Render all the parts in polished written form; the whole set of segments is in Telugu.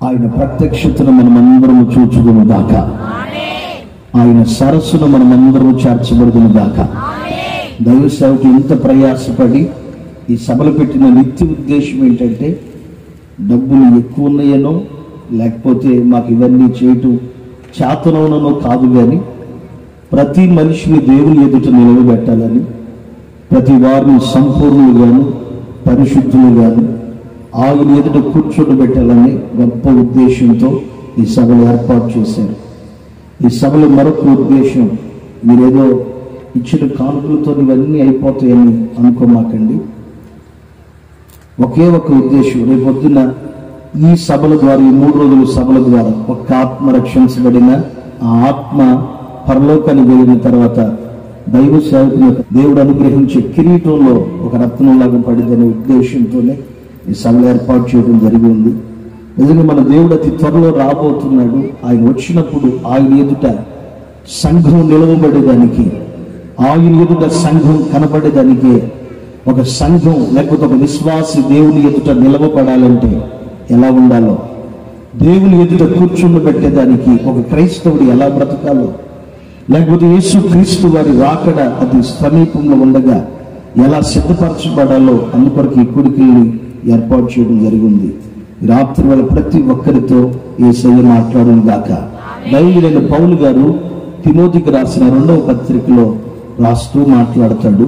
ఆయన ప్రత్యక్షతను మనమందరము చూచుదుము గాక. ఆయన సరస్సును మనమందరము చేర్చబడుదుము గాక. దైవ సేవకు ఎంత ప్రయాసపడి ఈ సభలు పెట్టిన నిత్య ఉద్దేశం ఏంటంటే, డబ్బులు ఎక్కువ ఉన్నాయనో లేకపోతే మాకు ఇవన్నీ చేయటం చేతనవునో కాదు, కానీ ప్రతి మనిషిని దేవుని ఎదుట నిలవబెట్టాలని, ప్రతి వారిని సంపూర్ణులుగాను పరిశుద్ధులుగాను ఆయన ఎదుట కూర్చోబెట్టాలని గొప్ప ఉద్దేశంతో ఈ సభలు ఏర్పాటు చేశారు. ఈ సభలో మరొక ఉద్దేశం, మీరేదో ఇచ్చిన కానుకలతో ఇవన్నీ అయిపోతాయని అనుకోమాకండి. ఒకే ఒక ఉద్దేశం, రేపొద్దున ఈ సభల ద్వారా, ఈ 3 రోజుల సభల ద్వారా ఒక్క ఆత్మ రక్షించబడిన ఆ ఆత్మ పరలోకానికి వెళ్ళిన తర్వాత దైవ సేవకుని దేవుడు అనుగ్రహించే కిరీటంలో ఒక రత్నంలాగా పడిందనే ఉద్దేశంతోనే ఈ సభలు ఏర్పాటు చేయడం జరిగింది. నిజంగా మన దేవుడు అతి త్వరలో రాబోతున్నాడు. ఆయన వచ్చినప్పుడు ఆయన ఎదుట సంఘం నిలవబడేదానికి, ఆయన ఎదుట సంఘం కనబడేదానికి, ఒక సంఘం లేకపోతే ఒక విశ్వాసి దేవుని ఎదుట నిలవబడాలంటే ఎలా ఉండాలో, దేవుని ఎదుట కూర్చుండబెట్టేదానికి ఒక క్రైస్తవుడు ఎలా బ్రతకాలో, లేకపోతే యేసు క్రీస్తు వారి రాకడ అది సమీపంలో ఉండగా ఎలా సిద్ధపరచబడాలో అందుకొరకు ఈ కూడికల్ని ఏర్పాటు చేయడం జరిగింది. రాత్రి వేళ ప్రతి ఒక్కరితో యేసయ్య మాట్లాడును గాక. దైవుడైన పౌలు గారు తిమోతికి రాసిన 2వ పత్రికలో రాస్తూ మాట్లాడతాడు,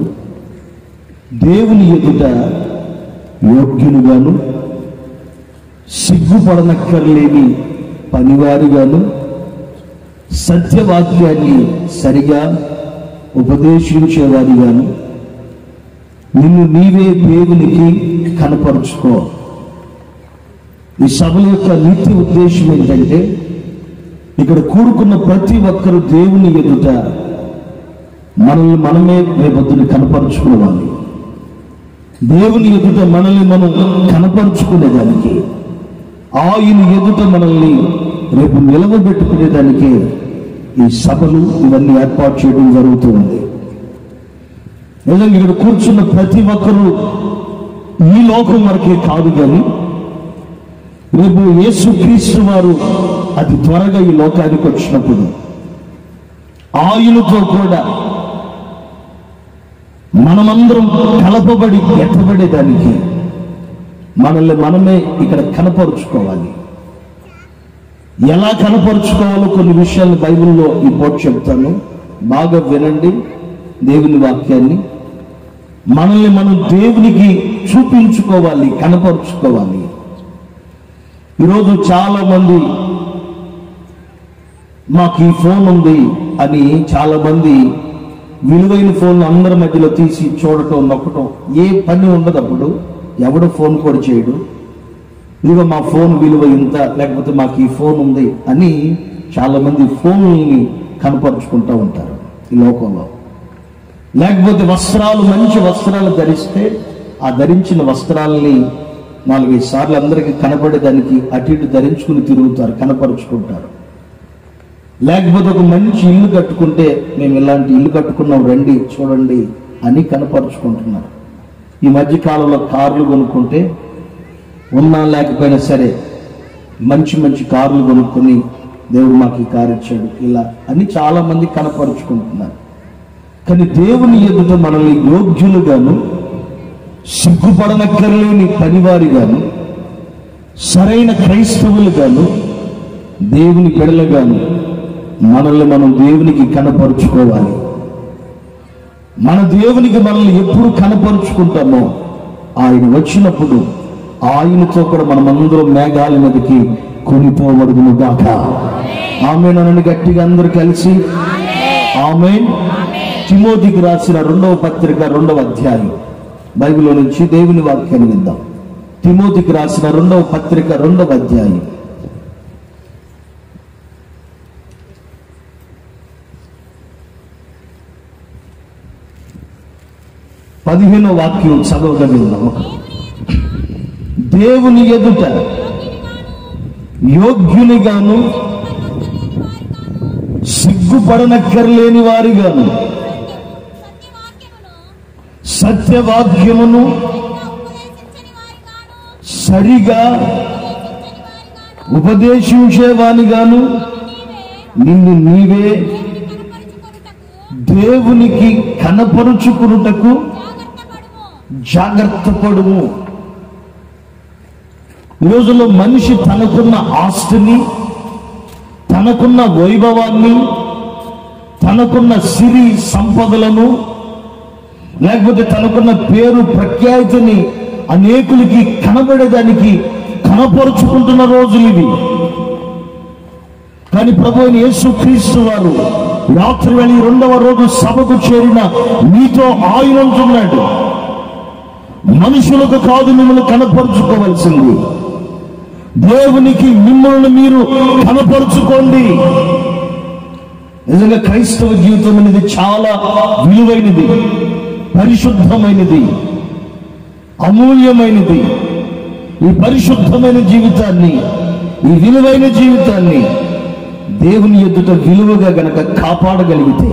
దేవుని ఎదుట యోగ్యులుగాను సిగ్గుపడనక్కర్లేని పనివారిగాను సత్యవాక్యాన్ని సరిగా ఉపదేశించేవారిగాను నిన్ను నీవే దేవునికి కనపరుచుకో. ఈ సభల యొక్క నిత్య ఉద్దేశం ఏంటంటే, ఇక్కడ కూడుకున్న ప్రతి ఒక్కరు దేవుని ఎదుట మనల్ని మనమే రేపొద్దున కనపరుచుకునేవాళ్ళు, దేవుని ఎదుట మనల్ని మనం కనపరుచుకునేదానికి, ఆయన ఎదుట మనల్ని రేపు నిలవబెట్టుకునేదానికి ఈ సభలు ఇవన్నీ ఏర్పాటు చేయడం జరుగుతుంది. నిజంగా ఇక్కడ కూర్చున్న ప్రతి ఒక్కరూ ఈ లోకం వరకే కాదు, కానీ రేపు యేసు క్రీస్తు వారు అతి త్వరగా ఈ లోకానికి వచ్చినప్పుడు ఆయనతో కూడా మనమందరం కలపబడి ఎత్తబడేదానికి మనల్ని మనమే ఇక్కడ కనపరుచుకోవాలి. ఎలా కనపరుచుకోవాలో కొన్ని విషయాలు బైబిల్లో ఈ పూట చెప్తాను, బాగా వినండి. దేవుని వాక్యాన్ని మనల్ని మనం దేవునికి చూపించుకోవాలి, కనపరుచుకోవాలి. ఈరోజు చాలా మంది మాకు ఈ ఫోన్ ఉంది అని చాలా మంది విలువైన ఫోన్ అందరి మధ్యలో తీసి చూడటం, నొక్కటం, ఏ పని ఉండదప్పుడు ఎవడు ఫోన్ కూడా చేయడు. ఇదిగో మా ఫోన్ విలువ ఇంత, లేకపోతే మాకు ఈ ఫోన్ ఉంది అని చాలా మంది ఫోన్ని కనపరుచుకుంటూ ఉంటారు ఈ లోకంలో. లేకపోతే వస్త్రాలు, మంచి వస్త్రాలు ధరిస్తే ఆ ధరించిన వస్త్రాలని 4-5 సార్లు అందరికీ కనపడేదానికి అటు ఇటు ధరించుకుని తిరుగుతారు, కనపరుచుకుంటారు. లేకపోతే ఒక మంచి ఇల్లు కట్టుకుంటే మేము ఇలాంటి ఇల్లు కట్టుకున్నాం రండి చూడండి అని కనపరుచుకుంటున్నారు. ఈ మధ్య కాలంలో కార్లు కొనుక్కుంటే ఉన్నా లేకపోయినా సరే మంచి మంచి కార్లు కొనుక్కొని దేవుడు మాకు ఈ కారు ఇచ్చాడు ఇలా అని చాలా మంది కనపరుచుకుంటున్నారు. కానీ దేవుని ఎదుట మనల్ని యోగ్యులుగాను సిగ్గుపడనక్కర్లేని పనివారిగాను సరైన క్రైస్తవులుగాను దేవుని బిడ్డలుగాను మనల్ని మనం దేవునికి కనపరుచుకోవాలి. మన దేవునికి మనల్ని ఎప్పుడు కనపరుచుకుంటామో ఆయన వచ్చినప్పుడు ఆయనతో కూడా మనమందరం మేఘాల మీదకి కొనిపోబడును గాక. ఆమేన్ అనండి గట్టిగా అందరూ కలిసి ఆమేన్. తిమోతికి రాసిన 2వ పత్రిక 2వ అధ్యాయం బైబిల్లో నుంచి దేవుని వాక్యాన్ని విందాం. తిమోతికి రాసిన 2వ పత్రిక 2వ అధ్యాయం 15వ వాక్యం చదవగా విందాం. దేవుని ఎదుట యోగ్యునిగాను సిగ్గుపడనక్కర్లేని వారిగాను సత్యవాక్యమును సరిగా ఉపదేశించేవానిగాను నిన్ను నీవే దేవునికి కనపరుచుకున్నటకు జాగ్రత్త పడుము. ఈ రోజుల్లో మనిషి తనకున్న ఆస్తిని, తనకున్న వైభవాన్ని, తనకున్న సిరి సంపదలను, లేకపోతే తనకున్న పేరు ప్రఖ్యాతిని అనేకులకి కనబడేదానికి కనపరుచుకుంటున్న రోజులు ఇవి. కానీ ప్రభు అయిన యేసుక్రీస్తు వారు రాత్రి వేళ 2వ రోజు సభకు చేరిన మీతో ఆయన అంటున్నాడు, మనుషులకు కాదు మిమ్మల్ని కనపరుచుకోవాల్సింది, దేవునికి మిమ్మల్ని మీరు కనపరుచుకోండి. నిజంగా క్రైస్తవ జీవితం అనేది చాలా విలువైనది, పరిశుద్ధమైనది, అమూల్యమైనది. ఈ పరిశుద్ధమైన జీవితాన్ని, ఈ విలువైన జీవితాన్ని దేవుని ఎదుట విలువగా గనక కాపాడగలిగితే,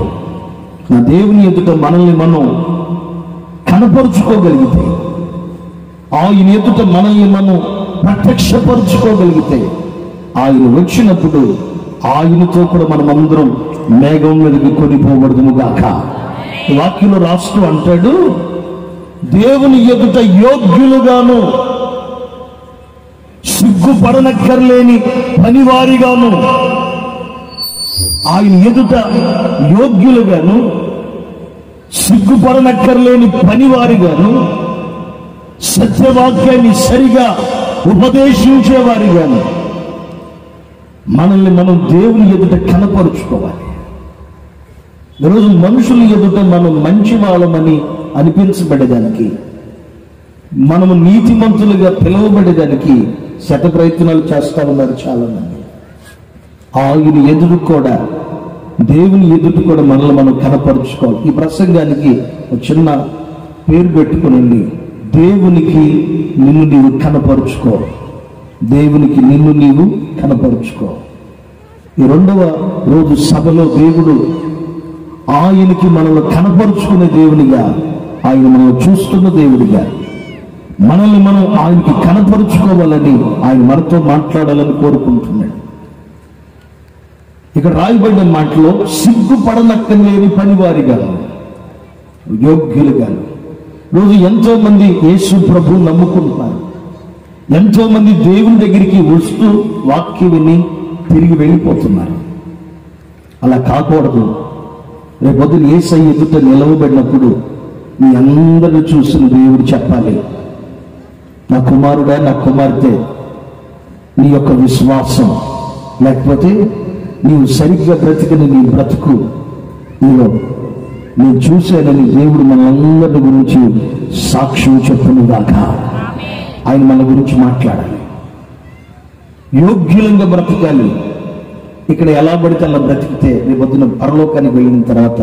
నా దేవుని ఎదుట మనల్ని మనం కనపరుచుకోగలిగితే, ఆయన ఎదుట మనల్ని మనం ప్రత్యక్షపరుచుకోగలిగితే, ఆయన వచ్చినప్పుడు ఆయనతో కూడా మనం అందరం మేఘం మీదకి కొనిపోబడదుము గాక. ఈ వాక్యంలో రాస్తూ అంటాడు, దేవుని ఎదుట యోగ్యులుగాను, సిగ్గుపడనక్కర్లేని పనివారిగాను, ఆయన ఎదుట యోగ్యులుగాను, సిగ్గుపడనక్కర్లేని పనివారిగాను, సత్యవాక్యాన్ని సరిగా ఉపదేశించేవారిగాను మనల్ని మనం దేవుని ఎదుట కనపరుచుకోవాలి. ఈరోజు మనుషుల ఎదుట మనం మంచి వాళ్ళమని అనిపించబడేదానికి, మనము నీతిమంతులుగా పిలువబడేదానికి శత ప్రయత్నాలు చేస్తా ఉన్నారు చాలా మంది. ఆయన ఎదురు కూడా, దేవుని ఎదురు కూడా మనల్ని మనం కనపరుచుకోవాలి. ఈ ప్రసంగానికి ఒక చిన్న పేరు పెట్టుకునండి, దేవునికి నిన్ను నీవు కనపరుచుకో. దేవునికి నిన్ను నీవు కనపరుచుకో. ఈ 2వ రోజు సభలో దేవుడు ఆయనకి మనల్ని కనపరుచుకునే దేవునిగా, ఆయన మనల్ని చూస్తున్న దేవుడిగా, మనల్ని మనం ఆయనకి కనపరుచుకోవాలని ఆయన మనతో మాట్లాడాలని కోరుకుంటున్నాడు. ఇక్కడ రాయబడిన మాటలో సిగ్గుపడనక్కర్లేని పనివారిగా, యోగ్యులుగా. రోజు ఎంతో మంది యేసు ప్రభు నమ్ముకుంటున్నారు, ఎంతో మంది దేవుని దగ్గరికి వస్తూ వాక్యం విని తిరిగి వెళ్ళిపోతున్నారు. అలా కాకూడదు. రేపొద్దున యేసయ్య ఎదుట నిలవబడినప్పుడు మీ అందరిని చూసిన దేవుడు చెప్పాలి, నా కుమారుడా, నా కుమార్తె, నీ యొక్క విశ్వాసం, లేకపోతే నీవు సరిగ్గా బ్రతికిన నీ బ్రతుకు నీలో నేను చూశానని దేవుడు మనందరి గురించి సాక్ష్యం చెప్పునుగాక. ఆయన మన గురించి మాట్లాడాలి. యోగ్యులంగా బ్రతకాలి. ఇక్కడ ఎలా పడితే అలా బ్రతికితే రేపొద్దున పరలోకానికి వెళ్ళిన తర్వాత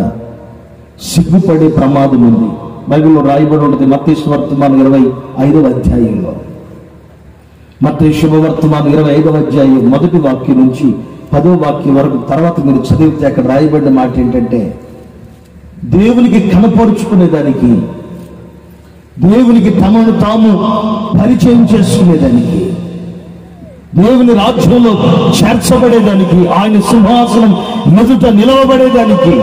సిగ్గుపడే ప్రమాదం ఉంది. బైబిల్లో రాయబడి ఉంటుంది మత్తయి సువార్తమానం 25వ అధ్యాయంలో. మత్తయి శుభవర్తమానం 25వ అధ్యాయం 1వ వాక్యం నుంచి 10వ వాక్యం వరకు తర్వాత మీరు చదివితే అక్కడ రాయబడిన మాట ఏంటంటే, దేవునికి కనపరుచుకునేదానికి, దేవునికి తమను తాము పరిచయం చేసుకునేదానికి, దేవుని రాజ్యంలో చేర్చబడేదానికి, ఆయన సింహాసనం ఎదుట నిలవబడేదానికి,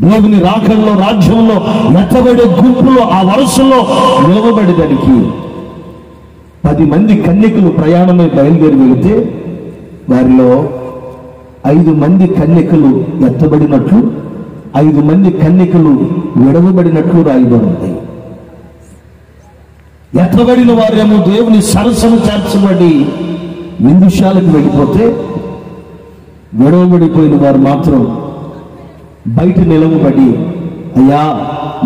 దేవుని రాకడలో రాజ్యంలో ఎత్తబడే గుంపులో ఆ వరుసలో నిలవబడేదానికి 10 మంది కన్యకులు ప్రయాణమై బయలుదేరి వెళితే వారిలో 5 మంది కన్యకులు ఎత్తబడినట్లు, 5 మంది కన్యకులు విడవబడినట్లు రాయబడింది. ఎత్తబడిన వారేమో దేవుని సరస్సును చేర్చబడి విందుశాలకు వెళ్ళిపోతే, విడవబడిపోయిన వారు మాత్రం బయట నిలవబడి, అయ్యా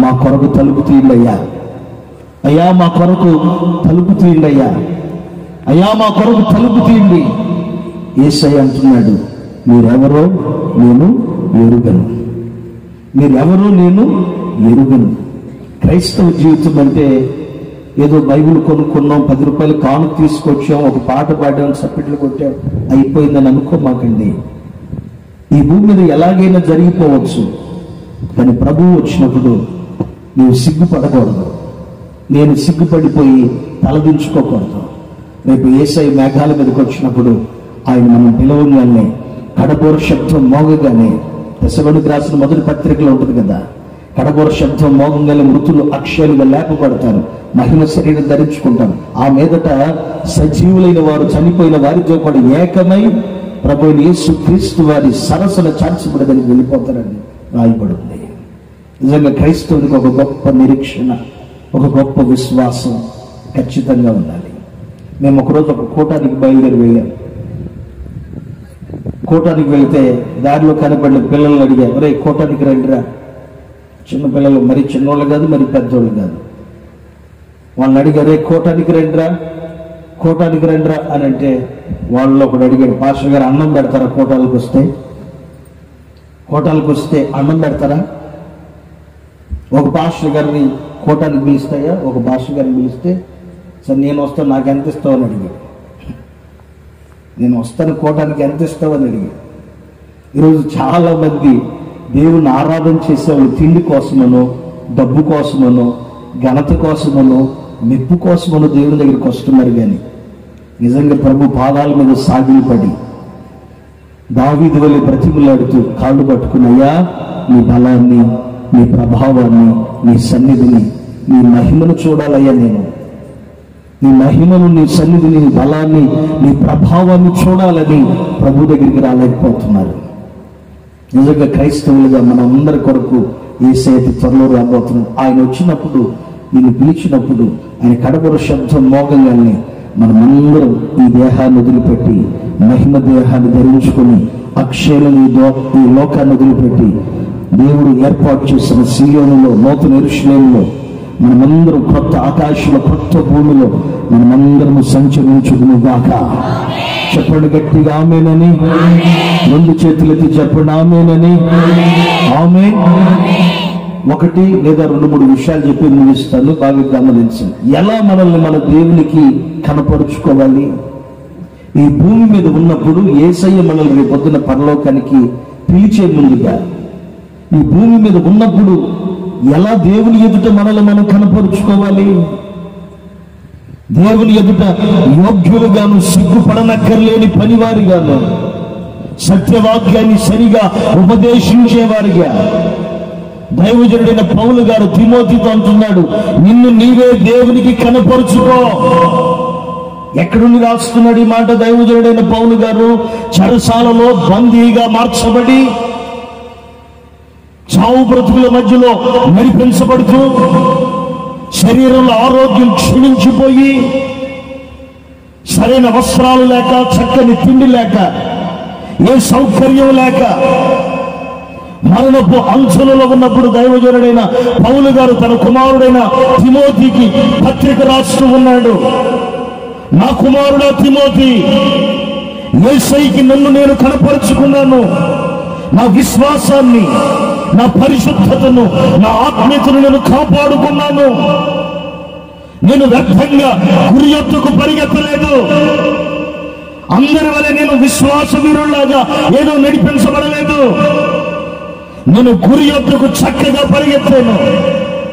మా కొరకు తలుపు తీయండి అయ్యా, అయ్యా మా కొరకు తలుపు తీయండి అయ్యా, అయ్యా మా కొరకు తలుపు తీయండి. యేసయ్య అంటున్నాడు, మీరెవరో నేను ఎరుగను, మీరెవరో నేను ఎరుగను. క్రైస్తవ జీవితం అంటే ఏదో బైబిల్ కొనుక్కున్నాం, 10 రూపాయలు కానుక తీసుకొచ్చాం, ఒక పాట పాడాం, చప్పట్లు కొట్టాం, అయిపోయిందని అనుకోమాకండి. ఈ భూమి మీద ఎలాగైనా జరిగిపోవచ్చు, కానీ ప్రభువు వచ్చినప్పుడు నీవు సిగ్గుపడకూడదు. నేను సిగ్గుపడిపోయి తలదించుకోకూడదు. రేపు యేసయ్య మేఘాల మీదకి వచ్చినప్పుడు ఆయన మనం పిలవగానే, కడబోర శబ్దం మోగగానే, దశలోనికి రాసిన మొదటి పత్రికలో ఉంటుంది కదా, కడబోర శబ్దం మోగంగానే మృతులు అక్షయులుగా లేపబడతారు, మహిమ శరీరం ధరించుకుంటారు. ఆ మీదట సజీవులైన వారు చనిపోయిన వారితో కూడా ఏకమై ప్రభువైన యేసు క్రీస్తు వారి సరసన చార్చబడదని వెళ్ళిపోతారని రాయబడింది. నిజంగా క్రైస్తవునికి ఒక గొప్ప నిరీక్షణ, ఒక గొప్ప విశ్వాసం ఖచ్చితంగా ఉండాలి. మేము ఒకరోజు ఒక కూటానికి బయలుదేరి వెళ్ళాం. కూటానికి వెళ్తే దారిలో కనపడిన పిల్లల్ని అడిగా, ఒరే కూటానికి రండిరా. చిన్న పిల్లలు, మరి చిన్నోళ్ళు కాదు, మరి పెద్దోళ్ళు కాదు. వాళ్ళని అడిగారే కూటానికి రండిరా, కూటానికి రండిరా అని అంటే వాళ్ళు ఒకడు అడిగాడు, పాస్టర్ గారు అన్నం పెడతారా కూటాలకు వస్తే? కూటాలకు వస్తే అన్నం పెడతారా? ఒక పాస్టర్ గారిని కూటానికి పిలుస్తాయా? ఒక పాస్టర్ గారిని పిలిస్తే, సార్ నేను వస్తాను, నాకు ఎంత ఇస్తావు అని అడిగాడు. నేను వస్తాను, కూటానికి ఎంత ఇస్తావు అని అడిగాడు. ఈరోజు చాలా మంది దేవుని ఆరాధన చేసేవాళ్ళు తిండి కోసమనో, డబ్బు కోసమనో, ఘనత కోసమనో, మెప్పు కోసమనో దేవుని దగ్గరికి వస్తున్నారు. కానీ నిజంగా ప్రభు పాదాల మీద సాగిలిపడి దావీదు వలె బ్రతిమలాడుతూ కాళ్ళు పట్టుకున్నయ్యా, నీ బలాన్ని, నీ ప్రభావాన్ని, నీ సన్నిధిని, నీ మహిమను చూడాలయ్యా, నేను నీ మహిమను, నీ సన్నిధిని, నీ బలాన్ని, నీ ప్రభావాన్ని చూడాలని ప్రభు దగ్గరికి రాలేకపోతున్నారు. నిజంగా క్రైస్తవులుగా మన అందరి కొరకు యేసయ్య త్వరలో రాబోతున్నాడు. ఆయన వచ్చినప్పుడు, నిన్ను పిలిచినప్పుడు, ఆయన కడబోర శబ్దం మోగంగానే మనమందరం ఈ దేహాన్ని వదిలిపెట్టి, మహిమ దేహాన్ని ధరించుకొని, అక్షయులను ఈ లోకాన్ని వదిలిపెట్టి దేవుడు ఏర్పాటు చేసిన సీయోనులో, నూతన యెరూషలేములో మనమందరం కొత్త ఆకాశంలో, కొత్త భూమిలో మనమందరము సంచరించుకును గాక. చెప్పండి గట్టిగా ఆమేనని. రెండు చేతులెత్తి చెప్పండి ఆమేనని. ఆమేన్. ఒకటి లేదా రెండు మూడు విషయాలు చెప్పి ముగిస్తాను, బాగా గమనించండి. ఎలా మనల్ని మన దేవునికి కనపరుచుకోవాలి? ఈ భూమి మీద ఉన్నప్పుడు యేసయ్య మనల్ని రేపు పొద్దున పరలోకానికి పిలిచే ముందుగా, ఈ భూమి మీద ఉన్నప్పుడు ఎలా దేవుని ఎదుట మనల్ని మనం కనపరుచుకోవాలి? దేవుని ఎదుట యోగ్యులుగాను, సిగ్గుపడనక్కర్లేని పనివారిగాను, సత్యవాక్యాన్ని సరిగా ఉపదేశించేవారిగా. దైవజనుడైన పౌలు గారు తిమోతితో అంటున్నాడు, నిన్ను నీవే దేవునికి కనపరుచుకో. ఎక్కడుండి రాస్తున్నాడు ఈ మాట దైవజనుడైన పౌలు గారు? చెరసాలలో బందీగా మార్చబడి, చావు బ్రతుకుల మధ్యలో నడిపించబడుతూ, శరీరంలో ఆరోగ్యం క్షీణించిపోయి, సరైన వస్త్రాలు లేక, చక్కని తిండి లేక, ఏ సౌకర్యం లేక మరణపు అంచులలో ఉన్నప్పుడు దైవజనుడైన పౌలు గారు తన కుమారుడైన తిమోతికి పత్రిక రాస్తూ ఉన్నాడు. నా కుమారుడా తిమోతి, యేసయ్యకి నన్ను నేను కనపరుచుకున్నాను. నా విశ్వాసాన్ని, నా పరిశుద్ధతను, నా ఆత్మీయతను నేను కాపాడుకున్నాను. నేను వ్యర్థంగా గురి ఎత్తుకు పరిగెత్తలేదు. అందరి వల్ల నేను విశ్వాస వీరుల్లాగా ఏదో నడిపించబడలేదు. నేను గురి ఎత్తుకు చక్కగా పరిగెత్తాను.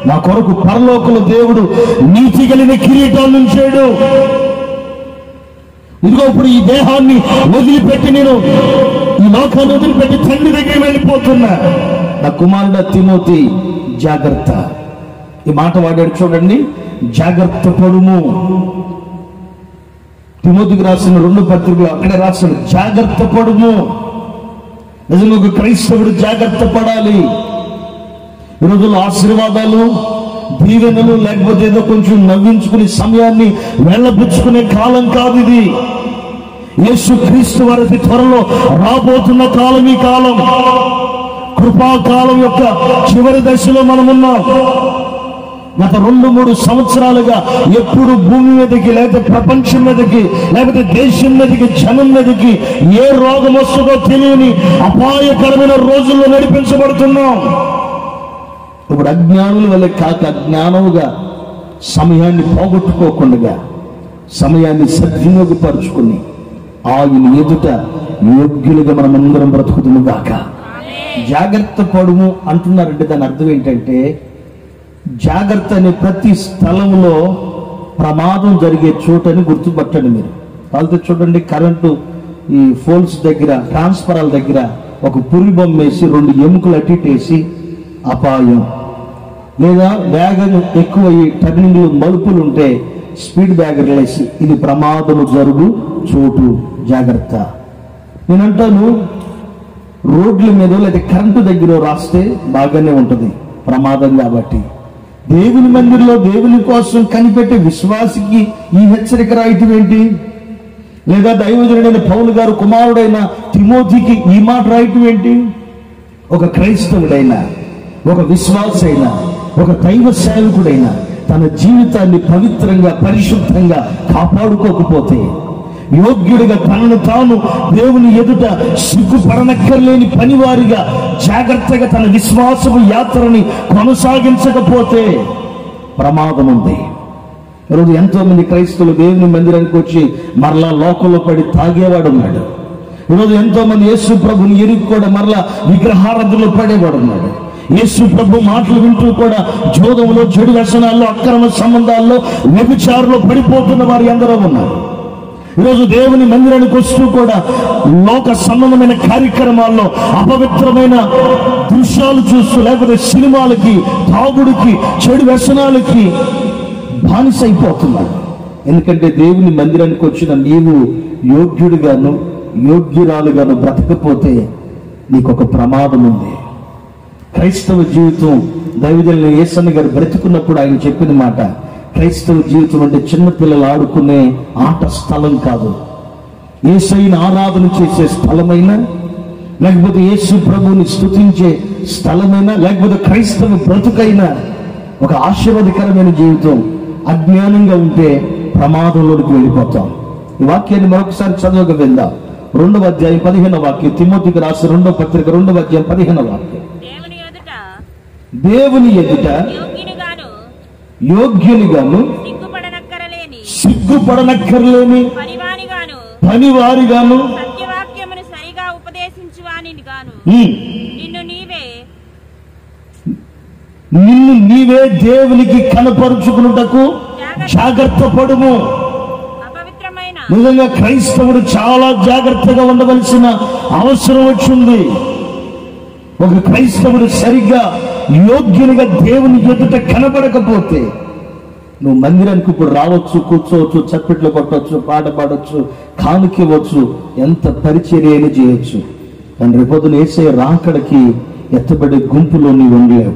నా కొరకు పరలోకంలో దేవుడు నీతి కలిగిన కిరీటాన్ని ఉంచాడు. ఇదిగో ఇప్పుడు ఈ దేహాన్ని వదిలిపెట్టి, నేను ఈ లోకాన్ని వదిలిపెట్టి తండ్రి దగ్గర వెళ్ళిపోతున్నా. నా కుమారుడు తిమోతి జాగ్రత్త. ఈ మాట వాడాడు చూడండి, జాగ్రత్త పడుము. తిమోతికి రాసిన 2 పత్రికలు అక్కడే రాస్తాడు, జాగ్రత్త పడుము. నిజంగా ఒక క్రైస్తవుడు జాగ్రత్త పడాలి. ఈ రోజుల్లో ఆశీర్వాదాలు, దీవెనలు, లేకపోతే ఏదో కొంచెం నవ్వించుకునే సమయాన్ని వెళ్ళబుచ్చుకునే కాలం కాదు ఇది. యేసు క్రీస్తు వారికి త్వరలో రాబోతున్న కాలం ఈ కాలం. కృపాకాలం యొక్క చివరి దశలో మనమున్నాం. గత 2-3 సంవత్సరాలుగా ఎప్పుడు భూమి మీదకి, లేకపోతే ప్రపంచం మీదకి, లేకపోతే దేశం మీదకి, జనం మీదకి ఏ రోగం వస్తుందో తెలియని అపాయకరమైన రోజుల్లో నడిపించబడుతున్నాం. ఇప్పుడు అజ్ఞానుల వల్ల కాక జ్ఞానముగా సమయాన్ని పోగొట్టుకోకుండా సమయాన్ని సద్వినియోగపరుచుకుని ఆయన ఎదుట యోగ్యులుగా మనమందరం బ్రతుకుతున్నాం గాక. జాగ్రత్త పడుము అంటున్నారంటే దాని అర్థం ఏంటంటే, జాగ్రత్త అనే ప్రతి స్థలంలో ప్రమాదం జరిగే చోటని గుర్తుపట్టండి మీరు. వాళ్ళతో చూడండి, కరెంటు ఈ ఫోల్స్ దగ్గర, ట్రాన్స్ఫరాల దగ్గర ఒక పురి బొమ్మ వేసి 2 ఎముకలు అట్టిటేసి అపాయం, లేదా వేగం ఎక్కువ టర్నింగ్లు మలుపులు ఉంటే స్పీడ్ బ్రేకర్లు వేసి ఇది ప్రమాదము జరుగు చోటు, జాగ్రత్త. నేనంటాను, రోడ్ల మీద లేదా కరెంటు దగ్గర రాస్తే బాగానే ఉంటుంది, ప్రమాదం కాబట్టి. దేవుని మందిరంలో దేవుని కోసం కనిపెట్టే విశ్వాసికి ఈ హెచ్చరిక రాయటం ఏంటి? లేదా దైవజనుడైన పౌలు గారు కుమారుడైన తిమోతికి ఈ మాట రాయటం ఏంటి? ఒక క్రైస్తవుడైనా, ఒక విశ్వాసైనా, ఒక దైవ సేవకుడైనా తన జీవితాన్ని పవిత్రంగా పరిశుద్ధంగా కాపాడుకోకపోతే, యోగ్యుడిగా తనను తాను దేవుని ఎదుట సిగ్గుపడనక్కర్లేని పనివారిగా జాగ్రత్తగా తన విశ్వాసపు యాత్రని కొనసాగించకపోతే ప్రమాదం ఉంది. ఈరోజు ఎంతో మంది క్రైస్తవులు దేవుని మందిరానికి వచ్చి మరలా లోకంలో పడి తాగేవాడు ఉన్నాడు. ఈరోజు ఎంతో మంది యేసు ప్రభుని ఎరిగి కూడా మరలా విగ్రహారాధనలో పడేవాడు ఉన్నాడు. యేసు ప్రభు మాటలు వింటూ కూడా జోదములో, చెడు వ్యసనాల్లో, అక్రమ సంబంధాల్లో, వ్యభిచారంలో పడిపోతున్న వారు ఎందరో ఉన్నారు. ఈరోజు దేవుని మందిరానికి వస్తూ కూడా లోక సంబంధమైన కార్యక్రమాల్లో అపవిత్రమైన దృశ్యాలు చూస్తూ, లేకపోతే సినిమాలకి, తాగుడికి, చెడు వ్యసనాలకి బానిస అయిపోతున్నాడు. ఎందుకంటే దేవుని మందిరానికి వచ్చిన నీవు యోగ్యుడిగాను యోగ్యురాలుగాను బ్రతకపోతే నీకు ఒక ప్రమాదం ఉంది. క్రైస్తవ జీవితం దైవజనులు యేసన్న గారు బ్రతుకున్నప్పుడు ఆయన చెప్పిన మాట, క్రైస్తవ జీవితం అంటే చిన్నపిల్లలు ఆడుకునే ఆట స్థలం కాదు. యేసయ్యను ఆరాధన చేసే స్థలమైనా, లేకపోతే యేసు ప్రభువుని స్తుతించే స్థలమైనా, లేకపోతే క్రైస్తవ బ్రతుకైనా ఒక ఆశీర్వాదకరమైన జీవితం. అజ్ఞానంగా ఉంటే ప్రమాదంలోకి వెళ్ళిపోతాం. ఈ వాక్యాన్ని మరొకసారి చదవక వెళ్దాం. 2వ అధ్యాయం 15వ వాక్యం, తిమోతికి రాసిన 2వ పత్రిక 2వ అధ్యాయం 15వ వాక్యం. దేవుని ఎదుట యోగ్యునిగాను సిగ్గుపడనక్కర్లేని పనివారిగాను సత్యవాక్యమును సరిగా ఉపదేశించువానిని గాను నిన్ను నీవే దేవునికి కనపరుచుకున్నటకు జాగ్రత్త పడుము. నిజంగా క్రైస్తవుడు చాలా జాగ్రత్తగా ఉండవలసిన అవసరం వచ్చింది. ఒక క్రైస్తవుడు సరిగ్గా యోగ్యునిగా దేవుని ఎదుట కనబడకపోతే నువ్వు మందిరానికి ఇప్పుడు రావచ్చు, కూర్చోవచ్చు, చప్పట్లు కొట్టవచ్చు, పాట పాడవచ్చు, కానుకివ్వచ్చు, ఎంత పరిచర్య చేయొచ్చు. కానీ రేపొద్దున యేసయ్య రాకడకి ఎత్తబడే గుంపులో నీవు ఉండలేవు.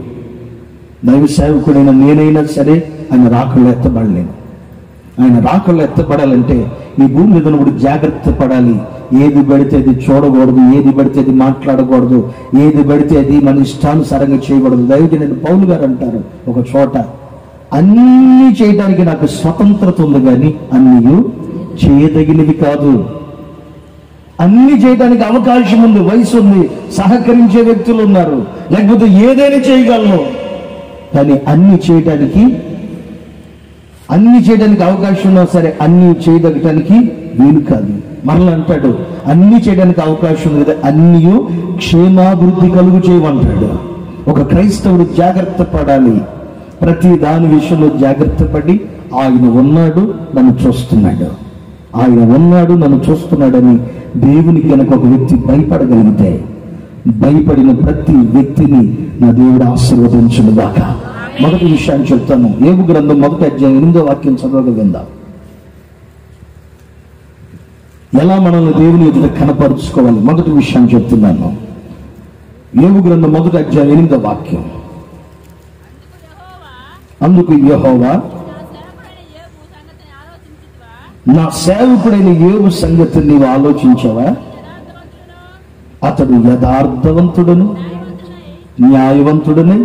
దైవ సేవకుడైన నేనైనా సరే ఆయన రాకళ్ళు ఎత్తబడలేను. ఆయన రాకళ్ళు ఎత్తబడాలంటే ఈ భూమి మీద నువ్వు జాగ్రత్త పడాలి. ఏది పడితే అది చూడకూడదు, ఏది పడితే అది మాట్లాడకూడదు, ఏది పడితే అది మన ఇష్టానుసారంగా చేయకూడదు. దైవజనుడు పౌలు గారు అంటారు ఒక చోట, అన్నీ చేయడానికి నాకు స్వతంత్రత ఉంది కానీ అన్నీ చేయదగినవి కాదు. అన్ని చేయడానికి అవకాశం ఉంది, వయసు ఉంది, సహకరించే వ్యక్తులు ఉన్నారు, లేకపోతే ఏదైనా చేయగలను. కానీ అన్ని చేయడానికి అవకాశం ఉన్నా సరే అన్ని చేయదగటానికి వీలు కాదు. మరలా అంటాడు, అన్ని చేయడానికి అవకాశం ఉంది కదా, అన్నీ క్షేమాభివృద్ధి కలుగు చేయమంటాడు. ఒక క్రైస్తవుడు జాగ్రత్త పడాలి. ప్రతి దాని విషయంలో జాగ్రత్త పడి, ఆయన ఉన్నాడు నన్ను చూస్తున్నాడు, ఆయన ఉన్నాడు నన్ను చూస్తున్నాడని దేవునికి కనుక ఒక వ్యక్తి భయపడగలిగితే, భయపడిన ప్రతి వ్యక్తిని నా దేవుడు ఆశీర్వదించును గాక. మొదటి విషయాన్ని చెప్తాను. యోబు గ్రంథం 1వ అధ్యాయం 8వ వాక్యం చదవగా విందాం. ఎలా మనల్ని దేవుని ఎదుట కనపరుచుకోవాలి మొదటి విషయం చెప్తున్నాను. యోబు గ్రంథం 1వ అధ్యాయం 8వ వాక్యం. అందుకు యెహోవా, నా సేవకుడైన యోబు సంగతి నీవు ఆలోచించావా? అతడు యథార్థవంతుడును న్యాయవంతుడును.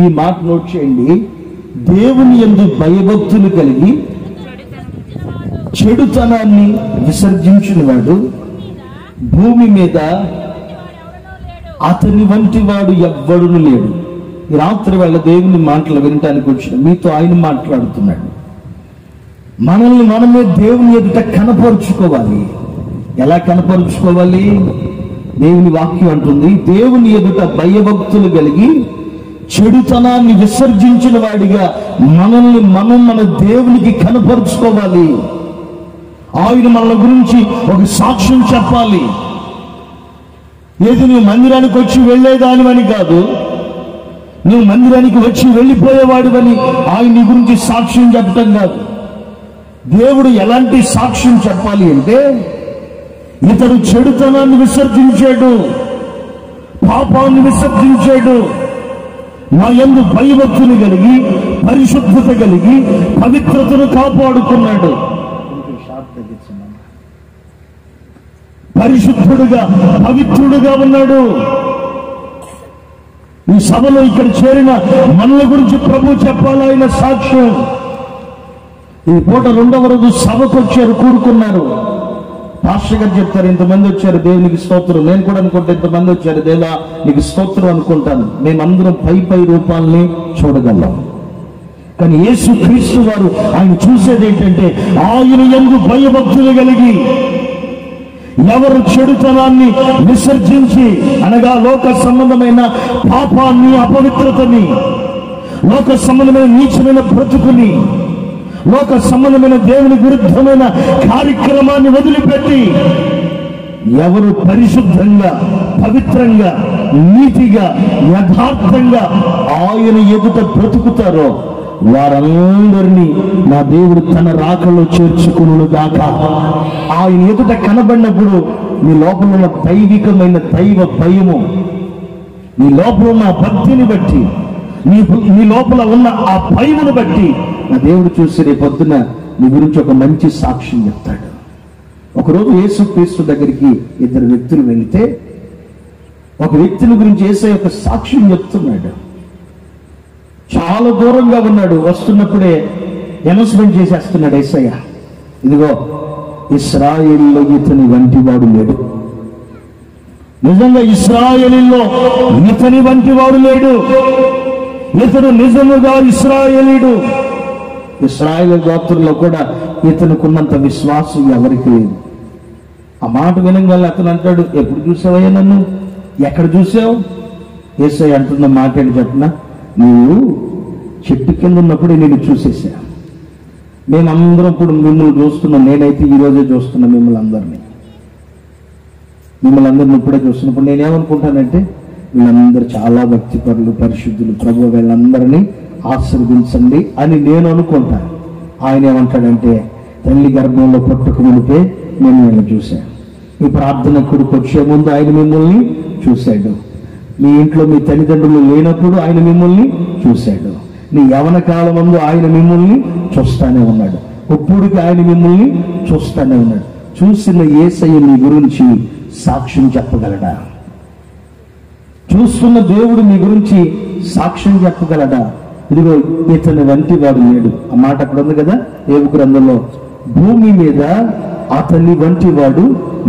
ఈ మాట నోట్ చేయండి. దేవుని యందు భయభక్తులు కలిగి చెడుతనాన్ని విసర్జించినవాడు భూమి మీద అతని వంటి వాడు ఎవ్వడును లేడు. ఈ రాత్రి వేళ దేవుని మాటలు వినటానికి వచ్చిన మీతో ఆయన మాట్లాడుతున్నాడు. మనల్ని మనమే దేవుని ఎదుట కనపరుచుకోవాలి. ఎలా కనపరుచుకోవాలి? దేవుని వాక్యం అంటుంది, దేవుని ఎదుట భయభక్తులు కలిగి చెడుతనాన్ని విసర్జించిన వాడిగా మనల్ని మన దేవునికి కనపరుచుకోవాలి. ఆయన మన గురించి ఒక సాక్ష్యం చెప్పాలి. ఏది నువ్వు మందిరానికి వచ్చి వెళ్ళేదానివని కాదు, నువ్వు మందిరానికి వచ్చి వెళ్ళిపోయేవాడివని ఆయన నీ గురించి సాక్ష్యం చెప్పటం కాదు. దేవుడు ఎలాంటి సాక్ష్యం చెప్పాలి అంటే, ఇతడు చెడుతనాన్ని విసర్జించాడు, పాపాన్ని విసర్జించాడు, నా యందు భయభక్తులు కలిగి పరిశుద్ధత కలిగి పవిత్రతను కాపాడుకున్నాడు. పరిశుద్ధుడుగా పవిత్రుడుగా ఉన్నాడు. ఈ సభలో ఇక్కడ చేరిన మనల గురించి ప్రభు చెప్పాలి ఆయన సాక్ష్యం. ఈ పూట 2వ రోజు సభకు వచ్చారు, కూడుకున్నారు. పాస్టర్ గారు చెప్తారు, ఇంతమంది వచ్చారు, దేవునికి స్తోత్రం. నేను కూడా అనుకుంటా ఇంతమంది వచ్చారు, దేవా నీకు స్తోత్రం అనుకుంటాను. మేమందరం పై రూపాలని చూడగలం. కానీ యేసు క్రీస్తు వారు ఆయన చూసేది ఏంటంటే, ఆయన యందు భయభక్తులు కలిగి ఎవరు చెడుతనాన్ని విసర్జించి, అనగా లోక సంబంధమైన పాపాన్ని, అపవిత్రతని, లోక సంబంధమైన నీచమైన బ్రతుకుని, లోక సంబంధమైన దేవుని విరుద్ధమైన కార్యక్రమాన్ని వదిలిపెట్టి ఎవరు పరిశుద్ధంగా, పవిత్రంగా, నీతిగా, యథార్థంగా ఆయన ఎదుట బ్రతుకుతారో వారందరినీ నా దేవుడు తన రాకలో చేర్చుకును గాక. ఆయన ఎదుట కనబడినప్పుడు నీ లోపల ఉన్న దైవికమైన దైవ భయము, నీ లోపల ఉన్న భక్తిని బట్టి, నీ లోపల ఉన్న ఆ భయమును బట్టి నా దేవుడు చూసి రేపొద్దున నీ గురించి ఒక మంచి సాక్ష్యం చెప్తాడు. ఒకరోజు యేసు క్రీస్తు దగ్గరికి 2 వ్యక్తులు వెళితే ఒక వ్యక్తిని గురించి యేసయ్య ఒక సాక్ష్యం చెప్తున్నాడు. చాలా దూరంగా ఉన్నాడు, వస్తున్నప్పుడే అనౌన్స్మెంట్ చేసేస్తున్నాడు యేసయ్య, ఇదిగో ఇశ్రాయేలులో ఇతని వంటి వాడు లేడు. నిజంగా ఇశ్రాయేలులో ఇతని వంటి వాడు లేడు. ఇతడు నిజముగా ఇశ్రాయేలీయుడు. ఇశ్రాయేలు గోత్రుల్లో కూడా ఇతనుకున్నంత విశ్వాసం ఎవరికి లేదు. ఆ మాట వినగానే అతను అంటాడు, ఎప్పుడు చూసావయ్యా నన్ను, ఎక్కడ చూసావు? యేసయ్య అంటున్న మాట ఏంటి చెప్పిన, నువ్వు చెట్టు కింద ఉన్నప్పుడు నేను చూసేసా. మేమందరం ఇప్పుడు మిమ్మల్ని చూస్తున్నాం. నేనైతే ఈరోజే చూస్తున్నా మిమ్మల్ని అందరినీ ఇప్పుడే చూస్తున్నప్పుడు నేనేమనుకుంటానంటే, వీళ్ళందరూ చాలా భక్తిపరులు, పరిశుద్ధులు, ప్రభు వీళ్ళందరినీ ఆశీర్వదించండి అని నేను అనుకుంటాను. ఆయన ఏమంటాడంటే, తల్లి గర్భంలో పుట్టుకు వెళితే నేను వీళ్ళని చూశాను. ఈ ప్రార్థన కొడుకు వచ్చే ముందు ఆయన మిమ్మల్ని చూశాడు. మీ ఇంట్లో మీ తల్లిదండ్రులు లేనప్పుడు ఆయన మిమ్మల్ని చూశాడు. నీ యవన కాలం ముందు ఆయన మిమ్మల్ని చూస్తానే ఉన్నాడు. ఇప్పుడుకి ఆయన మిమ్మల్ని చూస్తానే ఉన్నాడు. చూసిన యేసయ్య మీ గురించి సాక్ష్యం చెప్పగలడా? చూస్తున్న దేవుడు మీ గురించి సాక్ష్యం చెప్పగలడా? ఇదిగో ఇతని వంటి వాడు లేడు. ఆ మాట అక్కడ ఉంది కదా యోబు గ్రంథంలో, భూమి మీద అతని వంటి వాడు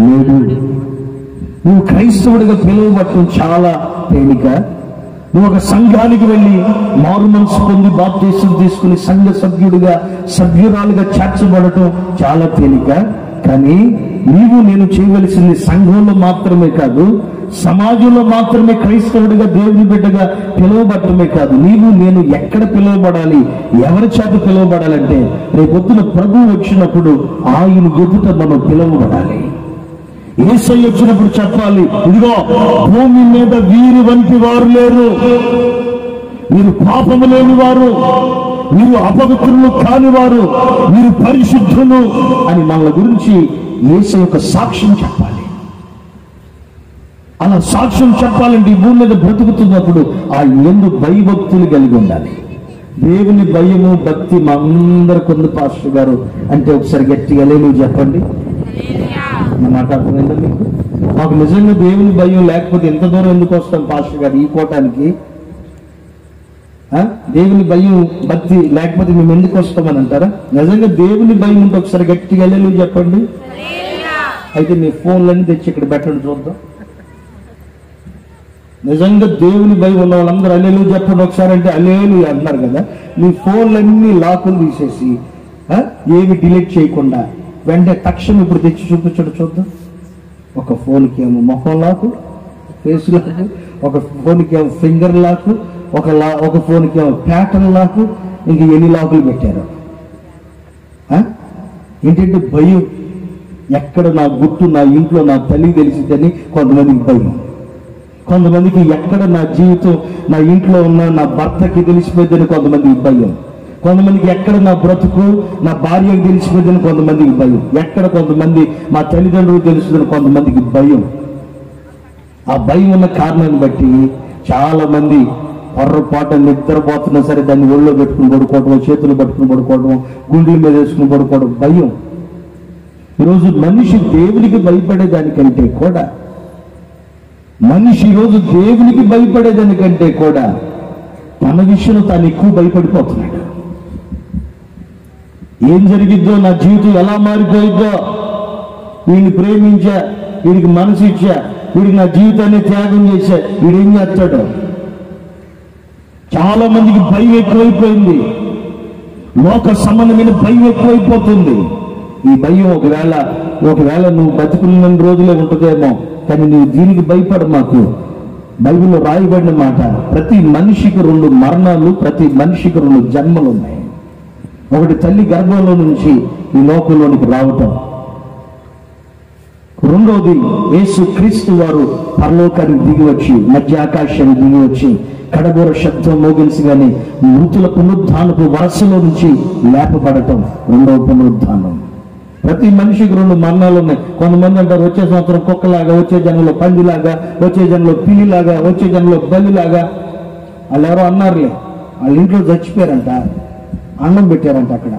లేడు. నువ్వు క్రైస్తవుడిగా పిలువబట్టడం చాలా తేలిక. నువ్వు ఒక సంఘానికి వెళ్ళి మారు మనసు పొంది బాప్తీసం తీసుకుని సంఘ సభ్యురాలుగా చేర్చబడటం చాలా తేలిక. కానీ నేను చేయవలసింది సంఘంలో మాత్రమే కాదు, సమాజంలో మాత్రమే క్రైస్తవుడిగా, దేవుని బిడ్డగా పిలువబడటమే కాదు, నేను ఎక్కడ పిలువబడాలి, ఎవరి చేత పిలువబడాలంటే రేపొద్దున ప్రభు వచ్చినప్పుడు ఆయన ఎదుట మనం పిలువబడాలి. యేసయ్య వచ్చినప్పుడు చెప్పాలి, ఇదిగో భూమి మీద వీరి వంటి వారు లేరు, వీరు పాపము లేని వారు, వీరు అపవిత్రులు కానివారు, వీరు పరిశుద్ధులు అని మన గురించి యేసయ్య యొక్క సాక్ష్యం చెప్పాలి. అలా సాక్ష్యం చెప్పాలంటే ఈ భూమి మీద బ్రతుకుతున్నప్పుడు ఆ యందు భయభక్తులు కలిగి ఉండాలి. దేవుని భయము భక్తి మా అందరికి ఉంది పాస్టర్ గారు అంటే ఒకసారి గట్టిగా నువ్వు చెప్పండి. మాట అర్థమైందా మీకు? మాకు నిజంగా దేవుని భయం లేకపోతే ఎంత దూరం ఎందుకు వస్తాం పాస్టర్ గారు ఈ కోటానికి? దేవుని భయం భక్తి లేకపోతే మేము ఎందుకు వస్తామని అంటారా? నిజంగా దేవుని భయం ఉంటే ఒకసారి గట్టిగా నువ్వు చెప్పండి. అయితే మీ ఫోన్లన్నీ తెచ్చి ఇక్కడ పెట్టండి చూద్దాం. నిజంగా దేవుని భయం ఉన్న వాళ్ళందరూ అల్లేలు చెప్పండి ఒకసారి అంటే అల్లేలు అంటున్నారు కదా. మీ ఫోన్లన్నీ లాకులు తీసేసి ఏమి డిలీట్ చేయకుండా వెంటనే తక్షణం ఇప్పుడు తెచ్చి చూపించడం చూద్దాం. ఒక ఫోన్కి ఏమో మొహం లాకు, ఫేస్ లాకు, ఒక ఫోన్కి ఏమో ఫింగర్ లాకు, ఒక ఫోన్కి ప్యాటర్న్ లాకు ఇంక ఎన్ని లాకులు పెట్టారు. ఏంటంటే భయం. ఎక్కడ నా గుట్టు నా ఇంట్లో నా తల్లి తెలిసిందని కొంతమందికి భయం. కొంతమందికి ఎక్కడ నా జీవితం నా ఇంట్లో ఉన్న నా భర్తకి తెలిసిపోయిందని కొంతమందికి భయం. కొంతమందికి ఎక్కడ నా బ్రతుకు నా భార్యకి తెలిసిపోయిందని కొంతమందికి భయం. ఎక్కడ కొంతమంది మా తల్లిదండ్రులు తెలుస్తుందని కొంతమందికి భయం. ఆ భయం ఉన్న కారణాన్ని బట్టి చాలా మంది పొర్రపాటు నిద్రపోతున్నా సరే దాన్ని ఒళ్ళో పెట్టుకుని పడుకోవడం, చేతులు పట్టుకుని పడుకోవడం, గుండెల మీద వేసుకుని పడుకోవడం భయం. ఈరోజు మనిషి దేవునికి భయపడేదానికంటే కూడా తన విషయంలో తాను ఎక్కువ భయపడిపోతున్నాడు. ఏం జరిగిద్దో, నా జీవితం ఎలా మారిపోయిద్దో, వీడిని ప్రేమించా, వీడికి మనసు ఇచ్చా, వీడికి నా జీవితాన్ని త్యాగం చేశా, వీడేం చేస్తాడు. చాలా మందికి భయం ఎక్కువైపోయింది. లోక సంబంధమైన భయం ఎక్కువైపోతుంది. ఈ భయం ఒకవేళ నువ్వు బతుకున్న రోజులే ఉంటుందేమో, కానీ నువ్వు దీనికి భయపడ. మాకు బైబిల్లో రాయబడిన మాట, ప్రతి మనిషికి 2 మరణాలు, ప్రతి మనిషికి 2 జన్మలు ఉన్నాయి. ఒకటి తల్లి గర్భంలో నుంచి ఈ లోకంలోనికి రావటం, రెండోది యేసు క్రీస్తు వారు పరలోకానికి దిగి వచ్చి మధ్య ఆకాశానికి దిగి వచ్చి కడబోర శబ్దం మోగించగానే మృతుల పునరుద్ధానపు వరసలో నుంచి లేపబడటం రెండవ పునరుద్ధానం. ప్రతి మనిషికి 2 మరణాలు ఉన్నాయి. కొంతమంది అంటారు వచ్చే సంవత్సరం కుక్కలాగా, వచ్చే జన్మలో పందిలాగా, వచ్చే జన్మలో పిల్లిలాగా, వచ్చే జన్మలో బలిలాగా. వాళ్ళు ఎవరో అన్నారులే, వాళ్ళ ఇంట్లో చచ్చిపోయారంట, అన్నం పెట్టారంట, అక్కడ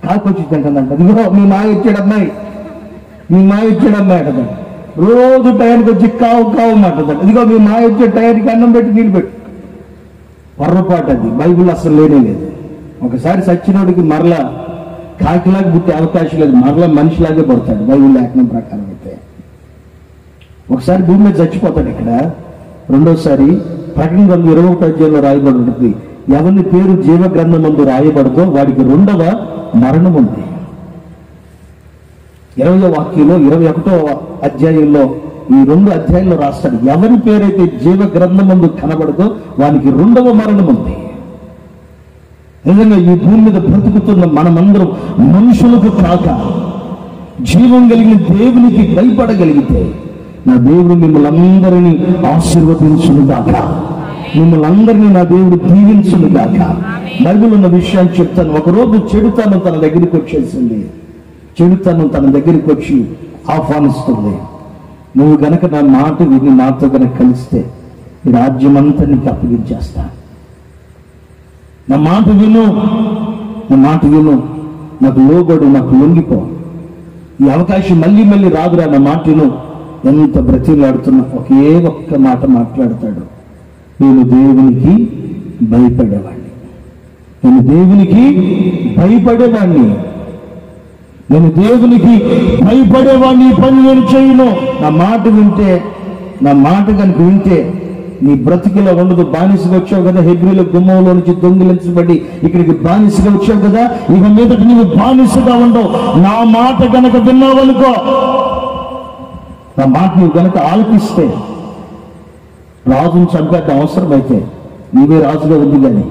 కాకొచ్చి తింటుందంట. ఇదిగో మీ మాయ ఇచ్చాడమ్మాయి కదా, రోజు టైంకి వచ్చి కావు మాట్లాడతాడు. ఇదిగో మీ మాయ వచ్చే టైంకి అన్నం పెట్టి నీళ్ళు పెట్టు. పొర్రపాటు అది. బైబిల్ అసలు లేనే లేదు. ఒకసారి సచ్చినోడికి మరలా కాకిలాగా పుట్టే అవకాశం లేదు, మరలా మనిషిలాగే పడతాడు బైబిల్ లేఖనం ప్రకారం అయితే. ఒకసారి భూమి మీద చచ్చిపోతాడు ఇక్కడ. రెండోసారి ప్రకటన గ్రంథం 21వ అధ్యాయంలో రాయబడి ఉంటుంది, ఎవరి పేరు జీవ గ్రంథం నందు రాయబడదో వాడికి 2వ మరణం ఉంది. 20వ వాక్యంలో 21వ అధ్యాయంలో ఈ 2 అధ్యాయంలో రాస్తాడు, ఎవరి పేరైతే జీవ గ్రంథం నందు కనబడదో వానికి 2వ మరణం ఉంది. నిజంగా ఈ భూమి మీద బ్రతుకుతున్న మనమందరం మనుషులకు కాక జీవం కలిగిన దేవునికి భయపడగలిగితే నా దేవుడు మిమ్మల్ని అందరినీ ఆశీర్వదించును గాక, మిమ్మల్ని అందరినీ నా దేవుడు దీవించును గాక. బైబిల్ ఉన్న విషయాన్ని చెప్తాను. ఒకరోజు చెడుతనం తన దగ్గరికి వచ్చేసింది. చెడుతనం తన దగ్గరికి వచ్చి ఆహ్వానిస్తుంది, నువ్వు గనక నా మాట విని నాతో గనక కలిస్తే ఈ రాజ్యం అంతా నీకు అప్పగించేస్తా. నా మాట విను, నాకు లోబడు, నాకు లొంగిపో. ఈ అవకాశం మళ్ళీ రాదురా, నా మాట విను. ఎంత బ్రతిలాడుతున్నా ఒకే ఒక్క మాట మాట్లాడతాడు, నేను దేవునికి భయపడేవాడిని, నేను దేవునికి భయపడేవాడిని. ఈ పని నేను చేయను. నా మాట కనుక వింటే నీ బ్రతికిలో ఉండదు. బానిసగా వచ్చావు కదా, హెబ్రీల గుమ్మంలో నుంచి దొంగిలించబడి ఇక్కడికి బానిసగా వచ్చావు కదా, ఇక మీదట నీవు బానిసగా ఉండవు. నా మాట గనక విన్నావనుకో, నా మాట నువ్వు గనక ఆలకిస్తే, రాజును చంపేట అవసరమైతే నీవే రాజుగా ఉంది. కానీ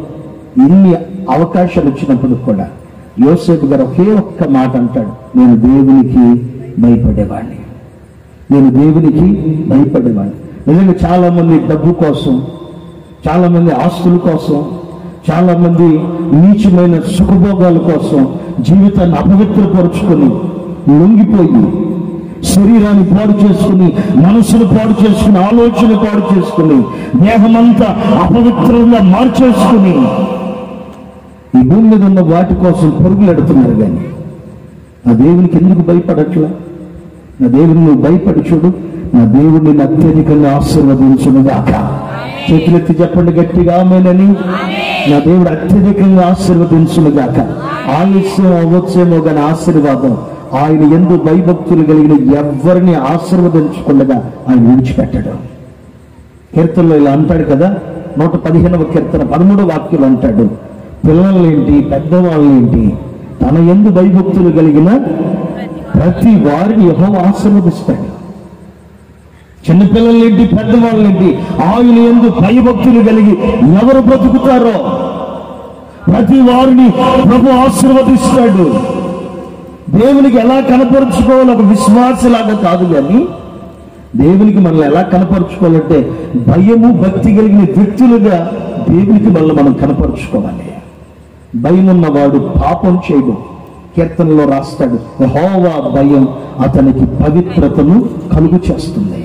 ఇన్ని అవకాశాలు వచ్చినప్పుడు కూడా యోసేపు గారు ఒకే ఒక్క మాట అంటాడు, నేను దేవునికి భయపడేవాడిని. నిజంగా చాలా మంది డబ్బు కోసం, చాలా మంది ఆస్తుల కోసం, చాలా మంది నీచమైన సుఖభోగాల కోసం జీవితాన్ని అపవిత్రపరుచుకొని లొంగిపోయి శరీరాన్ని పాడు చేసుకుని, మనసును పాడు చేసుకుని, ఆలోచన పాడు చేసుకుని, దేహమంతా అపవిత్రంగా మార్చేసుకుని ఈ భూమి మీద ఉన్న వాటి కోసం పరుగులెడుతున్నారు. కానీ నా దేవునికి ఎందుకు భయపడట్లా? నా దేవుని నువ్వు భయపడి చూడు, నా దేవుడిని అత్యధికంగా ఆశీర్వదించునుగాక. చేతులెత్తి చెప్పండి గట్టిగా ఆమేనని. నా దేవుడు అత్యధికంగా ఆశీర్వదించునుగాక. ఆలస్యం అవ్వచ్చేమో కానీ ఆశీర్వాదం ఆయన యందు భయభక్తులు కలిగిన ఎవరిని ఆశీర్వదించకుండా ఆయన విడిచిపెట్టడం. కీర్తనలో ఇలా అంటాడు కదా, 115వ కీర్తన 13వ వాక్యం అంటాడు, పిల్లలేంటి పెద్దవాళ్ళేంటి తన యందు భయభక్తులు కలిగిన ప్రతి వారిని యెహోవా ఆశీర్వదిస్తాడు. చిన్నపిల్లలేంటి, పెద్దవాళ్ళేంటి, ఆయన యందు భయభక్తులు కలిగి ఎవరు బ్రతుకుతారో ప్రతి వారిని ప్రభు ఆశీర్వదిస్తాడు. దేవునికి ఎలా కనపరుచుకోవాలి, ఒక విశ్వాసలాగా కాదు, కానీ దేవునికి మనల్ని ఎలా కనపరుచుకోవాలంటే భయము భక్తి కలిగిన వ్యక్తులుగా దేవునికి మనల్ని మనం కనపరుచుకోవాలి. భయం ఉన్నవాడు పాపం చేయడు. కీర్తనలో రాస్తాడు, యెహోవా భయం అతనికి పవిత్రతను కలుగు చేస్తుంది.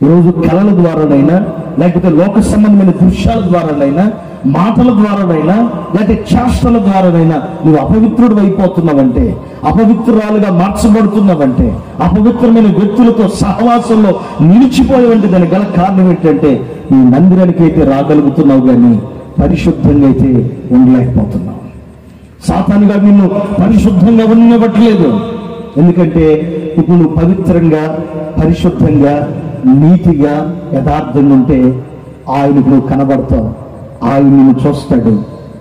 ఈరోజు కళల ద్వారానైనా, లేకపోతే లోక సంబంధమైన దృశ్యాల ద్వారానైనా, మాటల ద్వారానైనా, లేకపోతే చేష్టల ద్వారానైనా నువ్వు అపవిత్రుడు అయిపోతున్నావంటే, అపవిత్రురాలుగా మార్చబడుతున్నావంటే, అపవిత్రమైన వ్యక్తులతో సహవాసంలో నిలిచిపోయేవంటే దానికి గల కారణం ఏంటంటే నీ మందిరానికి అయితే రాగలుగుతున్నావు కానీ పరిశుద్ధంగా అయితే ఉండలేకపోతున్నావు. సాతానుగా నిన్ను పరిశుద్ధంగా ఉండనివ్వట్లేదు. ఎందుకంటే ఇప్పుడు నువ్వు పవిత్రంగా, పరిశుద్ధంగా, నీతిగా, యథార్థంగా ఉంటే ఆయనకు నువ్వు కనబడతావు. ఆయన నిన్ను చూస్తాడు.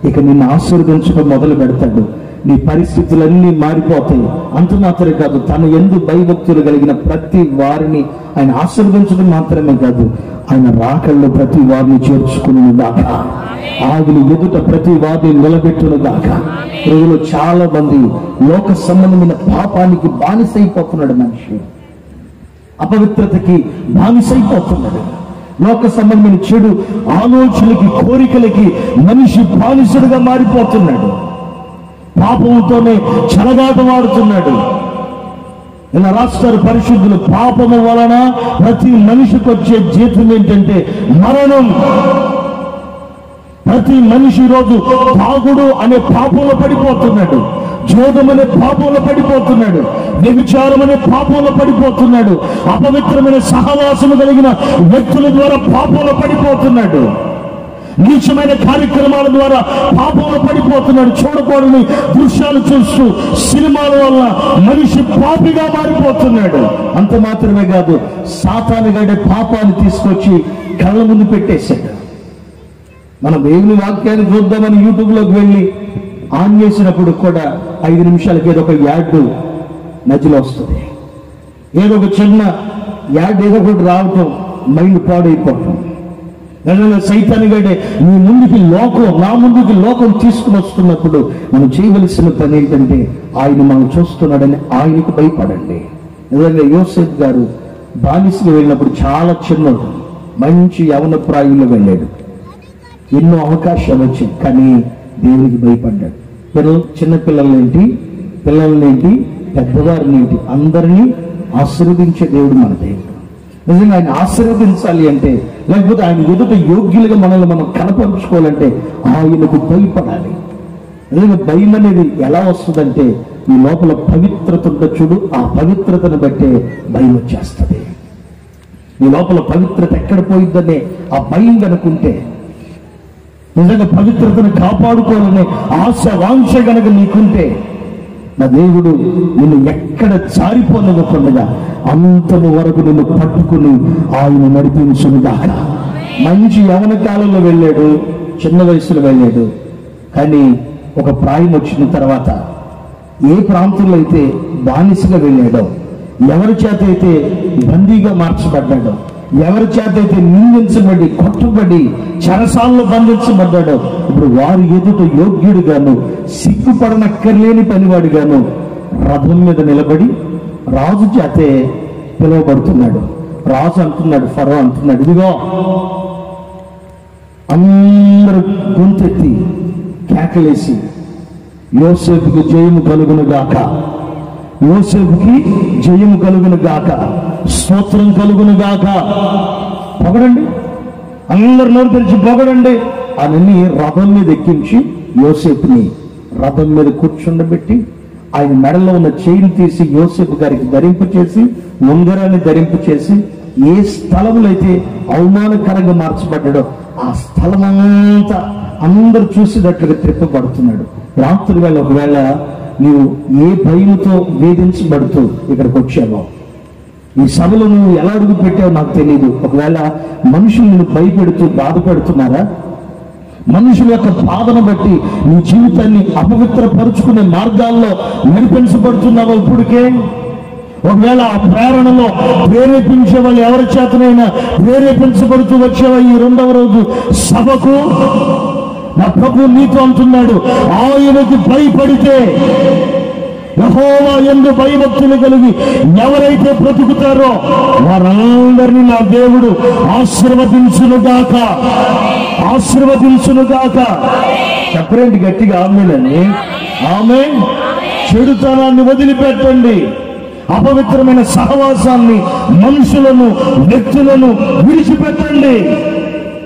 ఇక నిన్ను ఆశీర్వదించడం మొదలు పెడతాడు. నీ పరిస్థితులన్నీ మారిపోతాయి. అంత మాత్రమే కాదు, తన యందు భయభక్తులు కలిగిన ప్రతి వారిని ఆయన ఆశీర్వదించడం మాత్రమే కాదు, ఆయన రాకల్లో ప్రతి వారిని చేర్చుకుని దాకా, ఆయన ఎదుట ప్రతి వారిని నిలబెట్టును దాకా. రోజులో చాలా మంది లోక సంబంధమైన పాపానికి బానిసైపోతున్నాడు. మనిషి అపవిత్రతకి బానిసైపోతున్నాడు. లోక సంబంధమైన చెడు ఆలోచనలకి, కోరికలకి మనిషి బానిసడుగా మారిపోతున్నాడు. పాపంతోనే చెలగాటమాడుతున్నాడు. ఇలా రాస్తారు పరిశుద్ధులు, పాపము వలన ప్రతి మనిషికి వచ్చే జీతం ఏంటంటే మరణం. ప్రతి మనిషి రోజు తాగుడు అనే పాపంలో పడిపోతున్నాడు, జోదం అనే పాపంలో పడిపోతున్నాడు, వ్యభిచారం అనే పాపంలో పడిపోతున్నాడు, అపవిత్రమైన సహవాసము కలిగిన వ్యక్తుల ద్వారా పాపంలో పడిపోతున్నాడు, నీచమైన కార్యక్రమాల ద్వారా పాపంలో పడిపోతున్నాడు. చూడకూడని దృశ్యాలు చూస్తూ సినిమాల వల్ల మనిషి పాపిగా మారిపోతున్నాడు. అంత మాత్రమే కాదు, సాతానుగాడే పాపాన్ని తీసుకొచ్చి కళ్ళ ముందు పెట్టేశాడు. మనం దేవుని వాక్యాన్ని చూద్దామని యూట్యూబ్లోకి వెళ్ళి ఆన్ చేసినప్పుడు కూడా 5 నిమిషాలకి ఏదో ఒక యాడ్ మధ్యలో వస్తుంది. ఏదో ఒక చిన్న యాడ్ ఏదో ఒకటి రావటం, మైండ్ పాడైపోవటం. సైతానుగాడే నీ ముందుకి లోకం, నా ముందుకి లోకం తీసుకుని వస్తున్నప్పుడు మనం చేయవలసిన పని ఏంటంటే ఆయన మనం చూస్తున్నాడని ఆయనకు భయపడండి. ఎందుకంటే యోసేపు గారు బానిసగా వెళ్ళినప్పుడు చాలా చిన్నడు, మంచి యవన ప్రాయంలో వెళ్ళాడు. ఎన్నో అవకాశాలు వచ్చాయి, కానీ దేవునికి భయపడ్డాడు. చిన్నపిల్లలేంటి, పిల్లలనేంటి, పెద్దవారినేంటి, అందరినీ ఆశీర్వదించే దేవుడు మన దేవుడు. నిజంగా ఆయన ఆశీర్వదించాలి అంటే, లేకపోతే ఆయన ఎదుట యోగ్యులుగా మనల్ని మనం కనపరుచుకోవాలంటే ఆయనకు భయపడాలి. నిజంగా భయం అనేది ఎలా వస్తుందంటే ఈ లోపల పవిత్రత ఉంటే చూడు, ఆ పవిత్రతను బట్టే భయం వచ్చేస్తుంది. ఈ లోపల పవిత్రత ఎక్కడ పోయిద్దనే ఆ భయం కనుకుంటే, నిజంగా పవిత్రతను కాపాడుకోవాలనే ఆశ వాంఛ గనక నీకుంటే నా దేవుడు నిన్ను ఎక్కడ జారిపోనివ్వకుండా అంతము వరకు నిన్ను పట్టుకుని ఆయన నడిపించును దాకా. మంచి యవన కాలంలో వెళ్ళాడు, చిన్న వయసులో వెళ్ళాడు, కానీ ఒక ప్రాయం వచ్చిన తర్వాత ఏ ప్రాంతంలో అయితే బానిసగా వెళ్ళాడో, ఎవరి చేత అయితే బందీగా మార్చబడ్డాడో, ఎవరి చేత అయితే నిందించబడి, కొట్టబడి, చెరసాల్లో బంధించబడ్డాడో, ఇప్పుడు వారి ఎదుట యోగ్యుడిగాను, సిగ్గుపడనక్కర్లేని పనివాడిగాను రథం మీద నిలబడి రాజు చేతే పిలువబడుతున్నాడు. రాజు అంటున్నాడు, ఫరో అంటున్నాడు, ఇదిగో అందరూ గొంతెత్తి కేకలేసి యోసేపుకి జయము కలుగును గాక, యోసేపుకి జయము కలుగును గాక, స్తోత్రం కలుగును గాక, పొగడండి, అందరు నోరు తెరిచి పొగడండి అని రథం మీద ఎక్కించి యోసేపుని రథం మీద కూర్చుండబెట్టి ఆయన మెడలో ఉన్న చైన్ తీసి యోసేపు గారికి ధరింపు చేసి, ఉంగరాన్ని ధరింపు చేసి, ఏ స్థలంలో అయితే అవమానకరంగా మార్చబడ్డాడో ఆ స్థలమంతా అందరు చూసేటట్లుగా త్రిప్పబడుతున్నాడు. రాత్రి వేళ ఒకవేళ నీవు ఏ భయంతో వేధించబడుతూ ఇక్కడికి వచ్చావో, ఈ సభలో నువ్వు ఎలా అడుగు పెట్టావో నాకు తెలియదు. ఒకవేళ మనుషులు నిన్ను భయపెడుతూ బాధపెడుతున్నారా? మనుషుల యొక్క బాధను బట్టి నీ జీవితాన్ని అపవిత్రపరుచుకునే మార్గాల్లో నడిపించబడుతున్నావా? ఇప్పటికే ఒకవేళ ఆ ప్రేరణలో ప్రేరేపించే వాళ్ళు ఎవరి చేతనైనా ప్రేరేపించబడుతూ వచ్చేవా ఈ రెండవ రోజు సభకు, నా ప్రభు నీతో అంటున్నాడు, ఆయనకు భయపడితే, యెహోవా యందు భయభక్తులు కలిగి ఎవరైతే బ్రతుకుతారో వారందరినీ నా దేవుడు ఆశీర్వదించునుగాక, ఆశీర్వదించునుగాక. చెప్పండి గట్టిగా ఆమేనని. ఆమేన్. చెడుతనాన్ని వదిలిపెట్టండి, అపవిత్రమైన సహవాసాన్ని, మనుషులను, వ్యక్తులను విడిచిపెట్టండి.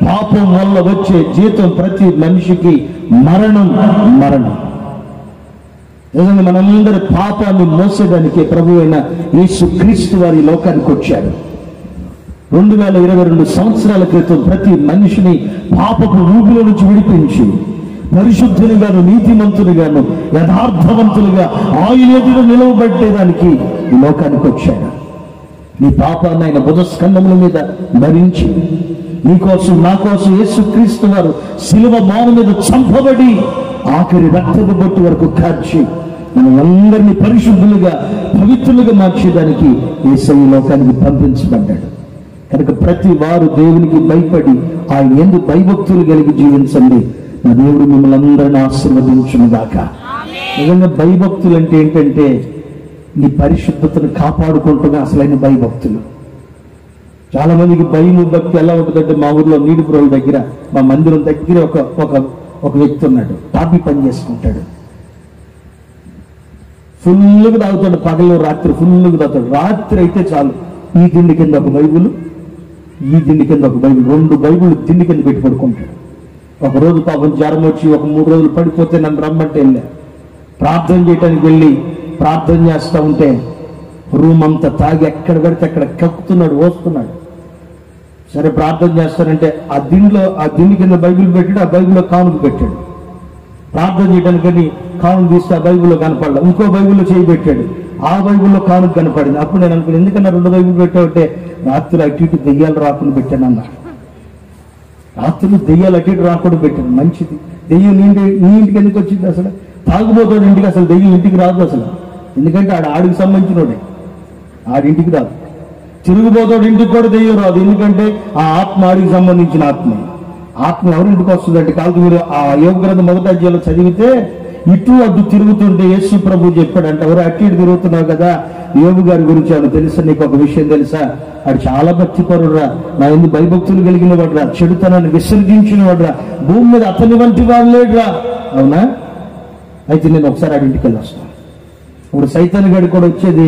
పాపం వల్ల వచ్చే జీతం ప్రతి మనిషికి మరణం. మరణం. నిజంగా మనందరి పాపాన్ని మోసేదానికి ప్రభు అయిన యేసుక్రీస్తు వారి లోకానికి వచ్చాడు. 2022 సంవత్సరాల క్రితం ప్రతి మనిషిని పాపపు ఊబిలో నుంచి విడిపించి పరిశుద్ధునిగాను, నీతిమంతునిగాను, యథార్థవంతులుగా ఆయన ఎదుట నిలవబెట్టేదానికి ఈ లోకానికి వచ్చాడు. నీ పాపాన్ని ఆయన బుధస్కంధముల మీద భరించి నీకోసం, నా కోసం యేసుక్రీస్తు వారు శిలువ మాను మీద చంపబడి ఆఖరి రక్తపు బొట్టు వరకు కార్చి మనం అందరినీ పరిశుద్ధులుగా, పవిత్రులుగా మార్చేదానికి యేసయ్య లోకానికి పంపించబడ్డాడు. కనుక ప్రతి వారు దేవునికి భయపడి ఆయన యందు భయభక్తులు కలిగి జీవించండి. నా దేవుడు మిమ్మల్ని అందరినీ ఆశీర్వదించునుగాక. నిజంగా భయభక్తులు అంటే ఏంటంటే నీ పరిశుద్ధతను కాపాడుకుంటున్న అసలైన భయభక్తులు. చాలా మందికి భయం, భక్తి ఎలా ఉంటుందంటే, మా ఊర్లో నీడిపురోల దగ్గర, మా మందిరం దగ్గర ఒక వ్యక్తి ఉన్నాడు. టాపీ పని చేసుకుంటాడు, ఫుల్గా తాగుతాడు. పగలు రాత్రి ఫుల్గా తాగుతాడు. రాత్రి అయితే చాలు ఈ దిండి కింద ఒక బైబుల్, ఈ దిండి కింద ఒక బైబుల్, 2 బైబుల్ దిండి కింద పెట్టి పడుకుంటాడు. ఒకరోజు పాపం జ్వరం వచ్చి ఒక 3 రోజులు పడిపోతే నన్ను రమ్మంటే వెళ్ళా. ప్రార్థన చేయడానికి వెళ్ళి ప్రార్థన చేస్తూ ఉంటే రూమ్ అంతా తాగి ఎక్కడ పడితే అక్కడ కక్కుతున్నాడు, వస్తున్నాడు. సరే ప్రార్థన చేస్తానంటే ఆ దిండి కింద బైబిల్ పెట్టాడు, ఆ బైబిల్లో కానుక పెట్టాడు. ప్రార్థన చేయడానికని కానుక తీస్తే ఆ బైబిల్లో కనపడలే. ఇంకో బైబిల్లో చేయి పెట్టాడు, ఆ బైబిల్లో కానుక కనపడింది. అప్పుడు నేను అనుకున్నాను, ఎందుకన్నా 2 బైబిల్ పెట్టావంటే, రాత్రి అటు ఇటు దెయ్యాలు రాకుండా పెట్టాను అన్నా. రాత్రులు దెయ్యాలు అటు ఇటు రాకుండా పెట్టాను. మంచిది. దెయ్యం నీ ఇంటికి ఎందుకు వచ్చింది? అసలు తాగుబోతాడు ఇంటికి అసలు దెయ్యం ఇంటికి రాదు అసలు. ఎందుకంటే ఆడికి సంబంధించినోడే, ఆడింటికి రాదు. తిరుగుబోతాడు ఇంటికి కూడా దెయ్యం రాదు. ఎందుకంటే ఆ ఆత్మ ఆడికి సంబంధించిన ఆత్మ ఎవరింటికి వస్తుందంటే, కాదు మీరు ఆ యోగ గ్రంథం 1వ అధ్యాయంలో చదివితే ఇటు అడ్డు తిరుగుతుంటే యేసు ప్రభు చెప్పాడంట, ఎవరు అటు ఇటు తిరుగుతున్నావు కదా, యోగు గారి గురించి అని తెలుసా నీకు? ఒక విషయం తెలుసా? ఆడు చాలా భక్తిపరుడురా, నా ఎందుకు భయభక్తులు కలిగిన వాడురా, చెడుతనాన్ని విసర్జించిన వాడురా, భూమి మీద అతని వంటి వాడు లేడురా. అవునా? అయితే నేను ఒకసారి ఆడింటికి వెళ్ళి వస్తాను. ఇప్పుడు సైతాన్ గడి కూడా వచ్చేది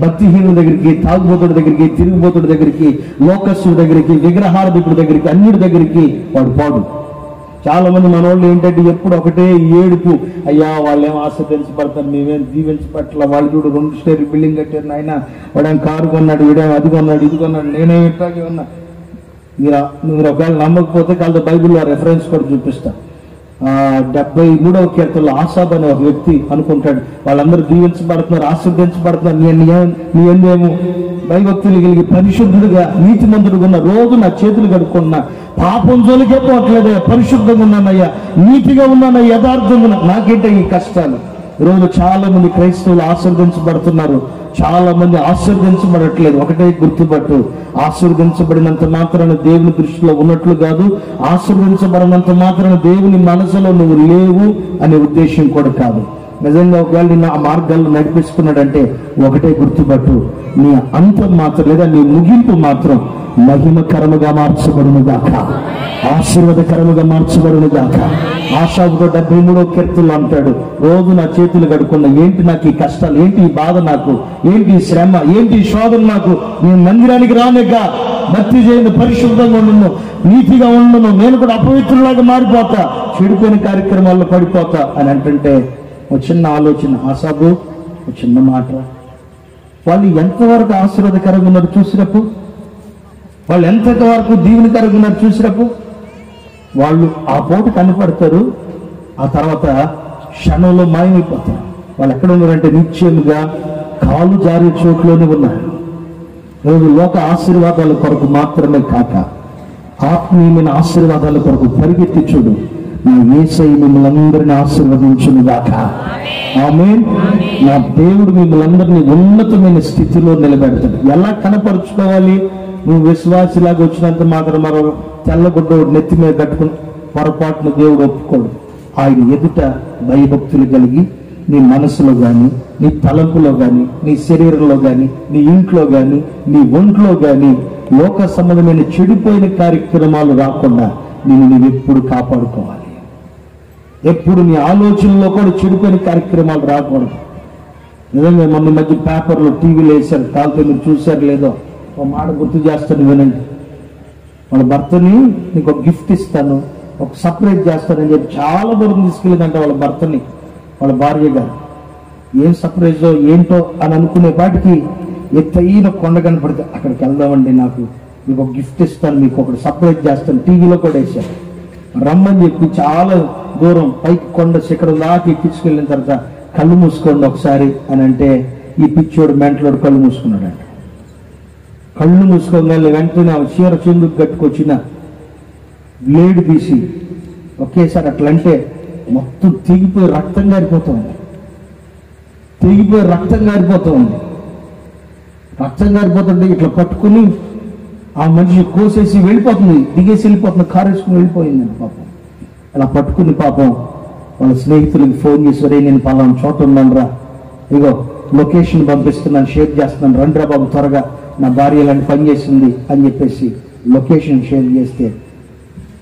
భక్తిహీనుల దగ్గరికి, తాగుబోతుడి దగ్గరికి, తిరిగిబోతుడి దగ్గరికి, లోకస్తుడి దగ్గరికి, విగ్రహారధికుడి దగ్గరికి, అన్నిటి దగ్గరికి వాడు పోడు. చాలా మంది మన వాళ్ళు ఏంటంటే ఎప్పుడు ఒకటే ఏడుపు, అయ్యా వాళ్ళేం ఆశీర్వదించబడతారు, మేమేం దీవించబట్ల, వాళ్ళు చూడు 2 స్టేర్ బిల్డింగ్ కట్టారు నాయన, వాడేం కారు కొన్నాడు, వీడేం అది కొన్నాడు, ఇది కొన్నాడు, నేనే ఇట్లాగే ఉన్నా. మీరు ఒకవేళ నమ్మకపోతే కాదు బైబిల్లో రెఫరెన్స్ కూడా చూపిస్తా. 73వ కీర్తనలో ఆసాబ్ అనే ఒక వ్యక్తి అనుకుంటాడు, వాళ్ళందరూ దీవించబడుతున్నారు, ఆశీర్వదించబడుతున్నారు, నీ ఎందేమో భయభక్తులు కలిగి పరిశుద్ధుడుగా నీతిమంతుడుగా ఉన్న, రోజు నా చేతులు కడుక్కున్నా, పాపం జోలికే పోవట్లేదయ్యా, పరిశుద్ధంగా ఉన్నానయ్యా, నీతిగా ఉన్నానయ్యా, యథార్థంగా ఉన్నా, నాకేంటే ఈ కష్టాలు. ఈరోజు చాలా మంది క్రైస్తవులు ఆశీర్వదించబడుతున్నారు, చాలా మంది ఆశీర్వదించబడట్లేదు. ఒకటే గుర్తుపట్టు, ఆశీర్వదించబడినంత మాత్రాన దేవుని దృష్టిలో ఉన్నట్లు కాదు, ఆశీర్వదించబడినంత మాత్రాన దేవుని మనసులో నువ్వు లేవు అనే ఉద్దేశం కూడా కాదు. నిజంగా ఒకవేళ నిన్ను ఆ మార్గాల్లో నడిపిస్తున్నాడంటే ఒకటే గుర్తుపట్టు, నీ అంతం మాత్రం లేదా నీ ముగింపు మాత్రం మహిమకరముగా మార్చబడును గాక, ఆశీర్వాదకరముగా మార్చబడును గాక. ఆశాబుతో 73వ కీర్తనలో అంటాడు, రోజు నా చేతులు కడుక్కున్న, ఏంటి నాకు ఈ కష్టాలు, ఏంటి ఈ బాధ, నాకు ఏంటి ఈ శ్రమ, ఏంటి ఈ శోధన, నాకు నేను మందిరానికి రానేగా, భక్తి చేయను, పరిశుద్ధంగా ఉండను, నీతిగా ఉండను, నేను కూడా అపవిత్రులాగా మారిపోతా, చెడిపోయిన కార్యక్రమాల్లో పడిపోతా అని అంటుంటే ఒక చిన్న ఆలోచన, ఆశాబు ఒక చిన్న మాట, వాళ్ళు ఎంతవరకు ఆశీర్వాదకరంగా ఉన్నారు చూసినప్పుడు, వాళ్ళు ఎంతవరకు దీవెనకరంగా ఉన్నారు చూసినప్పుడు, వాళ్ళు ఆ పూట కనపడతారు, ఆ తర్వాత క్షణంలో మాయమైపోతారు. వాళ్ళు ఎక్కడ ఉన్నారంటే నిశ్చయముగా కాలు జారే చోట్లోనే ఉన్నారు. రోజు లోక ఆశీర్వాదాల కొరకు మాత్రమే కాక ఆత్మీయమైన ఆశీర్వాదాల కొరకు పరిగెత్తి చూడు. నా యేసయ్య మిమ్మల్ని అందరినీ ఆశీర్వదించును గాక. ఆమేన్. నా దేవుడు మిమ్మల్ని అందరినీ ఉన్నతమైన స్థితిలో నిలబెడతాడు. ఎలా కనపరుచుకోవాలి? నువ్వు విశ్వాసిలాగా వచ్చినంత మాత్రం మరో తెల్లగుడ్డ నెత్తి మీద కట్టుకుని పొరపాటున దేవుడు ఒప్పుకోడు. ఆయన ఎదుట భయభక్తులు కలిగి నీ మనసులో కానీ, నీ తలంపులో కానీ, నీ శరీరంలో కానీ, నీ ఇంట్లో కానీ, నీ ఒంట్లో కానీ లోక సంబంధమైన చెడిపోయిన కార్యక్రమాలు రాకుండా నువ్వు ఎప్పుడు కాపాడుకోవాలి. ఎప్పుడు నీ ఆలోచనలో కూడా చెడిపోయిన కార్యక్రమాలు రాకూడదు. నిజంగా మొన్న మధ్య పేపర్లో టీవీలో వేశారు, కాకపోతే మీరు చూశారు లేదో, ఒక మాట గుర్తు చేస్తాను వినండి. వాళ్ళ భర్తని నీకు ఒక గిఫ్ట్ ఇస్తాను, ఒక సర్ప్రైజ్ చేస్తానని చెప్పి చాలా దూరం తీసుకెళ్ళిందంట వాళ్ళ భర్తని, వాళ్ళ భార్య గారు. ఏం సర్ప్రైజో ఏంటో అని అనుకునే వాటికి ఎత్తైన కొండ కనపడితే అక్కడికి వెళ్దామండి, నాకు మీకు ఒక గిఫ్ట్ ఇస్తాను, మీకు ఒకటి సర్ప్రైజ్ చేస్తాను, టీవీలో కూడా వేశారు. రమ్మని చెప్పి చాలా దూరం పైకి కొండ శిఖరం దాకా ఎక్కించుకెళ్ళిన తర్వాత కళ్ళు మూసుకోండి ఒకసారి అని అంటే ఈ పిచ్చోడు మెంటలోడు కళ్ళు మూసుకున్నాడంట. కళ్ళు మూసుకోగానే వెంటనే చీర చెందుకు కట్టుకొచ్చిన బ్లేడ్ తీసి ఒకేసారి అట్లంటే మొత్తం తెగిపోయి రక్తం గారిపోతుంది. రక్తం గారిపోతుంటే ఇట్లా పట్టుకుని ఆ మనిషి కోసేసి వెళ్ళిపోతుంది, దిగేసి వెళ్ళిపోతుంది, కారు వేసుకుని వెళ్ళిపోయిందండి పాపం. అలా పట్టుకుని పాపం వాళ్ళ స్నేహితులకి ఫోన్ చేసి, రే నేను పలానా చోట ఉన్నాను రా, ఇగో లొకేషన్ పంపిస్తున్నాను, షేర్ చేస్తున్నాను, రండ్రా బాబు త్వరగా, నా భార్య ఇలాంటి పని చేసింది అని చెప్పేసి లొకేషన్ షేర్ చేస్తే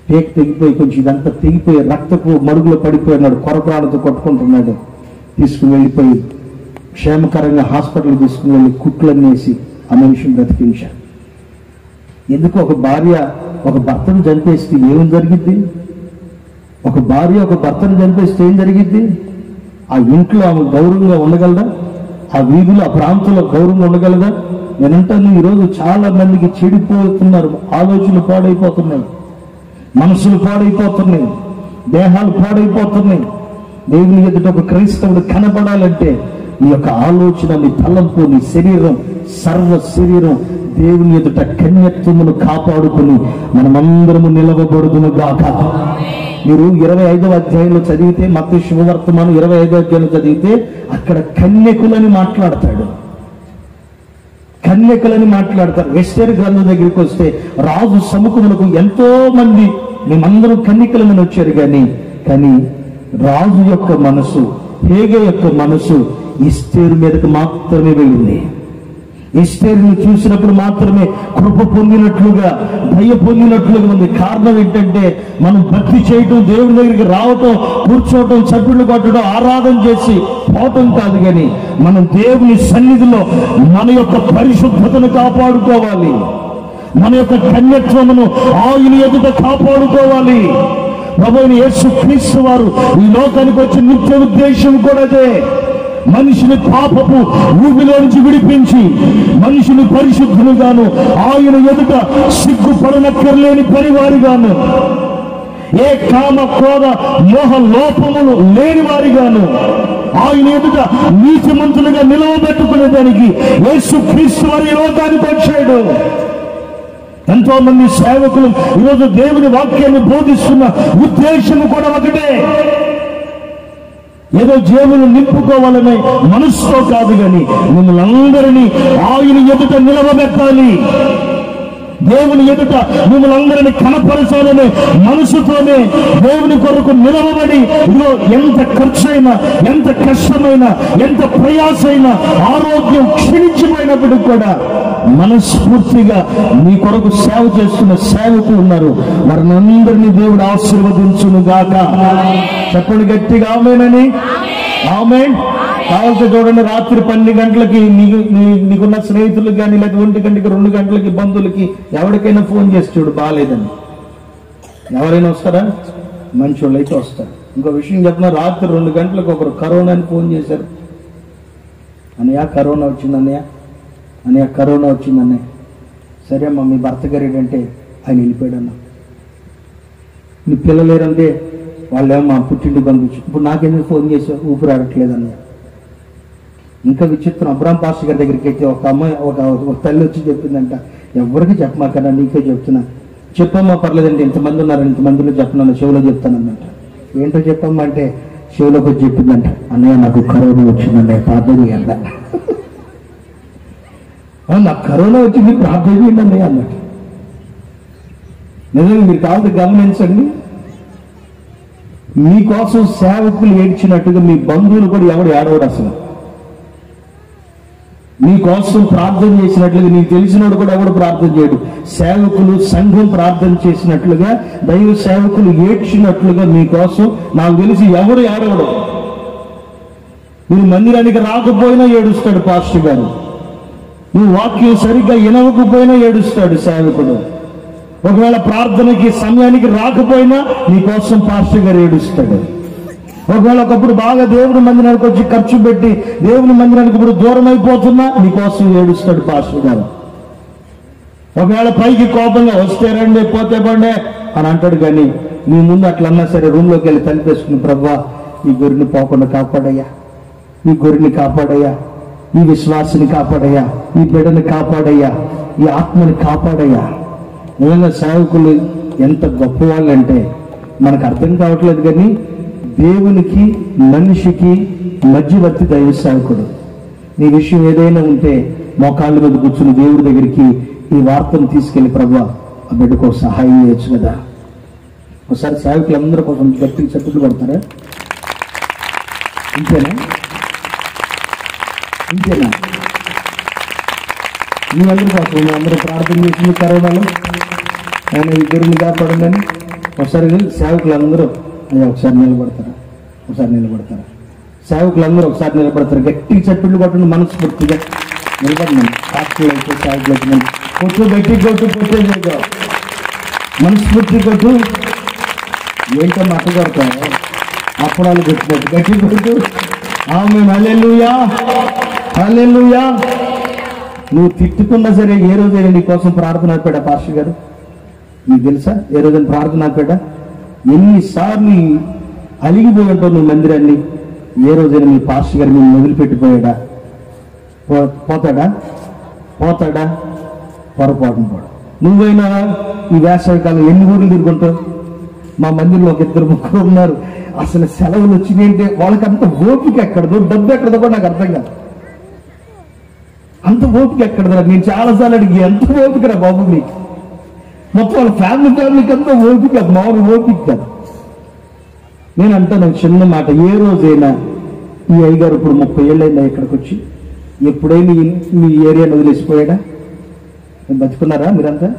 టేక్ తెగిపోయి కొంచెం ఇదంతా తెగిపోయి రక్తపు మరుగులో పడిపోయినాడు, కొరప్రాణతో కొట్టుకుంటున్నాడు. తీసుకుని వెళ్ళిపోయి క్షేమకరంగా హాస్పిటల్ తీసుకుని వెళ్ళి కుట్లన్నీ వేసి ఆ మనిషిని బ్రతికించారు. ఎందుకు? ఒక భార్య ఒక భర్తను చంపేస్తే ఏం జరిగిద్ది? ఒక భార్య ఒక భర్తను చంపేస్తే ఏం జరిగిద్ది? ఆ ఇంట్లో ఆమె గౌరవంగా ఉండగలదా? ఆ వీధిలో ఆ ప్రాంతంలో గౌరవంగా ఉండగలదా? నేనంటాను, ఈరోజు చాలా మందికి చెడిపోతున్నారు, ఆలోచనలు పాడైపోతున్నాయి, మనసులు పాడైపోతున్నాయి, దేహాలు పాడైపోతున్నాయి. దేవుని ఎదుట ఒక క్రైస్తవుడు కనబడాలంటే నీ యొక్క ఆలోచన, నీ తలంపు, నీ శరీరం, సర్వ శరీరం దేవుని ఎదుట కన్యత్వమును కాపాడుకుని మనమందరము నిలవబడుదును గాక. మీరు 25వ అధ్యాయంలో చదివితే, మత్తయి శుభవర్తమానం 25వ అధ్యాయంలో చదివితే అక్కడ కన్యకులని మాట్లాడతాడు. ఎస్తేరు గ్రంథం దగ్గరికి వస్తే రాజు సముఖమునకు ఎంతో మంది మేమందరం కన్యకులమని వచ్చారు, కానీ రాజు యొక్క మనసు, హేగే యొక్క మనసు ఎస్తేరు మీదకు మాత్రమే వెళ్ళింది. ఎస్తేరుని చూసినప్పుడు మాత్రమే కృప పొందినట్లుగా, దయ పొందినట్లుగా ఉంది. కారణం ఏంటంటే మనం భక్తి చేయటం, దేవుడి దగ్గరికి రావటం, కూర్చోవటం, చప్పుళ్ళు కొట్టడం, ఆరాధన చేసి పోవటం కాదు, కానీ మనం దేవుని సన్నిధిలో మన యొక్క పరిశుద్ధతను కాపాడుకోవాలి, మన యొక్క కన్యత్వమును ఆయన ఎదుట కాపాడుకోవాలి. ప్రభువైన యేసుక్రీస్తు వారు ఈ లోకానికి వచ్చిన నిత్య ఉద్దేశం కూడా అదే. మనిషిని పాపపు ఊబిలో నుంచి విడిపించి మనిషిని పరిశుద్ధులుగాను, ఆయన ఎదుట సిగ్గుపడనక్కర్లేని పరివారిగాను, ఏ కామ క్రోధ మోహ లోపములు లేని వారిగాను, ఆయన ఎదుట నీతిమంతులుగా నిలవబెట్టుకునే దానికి యేసుక్రీస్తు వారు ఈ లోకానికి వచ్చాడు. ఎంతో మంది సేవకులు ఈరోజు దేవుని వాక్యాన్ని బోధిస్తున్న ఉద్దేశము కూడా ఒకటే. ఏదో జేబులు నింపుకోవాలనే మనసుతో కాదు, కానీ మిమ్మల్ని అందరినీ ఆయన ఎదుట నిలవబెట్టాలి, దేవుని ఎదుట మిమ్మల్ని అందరినీ కనపరచాలనే మనసుతోనే దేవుని కొరకు నిలవబడి, ఇదిగో ఎంత ఖర్చైనా, ఎంత కష్టమైనా, ఎంత ప్రయాసైనా, ఆరోగ్యం క్షీణించిపోయినప్పటికి కూడా మనస్ఫూర్తిగా మీ కొరకు సేవ చేస్తున్న సేవకులు ఉన్నారు. వారిని అందరినీ దేవుడు ఆశీర్వదించును గాక. చెప్పండి గట్టిగా ఆమేనని. ఆమేన్. కావాల్సి చూడండి, రాత్రి 12 గంటలకి నీకున్న స్నేహితులకు కానీ, లేదా 1 గంటకి 2 గంటలకి బంధువులకి ఎవరికైనా ఫోన్ చేసి చూడు బాగాలేదని. ఎవరైనా వస్తారా? మంచి వాళ్ళు అయితే వస్తారు. ఇంకో విషయం చెప్పిన, రాత్రి 2 గంటలకు ఒకరు కరోనా అని ఫోన్ చేశారు. అన్నయ్య కరోనా వచ్చిందన్నయ్య. సరే అమ్మా, మీ భర్త గారు ఏంటంటే ఆయన వెళ్ళిపోయాడమ్మా. నీ పిల్లలేరంటే వాళ్ళేమో మా పుట్టింటి పంపించు. ఇప్పుడు నాకెందుకు ఫోన్ చేసావు? ఊపిరి ఆడట్లేదన్నయ్య. ఇంకా విచిత్రం, అబ్రాహం పాస్టర్ గారి దగ్గరికి అయితే ఒక అమ్మాయి, ఒక తల్లి వచ్చి చెప్పిందంట, ఎవరికి చెప్పమాకన్నా, నీకే చెప్తున్నా. చెప్పమ్మా పర్లేదండి, ఇంతమంది ఉన్నారు, ఇంతమందిలో చెప్పనన్నా, చెవులో చెప్తానన్నమాట. ఏంటో చెప్పమ్మా అంటే, చెవిలోకి వచ్చి చెప్పిందంట, అన్నయ్య నాకు కరోనా వచ్చిందన్నయ్య, ప్రార్థన చేయండి. నాకు కరోనా వచ్చింది, ప్రార్థన చేయండి అన్నయ్య అన్నట్టు. నిజంగా మీరు కావాలి గమనించండి, మీకోసం సేవకులు ఏడ్చినట్టుగా మీ బంధువులు కూడా ఎవడు ఏడవడు. అసలు మీకోసం ప్రార్థన చేసినట్లుగా నీకు తెలిసినోడు కూడా ఎవడు ప్రార్థన చేయడు. సేవకులు సంఘం ప్రార్థన చేసినట్లుగా, దైవ సేవకులు ఏడ్చినట్లుగా మీకోసం నాకు తెలిసి ఎవడు ఏడవడు. మీరు మందిరానికి రాకపోయినా ఏడుస్తాడు పాస్టర్ గారు, నువ్వు వాక్యం సరిగ్గా వినవకపోయినా ఏడుస్తాడు సేవకుడు. ఒకవేళ ప్రార్థనకి సమయానికి రాకపోయినా నీకోసం పాస్టర్ గారు ఏడుస్తాడు. ఒకవేళ ఒకప్పుడు బాగా దేవుని మందిరానికి వచ్చి ఖర్చు పెట్టి దేవుని మందిరానికి ఇప్పుడు దూరం అయిపోతున్నా నీకోసం ఏడుస్తాడు పాస్టర్ గారు. ఒకవేళ పైకి కోపంగా వస్తే రండి పోతే బండే అని అంటాడు, కానీ నీ ముందు అట్లా అన్నా సరే రూమ్లోకి వెళ్ళి తలిపేసుకుని, ప్రభువా ఈ గొర్రెని పోకుండా కాపాడయ్యా, ఈ గొర్రెని కాపాడయ్యా, ఈ విశ్వాసిని కాపాడయ్యా, ఈ బిడ్డని కాపాడయ్యా, ఈ ఆత్మని కాపాడయ్యా. నిజంగా సేవకులు ఎంత గొప్పవాళ్ళు అంటే మనకు అర్థం కావట్లేదు, కానీ దేవునికి మనిషికి మధ్యవర్తి దైవ సేవకుడు. నీ విషయం ఏదైనా ఉంటే మోకాళ్ళ మీద కూర్చుని దేవుడి దగ్గరికి ఈ వార్తను తీసుకెళ్లి, ప్రభువా ఆ బిడ్డకు సహాయం చేయొచ్చు కదా. ఒకసారి సేవకులు అందరూ కోసం గట్టిగా చప్పట్లు కొడతారా? ఇంతేనా? ఇంతేనా? మీరందరూ కోసం అందరూ ప్రార్థన చేసింది కరోనాలో ఆయన ఇద్దరిని కాపాడండి. ఒకసారి సేవకులు అందరూ ఒకసారి నిలబడతారా? ఒకసారి నిలబడతారా? సేవకులు అందరూ ఒకసారి నిలబడతారు. గట్టిగా చప్పట్లు కొట్టండి, మనస్ఫూర్తిగా నిలబడి సాక్షులు అయితే సేవకులు అయితే కొట్టు, గట్టి కొట్టు, కొట్టేది మనస్ఫూర్తి కొట్టు. ఏంటో మట్ట కొడతావు అప్పుడాలు కొట్టినట్టు గట్టి కొట్టు. ఆమె హల్లెలూయా, హల్లెలూయా. నువ్వు తిట్టుకున్నా సరే ఏ రోజైనా నీ కోసం ప్రార్థన ఆపాడా పాస్టర్ గారు? నీకు తెలుసా ఏ రోజైనా ప్రార్థన ఆపాడా? ఎన్నిసార్లు అలిగిపోయి ఉంటావు నువ్వు మందిరాన్ని. ఏ రోజైనా మీ పాస్టర్ గారు నేను వదిలిపెట్టిపోయాడా? పోతాడా? పోతాడా? పొరపాటును పోడు. నువ్వైనా ఈ వేసవికాలం ఎన్ని ఊర్లు తిరుగుంటావు? మా మందిరంలో ఒక ఇద్దరు ముగ్గురు ఉన్నారు, అసలు సెలవులు వచ్చినాయంటే వాళ్ళకంత ఓపిక ఎక్కడదో, డబ్బు ఎక్కడదో కూడా నాకు అర్థం కాదు. అంత ఓపిక ఎక్కడదా? నేను చాలాసార్లు అడిగి ఎంత ఓపికరా బాబు మీకు? మొత్తం వాళ్ళ ఫ్యామిలీకి అంతా ఓపిక, మామూలు ఓపిక కాదు. నేను అంటాను చిన్న మాట, ఏ రోజైనా ఈ అయ్యగారు ఇప్పుడు 30 ఏళ్ళైందా ఇక్కడికి వచ్చి ఎప్పుడైనా మీ ఏరియాను వదిలేసిపోయాడా? బతుకున్నారా మీరంతా?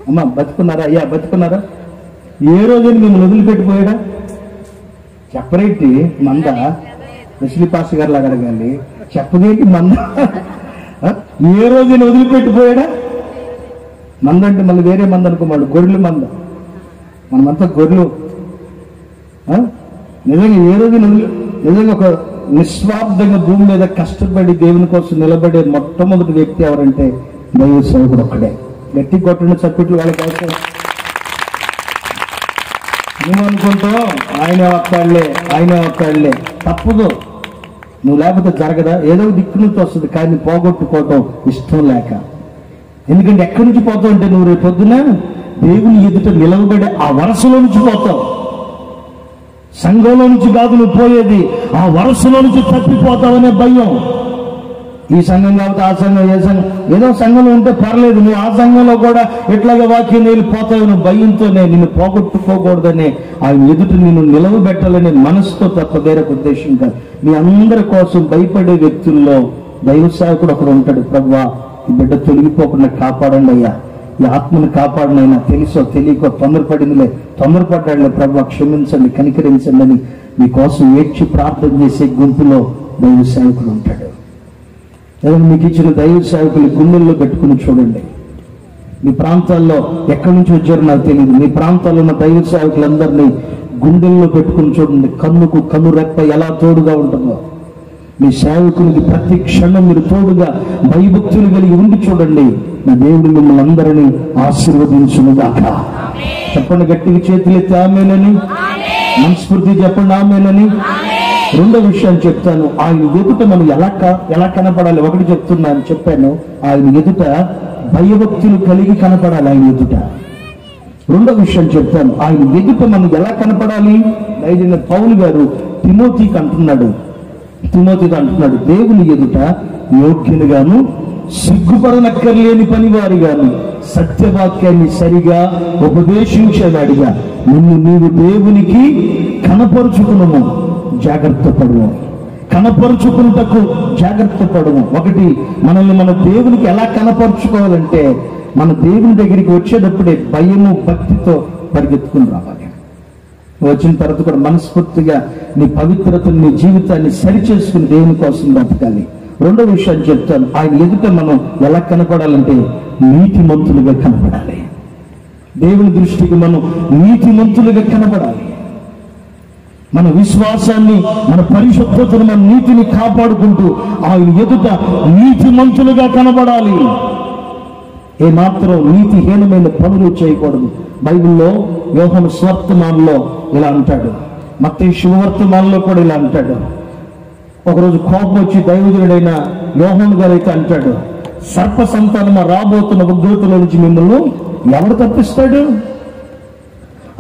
అమ్మా బతుకున్నారా? అయ్యా బతుకున్నారా? ఏ రోజైనా మిమ్మల్ని వదిలిపెట్టిపోయాడా? చెప్పరేంటి మంద? వెస్లీ పాస్టర్ గారు లాగా అడగాలి, చెప్పదేంటి మంద? ఏ రోజైనా వదిలిపెట్టిపోయాడా? మంద అంటే మళ్ళీ వేరే మంద అనుకోమాడు, గొర్రెలు మంద, మనమంతా గొర్రెలు. నిజంగా ఏ రోజైనా నిజంగా ఒక నిస్వార్థంగా భూమి మీద కష్టపడి దేవుని కోసం నిలబడే మొట్టమొదటి వ్యక్తి ఎవరంటే దైవ సేవకుడు ఒక్కడే. గట్టి కొట్టిన చప్పట్లు వాళ్ళకి అవసరం. నువ్వు అనుకుంటావు ఆయనే వస్తాడులే, ఆయనే వస్తాడులే. తప్పదు. నువ్వు లేకపోతే జరగదా? ఏదో దిక్కు నుంచి వస్తుంది, కానీ పోగొట్టుకోవటం ఇష్టం లేక. ఎందుకంటే ఎక్కడి నుంచి పోతావు అంటే నువ్వు రేపు పొద్దున దేవుని ఎదుట నిలవబడే ఆ వరసలో నుంచి పోతావు. సంఘంలో నుంచి కాదు నువ్వు పోయేది, ఆ వరసలో నుంచి తప్పిపోతావనే భయం. ఈ సంఘం కాబట్టి ఆ సంఘం, ఏ సంఘం, ఏదో సంఘంలో ఉంటే పర్లేదు, నువ్వు ఆ సంఘంలో కూడా ఎట్లాగా వాక్యం వెళ్ళిపోతావు. నువ్వు భయంతోనే నిన్ను పోగొట్టుకోకూడదనే ఆయన ఎదుట నిన్ను నిలవబెట్టాలనే మనసుతో తప్ప వేరొక ఉద్దేశం కాదు. మీ అందరి కోసం భయపడే వ్యక్తుల్లో దైవ సేవకుడు ఒకడు ఉంటాడు. ప్రభువా ఈ బిడ్డ తొలగిపోకుండా కాపాడండి అయ్యా, ఈ ఆత్మను కాపాడినైనా తెలుసో తెలియకో తొందరపడిందిలే, తొందరపడ్డాడులే ప్రభువా క్షమించండి, కనికరించండి అని మీకోసం ఏడ్చి ప్రార్థన చేసే గుంపులో దైవ సేవకుడు ఉంటాడు. ఏదైనా మీకు ఇచ్చిన దైవ సేవకులు గుండెల్లో పెట్టుకుని చూడండి. మీ ప్రాంతాల్లో ఎక్కడి నుంచి వచ్చారో నాకు తెలియదు, మీ ప్రాంతాల్లో ఉన్న దైవ సేవకులందరినీ గుండెల్లో పెట్టుకుని చూడండి. కన్నుకు కన్ను రెప్ప ఎలా తోడుగా ఉంటుందో మీ సేవకునికి ప్రతి క్షణం మీరు తోడుగా భయభక్తులు కలిగి ఉండి చూడండి. నా దేవుడు మిమ్మల్ని అందరినీ ఆశీర్వదించునుగాక. చెప్పండి గట్టిగా చేతులెత్తి ఆమేనని, మనస్ఫూర్తి చెప్పండి ఆమేనని. రెండో విషయం చెప్తాను, ఆయన ఎదుట మనం ఎలా కనపడాలి. ఒకటి చెప్తున్నాను, చెప్పాను, ఆయన ఎదుట భయభక్తులు కలిగి కనపడాలి. ఆయన ఎదుట రెండో విషయం చెప్తాను, ఆయన ఎదుట మనం ఎలా కనపడాలి. దైవ పౌలు గారు తిమోతికి అంటున్నాడు దేవుని ఎదుట యోగ్యునిగాను సిగ్గుపడనక్కర్లేని పనివారిగాను సత్యవాక్యాన్ని సరిగా ఉపదేశించేవాడిగా నిన్ను నీవు దేవునికి కనపరుచుకును, జాగ్రత్త పడుము. కనపరుచుకున్నటకు జాగ్రత్త పడుము. ఒకటి, మనల్ని మన దేవునికి ఎలా కనపరుచుకోవాలంటే మన దేవుని దగ్గరికి వచ్చేటప్పుడే భయము భక్తితో పరిగెత్తుకుని రావాలి. వచ్చిన తర్వాత కూడా మనస్ఫూర్తిగా నీ పవిత్రతను, నీ జీవితాన్ని సరిచేసుకుని దేవుని కోసం బ్రతకాలి. రెండో విషయాన్ని చెప్తాను. ఆయన ఎదుట మనం ఎలా కనపడాలంటే నీతిమంతులుగా కనపడాలి. దేవుని దృష్టికి మనం నీతిమంతులుగా కనపడాలి. మన విశ్వాసాన్ని, మన పరిశుద్ధతను, మన నీతిని కాపాడుకుంటూ ఆయన ఎదుట నీతిమంతులుగా కనబడాలి. ఏమాత్రం నీతిహీనమైన పనులు చేయకూడదు. బైబిల్లో యోహాను సువార్తమానంలో ఇలా అంటాడు, మత్తయి శుభవర్తమానంలో కూడా ఇలా అంటాడు. ఒకరోజు కోపం వచ్చి దైవజనుడైన యోహాను గారు అయితే అంటాడు, సర్ప సంతానమా రాబోతున్న ఉగ్రతలో నుంచి మిమ్మల్ని ఎవరు తప్పిస్తాడు?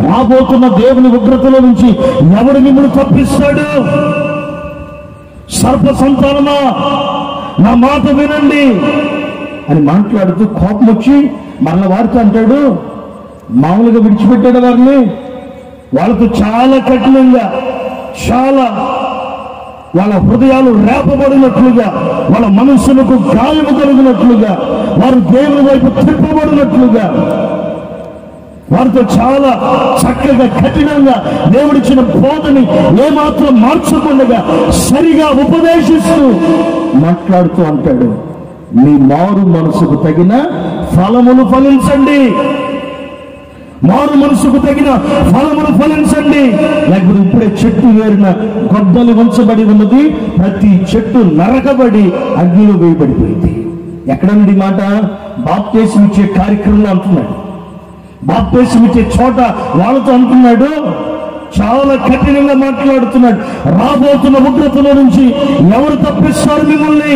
రాబోతున్న దేవుని ఉగ్రతలో నుంచి ఎవడు మిమ్మల్ని తప్పిస్తాడు? సర్ప సంతానమా నా మాట వినండి అని మాట్లాడుతూ కోపం వచ్చి మరల వారితో అంటాడు, మామూలుగా విడిచిపెట్టాడు వారిని, వాళ్ళతో చాలా కఠినంగా, చాలా వాళ్ళ హృదయాలు రేపబడినట్లుగా, వాళ్ళ మనస్సులకు గాయము కలిగినట్లుగా, వారు దేవుని వైపు తిప్పబడినట్లుగా వారితో చాలా చక్కగా కఠినంగా దేవుడిచ్చిన బోధని ఏమాత్రం మార్చకుండా సరిగా ఉపదేశిస్తూ మాట్లాడుతూ అంటాడు, మీ మారు మనసుకు తగిన ఫలములు ఫలించండి, మారు మనసుకు తగిన ఫలములు ఫలించండి. లేకపోతే ఇప్పుడే చెట్టు వేరిన గొడ్డలు ఉంచబడి ఉన్నది, ప్రతి చెట్టు నరకబడి అగ్నిలో వేయబడిపోయింది. ఎక్కడండి మాట? బాప్తిసం ఇచ్చే కార్యక్రమంలో అంటున్నాడు, బాప్తిసం ఇచ్చే చోట వాళ్ళతో అంటున్నాడు, చాలా కఠినంగా మాట్లాడుతున్నాడు. రాబోతున్న ఉగ్రతలో నుంచి ఎవరు తప్పిస్తారు మిమ్మల్ని?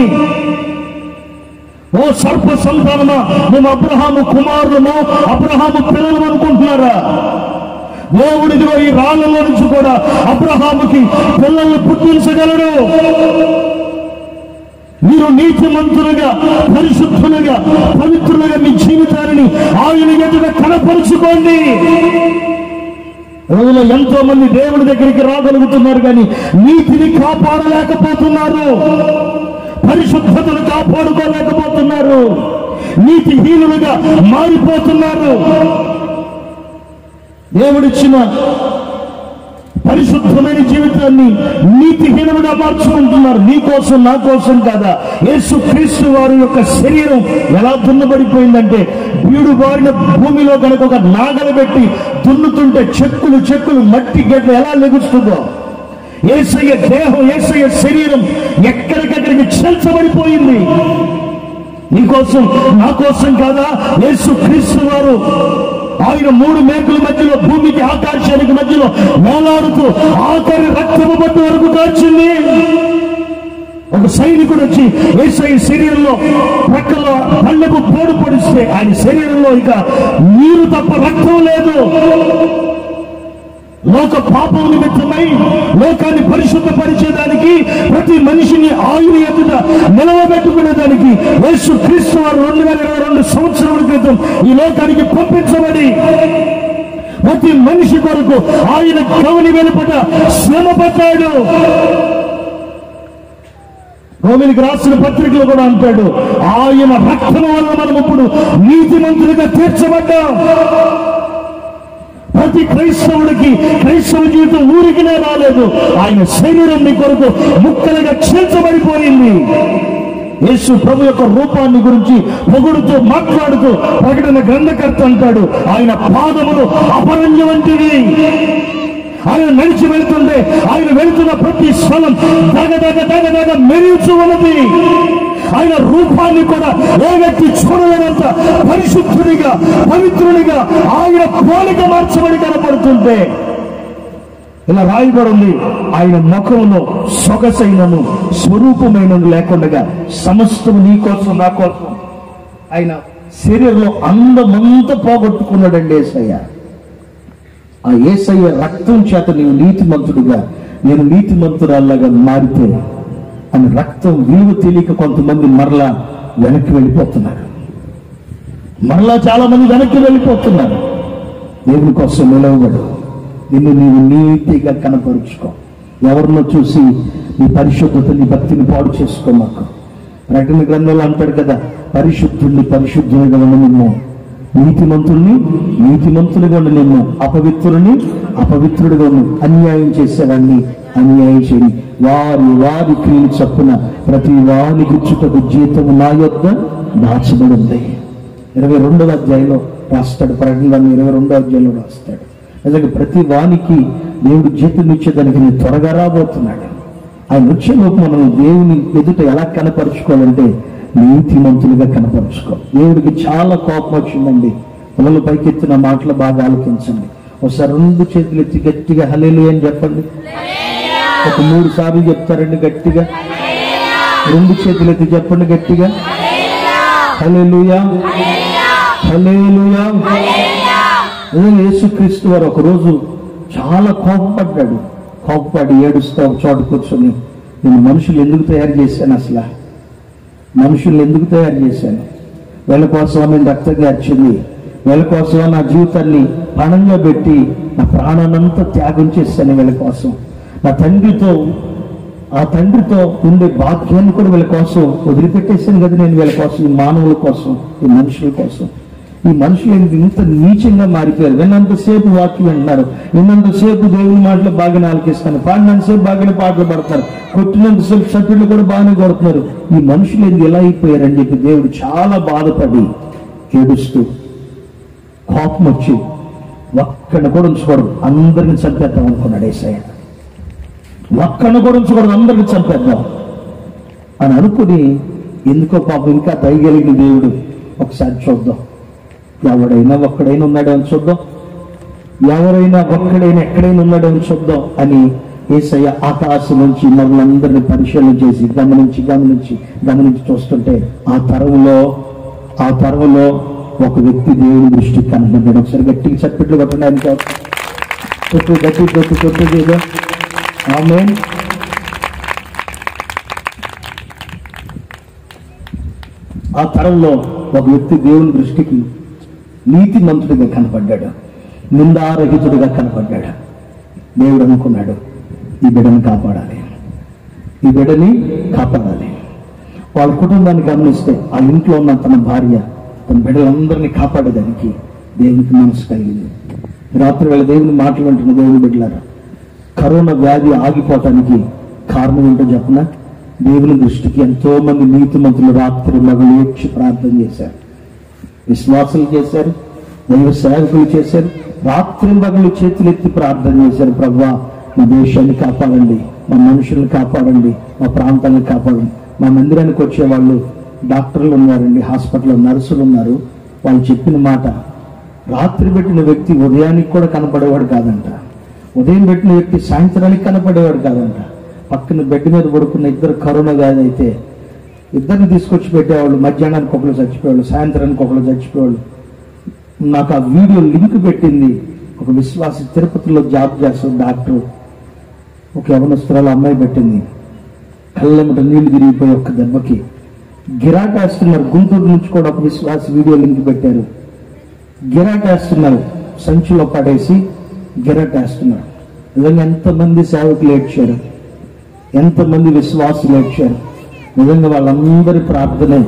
ఓ సర్ప సంతానమా, మేము అబ్రహాము కుమారులము, అబ్రహాము పిల్లలు అనుకుంటున్నారా? దేవుడిదిగో ఈ రాళ్ళలో నుంచి కూడా అబ్రహాముకి పిల్లల్ని పుట్టించగలడు. మీరు నీతిమంతులుగా, పరిశుద్ధులుగా, పవిత్రులుగా మీ జీవితాన్ని ఆయన ఎదుట కనపరుచుకోండి. రోజులో ఎంతో మంది దేవుడి దగ్గరికి రాగలుగుతున్నారు, కానీ నీతిని కాపాడలేకపోతున్నారు, పరిశుద్ధతను కాపాడుకోలేకపోతున్నారు, నీతిహీనులుగా మారిపోతున్నారు. దేవుడిచ్చిన పరిశుద్ధమైన జీవితాన్ని నీతిహీనముగా మార్చుకుంటున్నారు. నీ కోసం, నా కోసం కాదా? యేసు క్రీస్తు వారి యొక్క శరీరం ఎలా దున్నబడిపోయిందంటే, బీడు బారిన భూమిలో కనుక ఒక నాగలు పెట్టి దున్నుతుంటే చెక్కులు మట్టి గడ్డ ఎలా లెగుస్తుందో, యేసయ్య దేహం, యేసయ్య శరీరం ఎక్కడికక్కడికి చెల్చబడిపోయింది. నీకోసం, నా కోసం కాదా? యేసు క్రీస్తు వారు ఆయన 3 మేకుల మధ్యలో, భూమికి ఆకాశానికి మధ్యలో వేలాడుతూ ఆఖరి రక్తము పట్టు వరకు కాల్చింది. ఒక సైనికుడు వచ్చి యేసయ్య శరీరంలో ప్రక్కలో పళ్ళకు పోడు పొడిస్తే ఆయన శరీరంలో ఇక నీరు తప్ప రక్తం లేదు. లోక పాపం నిమిత్తమై లోకాన్ని పరిశుద్ధపరిచేదానికి, ప్రతి మనిషిని ఆయన ఎదుట నిలవబెట్టుకునేదానికి యేసు క్రీస్తు వారు 2022 సంవత్సరాల క్రితం ఈ లోకానికి పంపించబడి ప్రతి మనిషి కొరకు ఆయన కవని వెలుపట శ్రమ పడ్డాడు. రోమిలికి రాసిన పత్రికలు కూడా అంటాడు, ఆయన రక్తము వల్ల మనం ఇప్పుడు నీతిమంతులుగా తీర్చబడ్డాం. ప్రతి క్రైస్తవుడికి క్రైస్తవ జీవితం ఊరికినే రాలేదు, ఆయన శరీరం నీ కొరకు ముక్కలుగా చీల్చబడిపోయింది. యేసు ప్రభు యొక్క రూపాన్ని గురించి పొగుడుతూ మాట్లాడుతూ ప్రకటన గ్రంథకర్త అంటాడు, ఆయన పాదములు అపరంజ వంటివి. ఆయన నడిచి వెళుతుంటే ఆయన వెళుతున్న ప్రతి స్థలం దగదగ మెరుచు ఉన్నది. ఆయన రూపాన్ని కూడా ఏ వ్యక్తి చూడలేనంత పరిశుద్ధునిగా, పవిత్రునిగా ఆయన పోలిక మార్చబడి కనపడుతుంటే ఇలా రాయబడి ఉంది, ఆయన ముఖంలో సొగసైనను స్వరూపమైనను లేకుండా సమస్తము నీ కోసం, నా కోసం ఆయన శరీరంలో అందమంతా పోగొట్టుకున్నాడండి యేసయ్య. ఆ యేసయ్య రక్తం చేత నీవు నీతిమంతుడిగా, నేను నీతిమంతురాల్లాగా మారితే అని రక్తం విలువ తెలియక కొంతమంది మరలా వెనక్కి వెళ్ళిపోతున్నారు. మరలా చాలా మంది వెనక్కి వెళ్ళిపోతున్నారు. దేవుని కోసం నిలవబడు. నిన్ను నీవు నీతిగా కనపరుచుకో. ఎవరినో చూసి నీ పరిశుద్ధత, నీ భక్తిని పాడు చేసుకో. మాకు ప్రకటన గ్రంథంలో అంటాడు కదా, పరిశుద్ధుల్ని పరిశుద్ధునిగా ఉండనిమ్ము, నీతిమంతుల్ని నీతిమంతునిగా ఉండనిమ్ము, అపవిత్రుని అపవిత్రుడిగా ఉండు. అన్యాయం చేసేవాడిని అన్యాయం చేయని, వారి వారి క్రియలు చప్పున ప్రతి వారి గుచ్చుటకు జీతము నా యొద్ద దాచబడి ఉంది. 22వ అధ్యాయంలో రాస్తాడు. ప్రకటన 22వ అధ్యాయంలో రాస్తాడు. అలాగే ప్రతి వానికి దేవుడు జీతం ఇచ్చేదానికి నేను త్వరగా రాబోతున్నాడు. ఆయన వచ్చేలోపు మనం దేవుని ఎదుట ఎలా కనపరుచుకోవాలంటే నీతిమంతులుగా కనపరుచుకో. దేవుడికి చాలా కోపం వచ్చిందండి. పిల్లలు పైకెత్తిన మాటలు బాగా ఆలోచించండి. ఒకసారి 2 చేతులు ఎత్తి గట్టిగా హల్లెలూయా అని చెప్పండి. ఒక 3 సార్లు చెప్తారండి గట్టిగా. 2 చేతులు ఎత్తి చెప్పండి గట్టిగా, హల్లెలూయా హల్లెలూయా. యేసుక్రీస్తు వారు ఒకరోజు చాలా కోపపడ్డాడు. కోపపడి ఏడుస్తా ఒక చోట కూర్చొని, నేను మనుషులు ఎందుకు తయారు చేశాను, అసలు మనుషుల్ని ఎందుకు తయారు చేశాను? వీళ్ళ కోసం నేను రక్తం గార్చింది, వీళ్ళ కోసం నా జీవితాన్ని ప్రాణంగా పెట్టి నా ప్రాణాన్నంతా త్యాగం చేశాను వీళ్ళ కోసం. నా తండ్రితో ఆ తండ్రితో ఉండే భాగ్యాన్ని కూడా వీళ్ళ కోసం వదిలిపెట్టేశాను కదా నేను. వీళ్ళ కోసం, ఈ మానవుల కోసం, ఈ మనుషుల కోసం. ఈ మనుషులు ఇంత నీచంగా మారిపోయారు. విన్నంతసేపు వాక్యం వింటున్నారు, విన్నంతసేపు దేవుని మాటలు బాగానే ఆలకిస్తారు, పాడినంతసేపు బాగానే పాటలు పడతారు, కొట్టినంతసేపు చట్టులు కూడా బాగానే కొడుతున్నారు. ఈ మనుషులు ఎందుకు ఎలా అయిపోయారని చెప్పి దేవుడు చాలా బాధపడి ఏడుస్తూ కోపం వచ్చి ఒక్కడిని కూడా ఉంచుకోవడం, అందరిని చంపేద్దాం అనుకున్నాడు యేసయ్య. ఒక్కడిని కూడా ఉంచుకోవడం, అందరిని చంపేద్దాం అని అనుకుని, ఎందుకో పాపం ఇంకా దయగలిగిన దేవుడు ఒకసారి చూద్దాం, ఎవడైనా ఒక్కడైనా ఉన్నాడు అని చూద్దాం, ఎవరైనా ఒక్కడైనా ఎక్కడైనా ఉన్నాడు అని చూద్దాం అని యేసయ్య ఆకాశం నుంచి మనందరిని పరిశీలన చేసి గమనించి చూస్తుంటే ఆ తరంలో ఒక వ్యక్తి దేవుని దృష్టికి కనబడ్డాడు. ఒకసారి గట్టిగా చప్పట్లు కొట్టండి. ఆయన కొట్టు ఆమేన్. ఆ తరంలో ఒక వ్యక్తి దేవుని దృష్టికి నీతిమంతుడిగా కనపడ్డాడు, నిందారహితుడిగా కనపడ్డాడు. దేవుడు అనుకున్నాడు, ఈ బిడ్డని కాపాడాలి. వాళ్ళ కుటుంబాన్ని గమనిస్తే ఆ ఇంట్లో ఉన్న తన భార్య తన బిడ్డలందరినీ కాపాడేదానికి దేవునికి మనసు కలిగింది. రాత్రి వేళ దేవుని మాటలు వింటున్న దేవుని బిడ్డలారా, కరోనా వ్యాధి ఆగిపోవటానికి కారణం ఏంటో చెప్పనా? దేవుని దృష్టికి ఎంతో మంది నీతిమంతులు రాత్రి మగలు ఏడ్చి ప్రార్థన చేశారు, విశ్వాసులు చేశారు, దైవ సేవకులు చేశారు, రాత్రి మగలు చేతులెత్తి ప్రార్థన చేశారు. ప్రభువా, మా దేశాన్ని కాపాడండి, మా మనుషుల్ని కాపాడండి, మా ప్రాంతాన్ని కాపాడండి. మా మందిరానికి వచ్చేవాళ్ళు డాక్టర్లు ఉన్నారండి, హాస్పిటల్లో నర్సులు ఉన్నారు. వాళ్ళు చెప్పిన మాట, రాత్రి పెట్టిన వ్యక్తి ఉదయానికి కూడా కనపడేవాడు కాదంట, ఉదయం పెట్టిన వ్యక్తి సాయంత్రానికి కనపడేవాడు కాదంట. పక్కన బెడ్ మీద పడుకున్న 2 కరోనా వ్యాధి అయితే ఇద్దరిని తీసుకొచ్చి పెట్టేవాళ్ళు. మధ్యాహ్నానికి ఒకళ్ళు చచ్చిపోయేవాళ్ళు, సాయంత్రానికి ఒకళ్ళు చచ్చిపోయేవాళ్ళు. నాకు ఆ వీడియో లింక్ పెట్టింది ఒక విశ్వాసి, తిరుపతిలో జాబ్ చేస్తుంది డాక్టర్. ఒక యవనస్తురాలు అమ్మాయి పెట్టింది, కళ్ళెమ్మట నీళ్లు తిరిగిపోయి ఒక్క దెబ్బకి గిరాటేస్తున్నారు. గుంటూరు నుంచి కూడా ఒక విశ్వాసి వీడియో లింక్ పెట్టారు. గిరాటేస్తున్నారు, సంచిలో పడేసి గిరాటేస్తున్నారు. నిజంగా ఎంతమంది సేవకులు ఏడ్చారు, ఎంతమంది విశ్వాసులు ఏడ్చారు. నిజంగా వాళ్ళందరి ప్రార్థనే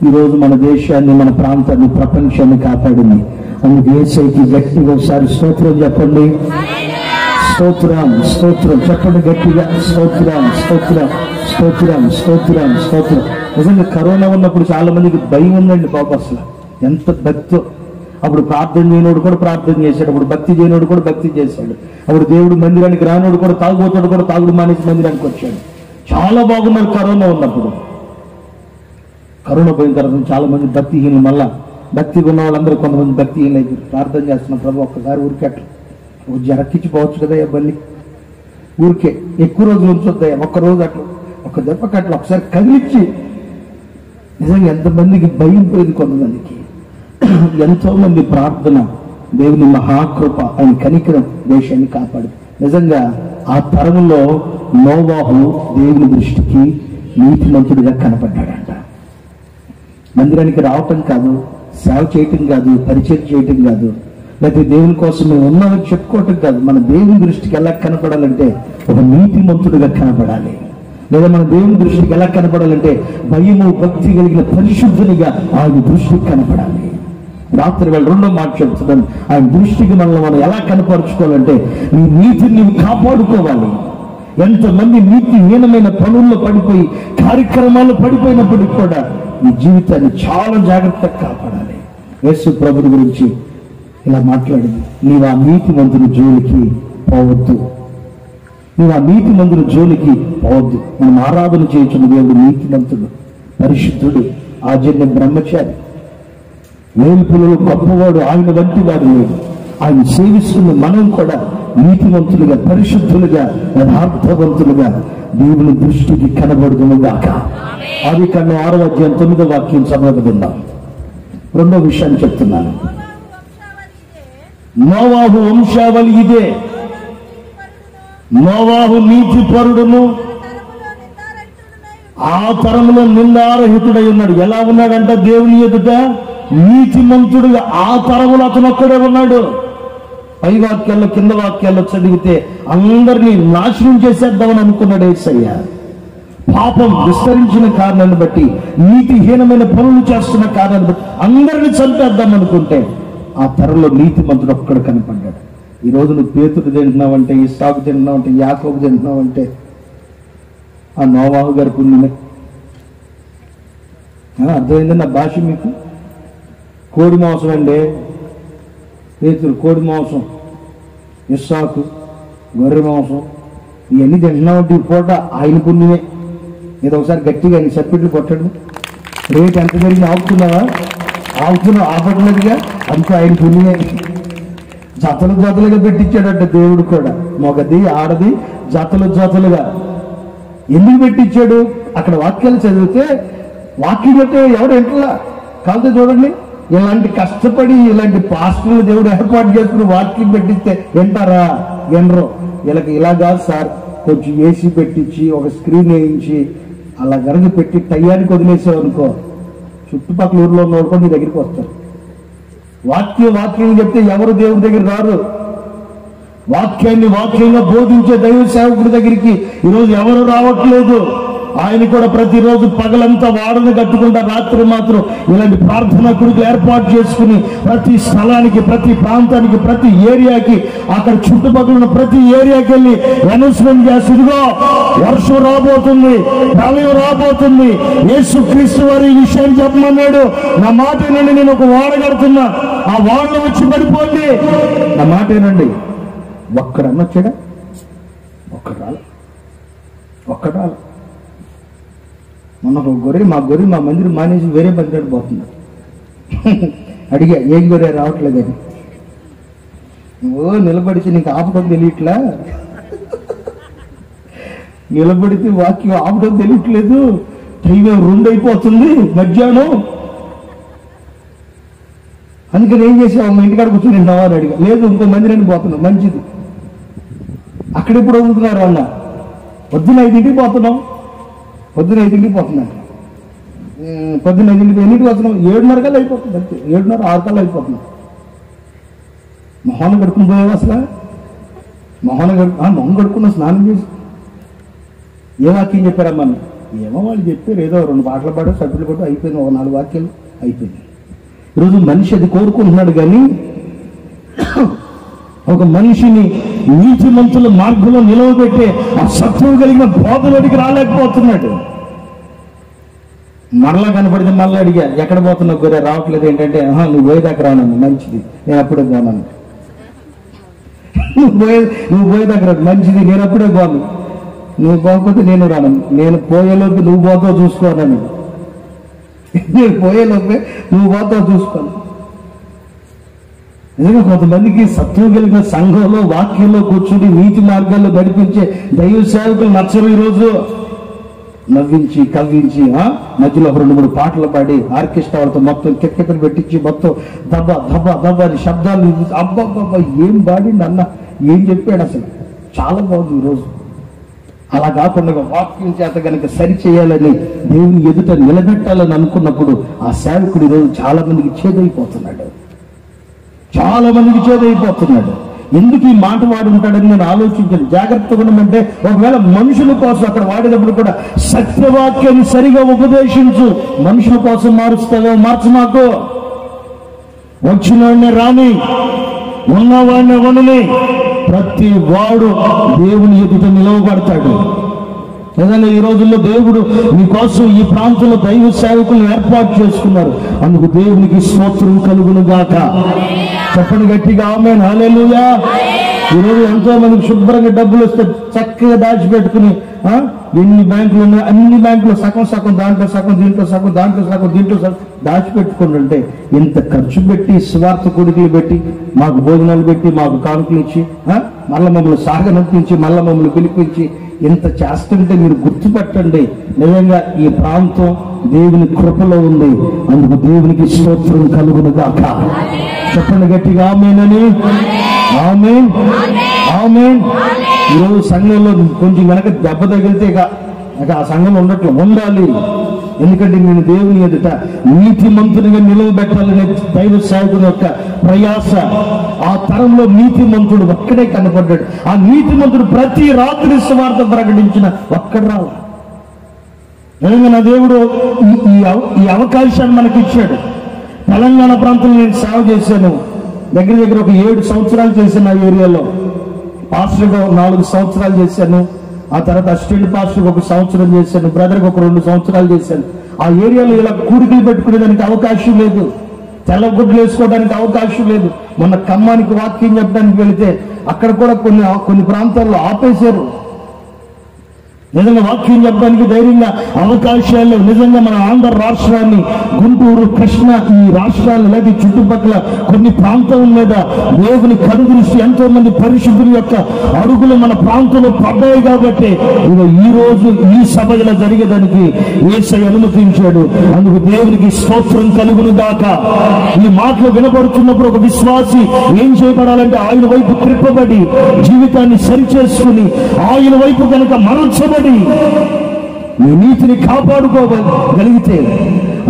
ఈరోజు మన దేశాన్ని, మన ప్రాంతాన్ని, ప్రపంచాన్ని కాపాడింది. అందుకు యేసయ్యకి గట్టిగా ఒకసారి స్తోత్రం చెప్పండి. స్తోత్రం చెప్పండి గట్టిగా. స్తోత్రం. నిజంగా కరోనా ఉన్నప్పుడు చాలా మందికి భయం ఉందండి బాబు. అసలు ఎంత భక్తో. అప్పుడు ప్రార్థన చేయనోడు కూడా ప్రార్థన చేశాడు, అప్పుడు భక్తి చేయనోడు కూడా భక్తి చేశాడు, అప్పుడు దేవుడు మందిరానికి రానోడు కూడా తాగుబోతాడు కూడా తాగుడు మానేసి మందిరానికి వచ్చాడు. చాలా బాగున్నారు కరోనా ఉన్నప్పుడు. కరోనా పోయిన తర్వాత చాలా మంది భక్తిహీనులు, మళ్ళా భక్తిగా ఉన్న వాళ్ళందరూ కొంతమంది భక్తిహీనులు అయిపోయి ప్రార్థన చేస్తున్నారు. ప్రభు ఒక్కసారి ఊరికే అట్లా ఒక జరక్కించిపోవచ్చు కదా బల్లి, ఊరికే ఎక్కువ రోజులు ఉంచొద్దా, ఒక్కరోజు అట్లా ఒక దెబ్బకి అట్లా ఒకసారి కదిలిచ్చి. నిజంగా ఎంతమందికి భయం పోయింది కొంతమందికి. ఎంతో మంది ప్రార్థన, దేవుని మహాకృప, ఆయన కనికరం దేశాన్ని కాపాడు. నిజంగా ఆ తరములో నోవాహు దేవుని దృష్టికి నీతిమంతుడిగా కనపడ్డాడంట. మందిరానికి రావటం కాదు, సేవ చేయటం కాదు, పరిచయం చేయటం కాదు, లేకపోతే దేవుని కోసం మేము ఉన్నామని చెప్పుకోవటం కాదు. మన దేవుని దృష్టికి ఎలా కనపడాలంటే ఒక నీతిమంతుడిగా కనపడాలి. లేదా మన దేవుని దృష్టికి ఎలా కనపడాలంటే భయము భక్తి కలిగిన పరిశుద్ధునిగా ఆయన దృష్టికి కనపడాలి. రాత్రి వేళ రెండో మాట చెప్తున్నాను, ఆయన దృష్టికి మనల్ని మనం ఎలా కనపరుచుకోవాలంటే నీ నీతిని నీవు కాపాడుకోవాలి. ఎంతమంది నీతిహీనమైన పనుల్లో పడిపోయి కార్యక్రమాల్లో పడిపోయినప్పటికీ కూడా నీ జీవితాన్ని చాలా జాగ్రత్తగా కాపాడాలి. యేసు ప్రభుని గురించి ఇలా మాట్లాడింది, నీవు ఆ నీతిమంతుని జోలికి పోవద్దు, నువ్వు ఆ నీతిమంతుని జోలికి పోవద్దు. మనం ఆరాధన చేయుచున్న దేవుడు నీతిమంతుడు, పరిశుద్ధుడు, ఆజన్య బ్రహ్మచారి, వేల్పులలో గొప్పవాడు, ఆయన వంటి వాడు లేడు. ఆయన సేవిస్తున్న మనం కూడా నీతిమంతులుగా, పరిశుద్ధులుగా, యథార్థవంతులుగా దేవుని దృష్టికి కనబడుదునుగాక. ఆదికాండం 6వ అధ్యాయం 9వ వాక్యం చదవబడిందాం. రెండో విషయాన్ని చెప్తున్నాను. నోవాహు వంశావళి ఇదే. నోవాహు నీతిపరుడును ఆ తరములో నిందారహితుడై ఉన్నాడు. ఎలా ఉన్నాడంట? దేవుని ఎదుట నీతిమంతుడుగా ఆ తరములో అతను ఒక్కడే ఉన్నాడు. పై వాక్యాల్లో కింద వాక్యాల్లో చదివితే అందరినీ నాశనం చేసేద్దామని అనుకున్నాడు యేసయ్య. పాపం విస్తరించిన కారణాన్ని బట్టి, నీతిహీనమైన పనులు చేస్తున్న కారణాన్ని బట్టి అందరినీ చంపేద్దాం అనుకుంటే ఆ తరలో నీతిమంతుడు ఒక్కడు కనపడ్డాడు. ఈ రోజు నువ్వు పేతురు తింటున్నావంటే, ఇస్సాకు తింటున్నావంటే, యాకోబు తింటున్నావంటే ఆ నోవాహు గారి పుణ్యమే. అర్థమైంది నా భాష మీకు? కోడి మాంసం అండి, పేతురు కోడి మాంసం, ఇస్సాకు గొర్రె మాంసం, ఇవన్నీ తింటున్నావంటే ఈ పూట ఆయన పుణ్యమే. ఏదో ఒకసారి గట్టిగా ఆయన సప్పిట్లు కొట్టండి. రేట్ ఎంత జరిగింది ఆపుతున్నావా? ఆపుతున్నావు, ఆపట్లేదుగా, అంతా ఆయన పుణ్యమే. జతలు జతలుగా పెట్టించాడంట దేవుడు కూడా. మొగది ఆడది జతలు జతలుగా ఎందుకు పెట్టించాడు? అక్కడ వాక్యాలు చదివితే వాక్యం అంటే ఎవరు ఎంట్లా కాదు. చూడండి, ఇలాంటి కష్టపడి ఇలాంటి పాస్టర్లు దేవుడు ఏర్పాటు చేసుకుని వాక్యం పెట్టిస్తే వింటారా? వినరు. వీళ్ళకి ఇలా కాదు సార్, కొంచెం ఏసీ పెట్టించి ఒక స్క్రీన్ వేయించి అలా గనక పెట్టి టయ్యానికి వదిలేసావు అనుకో, చుట్టుపక్కల ఊర్లో ఉన్న వాళ్ళు నీ దగ్గరికి వస్తారు. వాక్యం చెప్తే ఎవరు దేవుడి దగ్గర రారు. వాక్యంగా బోధించే దైవ సేవకుడి దగ్గరికి ఈరోజు ఎవరు రావట్లేదు. ఆయన కూడా ప్రతిరోజు పగలంతా వాడని కట్టుకుంటా, రాత్రి మాత్రం ఇలాంటి ప్రార్థనా కుడికి ఏర్పాటు చేసుకుని ప్రతి స్థలానికి, ప్రతి ప్రాంతానికి, ప్రతి ఏరియాకి, అక్కడ చుట్టుపక్కల ఉన్న ప్రతి ఏరియాకి వెళ్ళి అనౌన్స్మెంట్ చేసి, ఇదిగో వర్షం రాబోతుంది, ప్రళయం రాబోతుంది, యేసుక్రీస్తు వారు ఈ విషయాన్ని చెప్పమన్నాడు, నా మాట ఏనండి, నేను ఒక వాడ కడుతున్నా, ఆ వాడలో వచ్చి పడిపోండి, నా మాట ఏనండి. ఒక్కడన్నా వచ్చాడా? ఒక్కడాల మొన్న ఒక గొర్రె మా మందిరం మానేసి వేరే మందిరానికి పోతున్నాడు. అడిగా, ఏం గొర్రె రావట్లేదని. నిలబడితే నీకు ఆపడం తెలియట్లా, నిలబడితే వాక్యం ఆపడం తెలియట్లేదు, టైం 2 అయిపోతుంది మధ్యాహ్నం, అందుకని ఏం చేసావు? మా ఇంటికాడ కూర్చొని తిన్నావా అని అడిగా. లేదు, ఇంకో మందిరానికి పోతున్నాం. మంచిది. అక్కడెప్పుడు వదులుతున్నారు అన్న? పొద్దున్న 5ంటికి పోతున్నాం. పొద్దున్న 5ంటికి పోతున్నాను. పొద్దున్న 5ంటికి ఎన్నింటికి వస్తున్నాం? 7:30 కల్లా అయిపోతుంది. అంతే, 7:30 6 కల్లా అయిపోతున్నాం. మొహం కడుక్కుని పోయావా అసలు? మొహం కడుక్కున్న స్నానం చేసి ఏ వాక్యం చెప్పారమ్మా? ఏమో వాళ్ళు చెప్పారు, ఏదో 2 పాటలు పాడు, సభ్యులు పట్టు, అయిపోయింది. ఒక 4 వాక్యాలు అయిపోయింది. ఈరోజు మనిషి అది కోరుకుంటున్నాడు, కానీ ఒక మనిషిని నీతిమంతుల మార్గంలో నిలవబెట్టే ఆ సత్వం కలిగిన బోధలోడికి రాలేకపోతున్నాడు. మరలా కనపడితే మళ్ళీ అడిగా, ఎక్కడ పోతున్నావు గొర్రె? రావట్లేదు. ఏంటంటే, నువ్వు పోయేదాకా రానన్నా. మంచిది, నేను అప్పుడే పోనాను. నువ్వు పోయేదాకా మంచిది, నేను అప్పుడే పోను. నువ్వు పోకపోతే నేను రాను. నేను పోయేలోపు నువ్వు పోతావు చూసుకోనని. నేను పోయేలోపే నువ్వు పోతావు చూసుకోను. నిజంగా కొంతమందికి సత్వం కలిగిన సంఘంలో వాక్యంలో కూర్చుని నీతి మార్గాల్లో నడిపించే దైవ సేవకులు నచ్చరు. ఈరోజు నవ్వించి కవ్వించి మధ్యలో 2-3 పాటలు పాడి ఆర్కెస్ట్రా వాళ్ళతో మొత్తం కెక్కెక్కలు పెట్టించి మొత్తం దబ్బా దబ్బా దబ్బా అని శబ్దాలు, అబ్బాబ్బా ఏం పాడిండి అన్న, ఏం చెప్పాడు అసలు? చాలా బాగుంది ఈరోజు. అలా కాకుండా వాక్యం చేత కనుక సరి చేయాలని దేవుని ఎదుట నిలబెట్టాలని అనుకున్నప్పుడు ఆ సేవకుడు ఈరోజు చాలా మందికి చేదైపోతున్నాడు. ఎందుకు ఈ మాట వాడు ఉంటాడని నేను ఆలోచించాను. జాగ్రత్తగా ఉండమంటే ఒకవేళ మనుషుల కోసం అక్కడ వాడేటప్పుడు కూడా సత్యవాక్యాన్ని సరిగా ఉపదేశించు. మనుషుల కోసం మారుస్తావో మార్చమాకో. వచ్చినవాడిని రాని, ఉన్నవాడిని వనని, ప్రతి వాడు దేవుని ఎదుట నిలవబడతాడు. ఏదైనా ఈ రోజుల్లో దేవుడు మీకోసం ఈ ప్రాంతంలో దైవ సేవకులను ఏర్పాటు చేసుకున్నారు. అందుకు దేవునికి స్తోత్రం కలుగును గాక. చెప్పండి గట్టిగా ఆమేన్, హల్లెలూయా. ఈరోజు ఎంతో మందికి శుభ్రంగా డబ్బులు వస్తే చక్కగా దాచిపెట్టుకుని ఎన్ని బ్యాంకులు ఉన్నాయి అన్ని బ్యాంకులు సగం దాంట్లో సగం దీంట్లో సగం దీంట్లో సగం దాచిపెట్టుకుంటుంటే ఇంత ఖర్చు పెట్టి స్వార్థ కొడుకులు పెట్టి మాకు భోజనాలు పెట్టి మాకు కానుకలు ఇచ్చి మళ్ళీ మమ్మల్ని సాగనంపించి మళ్ళీ మమ్మల్ని పిలిపించి ఇంత చేస్తుంటే మీరు గుర్తుపట్టండి, నిజంగా ఈ ప్రాంతం దేవుని కృపలో ఉంది. అందుకు దేవునికి స్తోత్రం కలుగును గాక. చెప్పండి గట్టిగా ఆమేనని. ఆమేన్, ఆమేన్. ఈరోజు సంఘంలో కొంచెం వెనక దెబ్బ తగిలితే ఇక ఆ సంఘంలో ఉండాలి. ఎందుకంటే నేను దేవుని ఎదుట నీతిమంతునిగా నిలవబెట్టాలనే దైవ సేవకుని యొక్క ప్రయాస. ఆ తరంలో నీతిమంతుడు ఒక్కడే కనపడ్డాడు. ఆ నీతిమంతుడు ప్రతి రాత్రి సువార్త ప్రకటించిన ఒక్కడు రావు. నిజంగా నా దేవుడు ఈ అవకాశాన్ని మనకి ఇచ్చాడు. తెలంగాణ ప్రాంతంలో నేను సేవ చేశాను. దగ్గర ఒక 7 సంవత్సరాలు చేశాను. ఆ ఏరియాలో పాస్టర్గా 4 సంవత్సరాలు చేశాను. ఆ తర్వాత అసిస్టెంట్ పాస్టర్గా 1 సంవత్సరం చేశాను. బ్రదర్గా ఒక 2 సంవత్సరాలు చేశాను. ఆ ఏరియాలో ఇలా కూడికలు పెట్టుకునేదానికి అవకాశం లేదు, తెల్లగుడ్లు వేసుకోవడానికి అవకాశం లేదు. మొన్న ఖమ్మానికి వాక్యం చెప్పడానికి వెళితే అక్కడ కూడా కొన్ని ప్రాంతాల్లో ఆపేశారు. నిజంగా వాక్యం చెప్పడానికి ధైర్యంగా అవకాశాలు. నిజంగా మన ఆంధ్ర రాష్ట్రాన్ని, గుంటూరు, కృష్ణ ఈ రాష్ట్రాలు లేదా చుట్టుపక్కల కొన్ని ప్రాంతాల మీద దేవుని కనుదృష్టి ఎంతో మంది పరిశుద్ధుల యొక్క అడుగులు మన ప్రాంతంలో పడ్డాయి. కాబట్టి ఈ రోజు ఈ సభ ఇలా జరిగేదానికి యేసయ్య అనుమతించాడు. అందుకు దేవునికి స్తోత్రం కలుగును గాక. ఈ మాటలు వినబడుతున్నప్పుడు ఒక విశ్వాసి ఏం చేయబడాలంటే ఆయన వైపు త్రిప్పబడి జీవితాన్ని సరిచేసుకుని ఆయన వైపు కనుక మరల్చబడి నీ నీతిని కాపాడుకోగలిగితే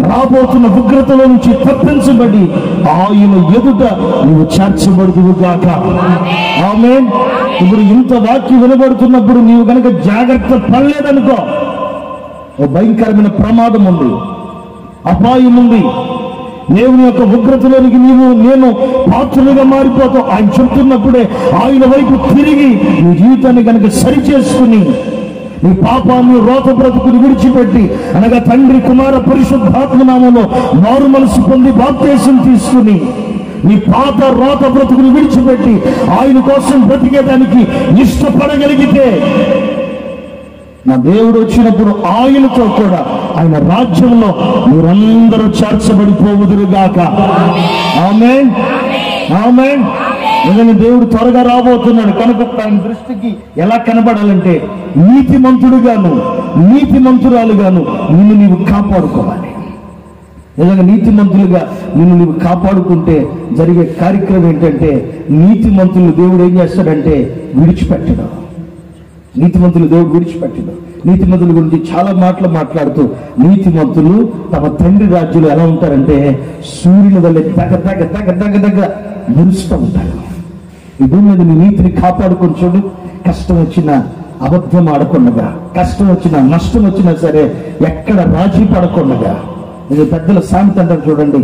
రాబోతున్న ఉగ్రతలో నుంచి తప్పించబడి ఆయన ఎదుట నువ్వు చేర్చబడుదువు గాక. ఆమేన్. ఇప్పుడు ఇంత వాక్యం వినబడుతున్నప్పుడు నీవు కనుక జాగ్రత్త పడలేదనుకో ఓ భయంకరమైన ప్రమాదం ఉంది, అపాయం ఉంది. దేవుని యొక్క ఉగ్రతలోనికి నేను పాత్రలుగా మారిపోతావు. ఆయన చెప్తున్నప్పుడే ఆయన వైపు తిరిగి నీ జీవితాన్ని కనుక సరిచేసుకుని నీ పాపాన్ని రోత బ్రతుకుని విడిచిపెట్టి అనగా తండ్రి కుమార పరిశుద్ధాత్మ నామములో మారు మనసు పొంది బాప్తిసం తీసుకుని నీ పాత రోత బ్రతుకుని విడిచిపెట్టి ఆయన కోసం బ్రతికేదానికి ఇష్టపడగలిగితే నా దేవుడు వచ్చినప్పుడు ఆయనతో కూడా ఆయన రాజ్యంలో మీరందరూ చేర్చబడిపోవుదురుగాక. ఆమేన్, ఆమేన్. నిజంగా దేవుడు త్వరగా రాబోతున్నాడు. కనుక ఆయన దృష్టికి ఎలా కనబడాలంటే నీతిమంతుడుగాను నీతిమంతురాలుగాను నిన్ను నీవు కాపాడుకోవాలి. నిజంగా నీతిమంతులుగా నిన్ను నీవు కాపాడుకుంటే జరిగే కార్యక్రమం ఏంటంటే నీతిమంతులు దేవుడు ఏం చేస్తాడంటే విడిచిపెట్టడం. నీతిమంతులు దేవుడు విడిచిపెట్టడం. నీతిమంతుల గురించి చాలా మాటలు మాట్లాడుతూ నీతిమంతులు తమ తండ్రి రాజ్యంలో ఎలా ఉంటారంటే సూర్యుని వల్ల దగ్గర మెరుస్తూ ఉంటారు. ఈ భూమి మీద నీ నీతిని కాపాడుకొని చూడు. కష్టం వచ్చినా అబద్ధం ఆడకుండగా, కష్టం వచ్చినా నష్టం వచ్చినా సరే ఎక్కడ రాజీ పడకుండగా. ఇది పెద్దల సామెత అంటారు చూడండి,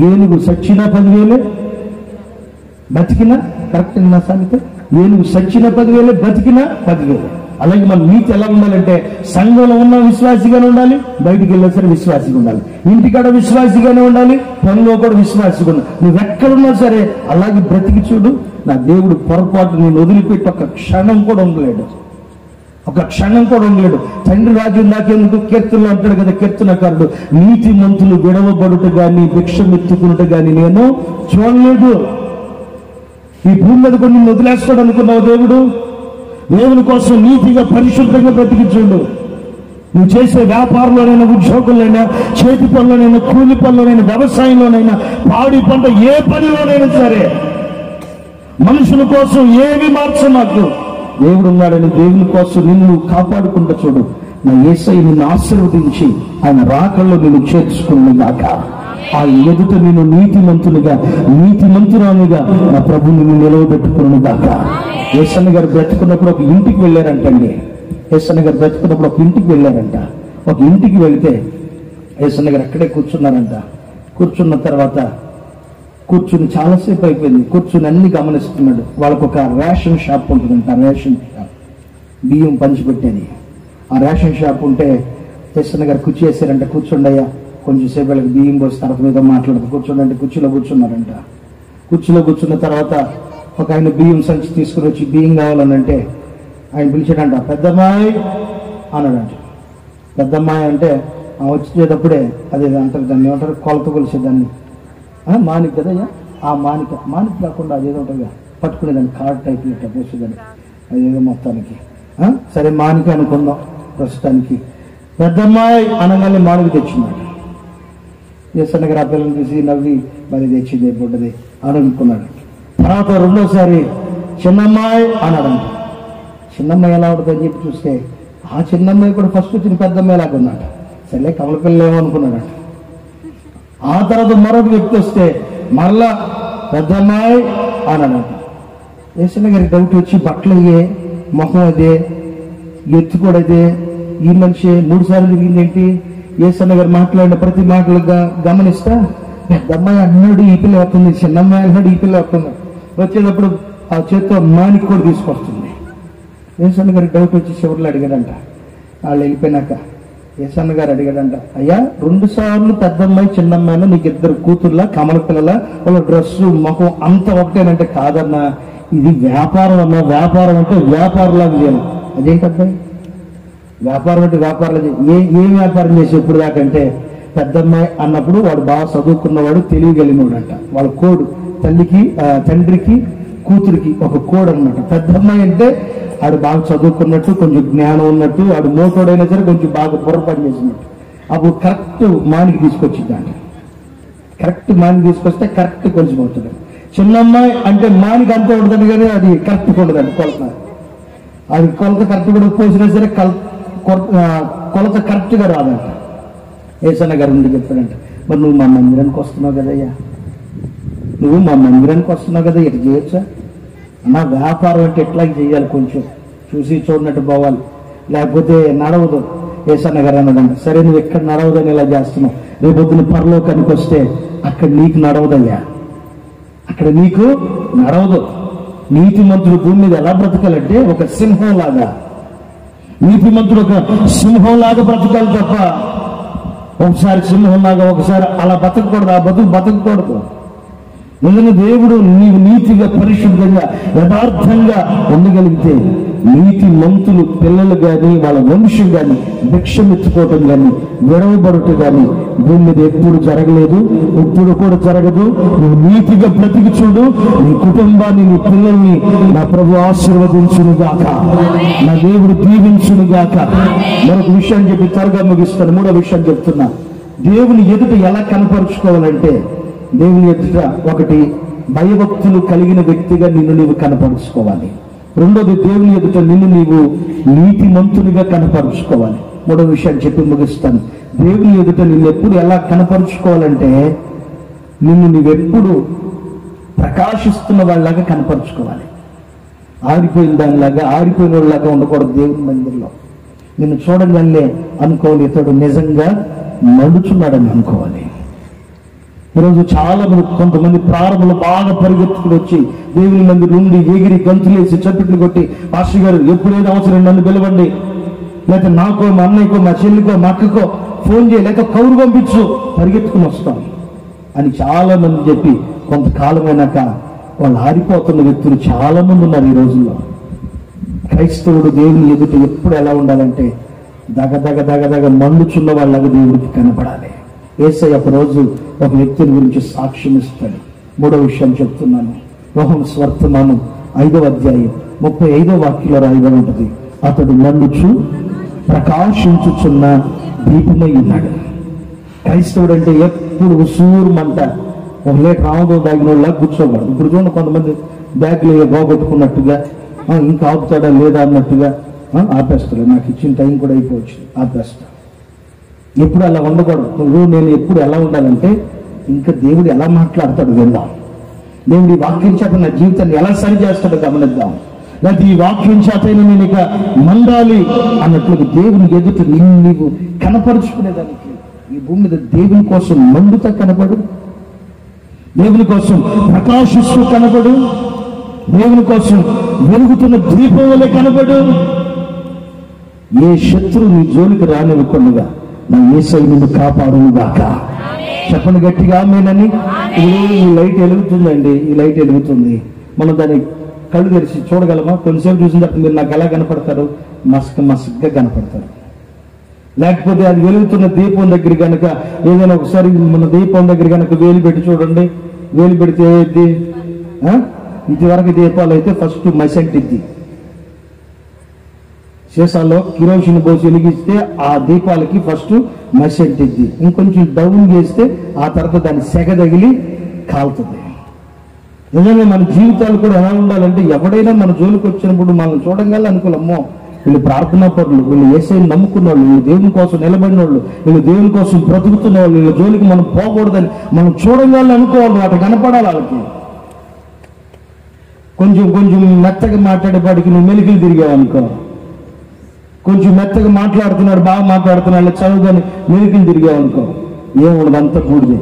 ఏనుగు సచ్చినా 10,000 బతికినా. కరెక్ట్ నా సామెత, ఏనుగు సచ్చిన 10,000 బతికినా 10,000. అలాగే మన నీతి ఎలా ఉండాలంటే సంఘంలో ఉన్న విశ్వాసిగానే ఉండాలి, బయటికి వెళ్ళినా సరే విశ్వాసిగా ఉండాలి, ఇంటికాడ విశ్వాసిగానే ఉండాలి, పనిలో కూడా విశ్వాసిగా ఉండాలి. నువ్వెక్కడున్నా సరే అలాగే బ్రతికి చూడు. నా దేవుడు పొరపాటు నేను వదిలిపెట్టి ఒక క్షణం కూడా ఉండలేడు, ఒక క్షణం కూడా ఉండలేడు. తండ్రి రాజ్యం నాకెందుకు కీర్తనలో అంటాడు కదా కీర్తనకారుడు, నీతి మంతులు విడవబడుట గాని భిక్షమెత్తుకున్నట గాని నేను చూడలేదు. ఈ భూమి మీద కొన్ని నిన్ను వదిలేస్తాడు అనుకున్నావు దేవుడు? దేవుని కోసం నీతిగా పరిశుద్ధంగా బ్రతికి చూడు. నువ్వు చేసే వ్యాపారంలోనైనా, ఉద్యోగంలోనైనా, చేతి పనులనైనా, కూలి పనులనైనా, వ్యవసాయంలోనైనా, పాడి పంట ఏ పనిలోనైనా సరే మనుషుల కోసం ఏమి మార్చమాకు. దేవుడు ఉన్నాడని దేవుని కోసం నిన్ను కాపాడుకుంటూ చూడు. నా యేసయ్య నిన్ను ఆశీర్వదించి ఆయన రాకల్లో నిన్ను చేర్చుకుని గాక. ఆ ఎదుట నేను నీతిమంతురాలుగా నా ప్రభు నిన్ను నిలవబెట్టుకుని గాక. యేసన్న గారు బ్రతుకున్నప్పుడు ఒక ఇంటికి వెళ్ళారంటండి. యేసన్న గారు బ్రతుకున్నప్పుడు ఒక ఇంటికి వెళ్ళారంట. ఒక ఇంటికి వెళితే యేసన్న గారు అక్కడే కూర్చున్నారంట. కూర్చున్న తర్వాత కూర్చుని చాలాసేపు అయిపోయింది. కూర్చుని అన్ని గమనిస్తున్నాడు. వాళ్ళకు ఒక రేషన్ షాప్ ఉంటుందంట. రేషన్ షాప్, బియ్యం పంచిపెట్టేది. ఆ రేషన్ షాప్ ఉంటే యేసన్న గారు కుర్చీ వేసారంట. కూర్చోండి అయ్యా, కొంచెం సేపు వాళ్ళకి బియ్యం పోసి తర్వాత మీద మాట్లాడుతూ కూర్చోండి. కుర్చీలో కూర్చున్నారంట. కుర్చీలో కూర్చున్న తర్వాత ఒక ఆయన బియ్యం సంచి తీసుకుని వచ్చి బియ్యం కావాలని అంటే ఆయన పిలిచాడంట. పెద్దమ్మాయి అన్నాడంట. పెద్దమ్మాయి అంటే వచ్చేటప్పుడే అదే అంటారు, దాన్ని ఏమంటారు, కొలత కొలిసేదాన్ని మానిక కదయ్యా. ఆ మానిక కాకుండా అదేదో ఉంటుందిగా పట్టుకునేదాన్ని, కార్డ్ టైప్ ఇట్లా పోసేదాన్ని, అదేదో మొత్తానికి. సరే మానిక అనుకుందాం ప్రస్తుతానికి. పెద్దమ్మాయి అనగానే మానిక తెచ్చిందట. యేసన్న గారు ఆ పిల్లలు చూసి నవ్వి మరి తెచ్చింది బుడ్డది అని అనుకున్నాడు. తర్వాత రెండోసారి చిన్నమ్మాయి అన్నాడంట. చిన్నమ్మాయి ఎలా ఉంటుందని చెప్పి చూస్తే ఆ చిన్నమ్మాయి కూడా ఫస్ట్ వచ్చిన పెద్దమ్మాయి లాగా ఉన్నాడు. సరే కమల పిల్లలు ఏమనుకున్నాడట. ఆ తర్వాత మరొక వ్యక్తి వస్తే మరలా పెద్దమ్మాయి అన్నాడంట. యేసన్న గారికి డౌట్ వచ్చి బట్టలు అయ్యే, మొహం అదే, ఎత్తు కూడా అదే, ఈ మనిషి 3 సార్లు దిగిందేంటి? యేసన్న గారు మాట్లాడిన ప్రతి మాటలుగా గమనిస్తా పెద్దమ్మాయి అన్నాడు ఈ పిల్ల వస్తుంది, చిన్నమ్మాయి అన్నాడు ఈ పిల్ల వస్తుంది. వచ్చేటప్పుడు ఆ చేతితో మానికి కూడా తీసుకొస్తుంది. యేసన్న గారికి డౌట్ వచ్చి చివరిలో అడిగాడంట. వాళ్ళు వెళ్ళిపోయినాక యేసన్న గారు అడిగాడంట, అయ్యా 2 సార్లు పెద్దమ్మాయి చిన్నమ్మాయినా నీకు 2 కూతుర్లా, కమల పిల్లల, వాళ్ళ డ్రెస్సు మొహం అంత ఒకటేనంటే కాదన్నా, ఇది వ్యాపారం అన్నా. వ్యాపారం అంటే వ్యాపారంలాగా చేయాలి. అదేంటబ్బాయి వ్యాపారం అంటే వ్యాపారం ఏం వ్యాపారం చేసి ఎప్పుడు దాకంటే పెద్దమ్మాయి అన్నప్పుడు వాడు బాగా చదువుకున్నవాడు, తెలియగలిగినవాడంట. వాళ్ళ కోడు తండ్రికి కూతురికి ఒక కోడ్ అనమాట. పెద్దమ్మాయి అంటే ఆడు బాగా చదువుకున్నట్టు, కొంచెం జ్ఞానం ఉన్నట్టు, ఆడు మోటోడైనా సరే కొంచెం బాగా పొరపాటు చేసినట్టు. అప్పుడు కరెక్ట్ మానికి తీసుకొచ్చిందంట. కరెక్ట్ మానికి తీసుకొస్తే కరెక్ట్ కొంచెం అవుతుంది. చిన్నమ్మాయి అంటే మానికి అంతే ఉంటుంది కానీ అది కరెక్ట్ ఉండదండి. కొలత అది కొలత కరెక్ట్ కూడా పోసినా సరే కొలత కరెక్ట్గా రాదంట. యేసన్న గారు నుండి చెప్పాడంట, మరి నువ్వు మా మందిరానికి వస్తున్నావు కదయ్యా, ఇట్లా చేయొచ్చా అన్నా? వ్యాపారం అంటే ఎట్లా చేయాలి, కొంచెం చూసి చూడనట్టు పోవాలి, లేకపోతే నడవదు. యేసన్న గారు అన్నదంట, సరే నువ్వు ఎక్కడ నడవదని ఇలా చేస్తున్నావు, రేపొద్దున పరలోకానికి వస్తే అక్కడ నీకు నడవదయ్యా, అక్కడ నీకు నడవదు. నీతిమంతుడు భూమి మీద ఎలా బ్రతకాలంటే ఒక సింహంలాగా, నీతిమంతుడు ఒక సింహంలాగా బ్రతకాలి తప్ప ఒకసారి సింహంలాగా ఒకసారి అలా బతకూడదు. ఆ బతకూడదు. నిజంగా దేవుడు నీవు నీతిగా, పరిశుద్ధంగా, యథార్థంగా ఉండగలిగితే నీతి మంతులు పిల్లలు కానీ వాళ్ళ వంశం కానీ భిక్షమెత్తుకోవటం కానీ విడవబడటం కానీ భూమి మీద ఎప్పుడు జరగలేదు, ఇప్పుడు కూడా జరగదు. నువ్వు నీతిగా బ్రతికి చూడు, నీ కుటుంబాన్ని, నీ పిల్లల్ని నా ప్రభు ఆశీర్వదించును గాక, నా దేవుడు దీవించును గాక. మరొక విషయాన్ని చెప్పి త్వరగా ముగిస్తాను. 3వ విషయం చెప్తున్నా. దేవుని ఎదుట ఎలా కనపరుచుకోవాలంటే, దేవుని ఎదుట ఒకటి భయభక్తులు కలిగిన వ్యక్తిగా నిన్ను నీవు కనపరుచుకోవాలి. రెండోది దేవుని ఎదుట నిన్ను నీవు నీతిమంతునిగా కనపరుచుకోవాలి. 3వ విషయాన్ని చెప్పి ముగిస్తాను. దేవుని ఎదుట నిన్ను ఎప్పుడు ఎలా కనపరుచుకోవాలంటే, నిన్ను నీవెప్పుడు ప్రకాశిస్తున్న వాళ్ళలాగా కనపరుచుకోవాలి. ఆరిపోయిన దానిలాగా, ఆరిపోయిన వాళ్ళలాగా ఉండకూడదు. దేవుని మందిరంలో నిన్ను చూడగానే అనుకోవాలి, ఇతడు నిజంగా నడుచున్నాడని అనుకోవాలి. ఈరోజు చాలా మంది, కొంతమంది ప్రారంభంలో బాగా పరిగెత్తుకుని వచ్చి దేవుని మంది నుండి ఎగిరి గంతులేసి చప్పట్లు కొట్టి, పాస్టర్ గారు ఎప్పుడైనా అవసరం నన్ను పిలవండి, లేకపోతే నాకో, మా అన్నయ్యకో, మా చెల్లికో, మా అక్కకో ఫోన్ చేయి, లేక కౌరు పంపించు, పరిగెత్తుకుని వస్తాం అని చాలా మంది చెప్పి కొంతకాలం అయినాక వాళ్ళు ఆరిపోతున్న వ్యక్తులు చాలా మంది ఉన్నారు ఈ రోజుల్లో. క్రైస్తవుడు దేవుని ఎదుట ఎప్పుడు ఎలా ఉండాలంటే దగ మండుచున్న వాళ్ళగా దేవుడికి కనపడాలి. యేసయ్య ఒక రోజు ఒక వ్యక్తిని గురించి సాక్ష్యం ఇస్తాడు. 3వ విషయం చెప్తున్నాను. యోహాను సువార్తమానం 5వ అధ్యాయం 35వ వాక్యంలో రాయబడి ఉంటుంది, అతడు మండుచు ప్రకాశించుచున్న దీపమై ఉన్నాడు. క్రైస్తవుడు అంటే ఎప్పుడు ఉసూరుమంట ఒక లీటర్ ఆముదం బ్యాగ్ వాళ్ళ కూర్చోకూడదు. ఇప్పుడు చూడండి, కొంతమంది బ్యాగ్లు పోగొట్టుకున్నట్టుగా ఇంకా ఆపుతాడా లేదా అన్నట్టుగా ఆపేస్తాడు. నాకు ఇచ్చిన టైం కూడా అయిపోవచ్చు, ఆపేస్తా. ఎప్పుడు అలా ఉండకూడదు. నేను ఎప్పుడు ఎలా ఉండాలంటే ఇంకా దేవుడు ఎలా మాట్లాడతాడు విందాం. దేవుడు ఈ వాక్యం చేత నా జీవితాన్ని ఎలా సరి చేస్తాడో గమనిద్దాం. లేకపోతే ఈ వాక్యం చేతైనా నేను ఇక మండాలి అన్నట్లుగా దేవుని ఎదుట నీవు కనపరుచుకునేదానికి ఈ భూమి మీద దేవుని కోసం మండుతా కనపడు, దేవుని కోసం ప్రకాశిస్తూ కనపడు, దేవుని కోసం వెలుగుతున్న దీపం వలె కనపడు. ఏ శత్రువు నీ జోలికి రానివ్వకుండా నా యేసయ్య నిన్ను కాపాడునుగాక. చెప్పండి గట్టిగా ఆమేనని. ఈ లైట్ వెలుగుతుందండి, ఈ లైట్ వెలుగుతుంది. మనం దాన్ని కళ్ళు తెరిచి చూడగలమా? కొంచెంసేపు చూసిన తర్వాత మీరు నాకు ఎలా కనపడతారు? మస్క్గా కనపడతారు. లేకపోతే అది వెలుగుతున్న దీపం దగ్గర కనుక ఏదైనా ఒకసారి మన దీపం దగ్గర కనుక వేలు పెట్టి చూడండి. వేలు పెడితే ఏది? ఇది వరకు దీపాలు అయితే ఫస్ట్ మసంటిద్ది. శేషాల్లో కిరోసిన్ పోసి వెలిగిస్తే ఆ దీపాలకి ఫస్ట్ మసంటిద్ది. ఇంకొంచెం డౌన్ చేస్తే ఆ తర్వాత దాన్ని సెగ తగిలి కాలుతుంది. నిజంగా మన జీవితాలు కూడా ఎలా ఉండాలంటే ఎవడైనా మన జోలికి వచ్చినప్పుడు మనం చూడగానే అనుకోలేమో వీళ్ళు ప్రార్థనా పరులు, వీళ్ళు యేసయ్యని నమ్ముకున్న వాళ్ళు, వీళ్ళు దేవుని కోసం నిలబడిన వాళ్ళు, వీళ్ళు దేవుని కోసం బ్రతుకుతున్న వాళ్ళు, వీళ్ళ జోలికి మనం పోకూడదని మనం చూడగానే అనుకోవాలి. వాటి కనపడాలి వాళ్ళకి. కొంచెం కొంచెం మెత్తగా మాట్లాడేపాటికి నువ్వు మెలికలు తిరిగావు అనుకో, కొంచెం మెత్తగా మాట్లాడుతున్నాడు, బాగా మాట్లాడుతున్నాడు, చదువుగాని మెలికలు తిరిగావు అనుకో, ఏముండదు, అంత బూడిదే,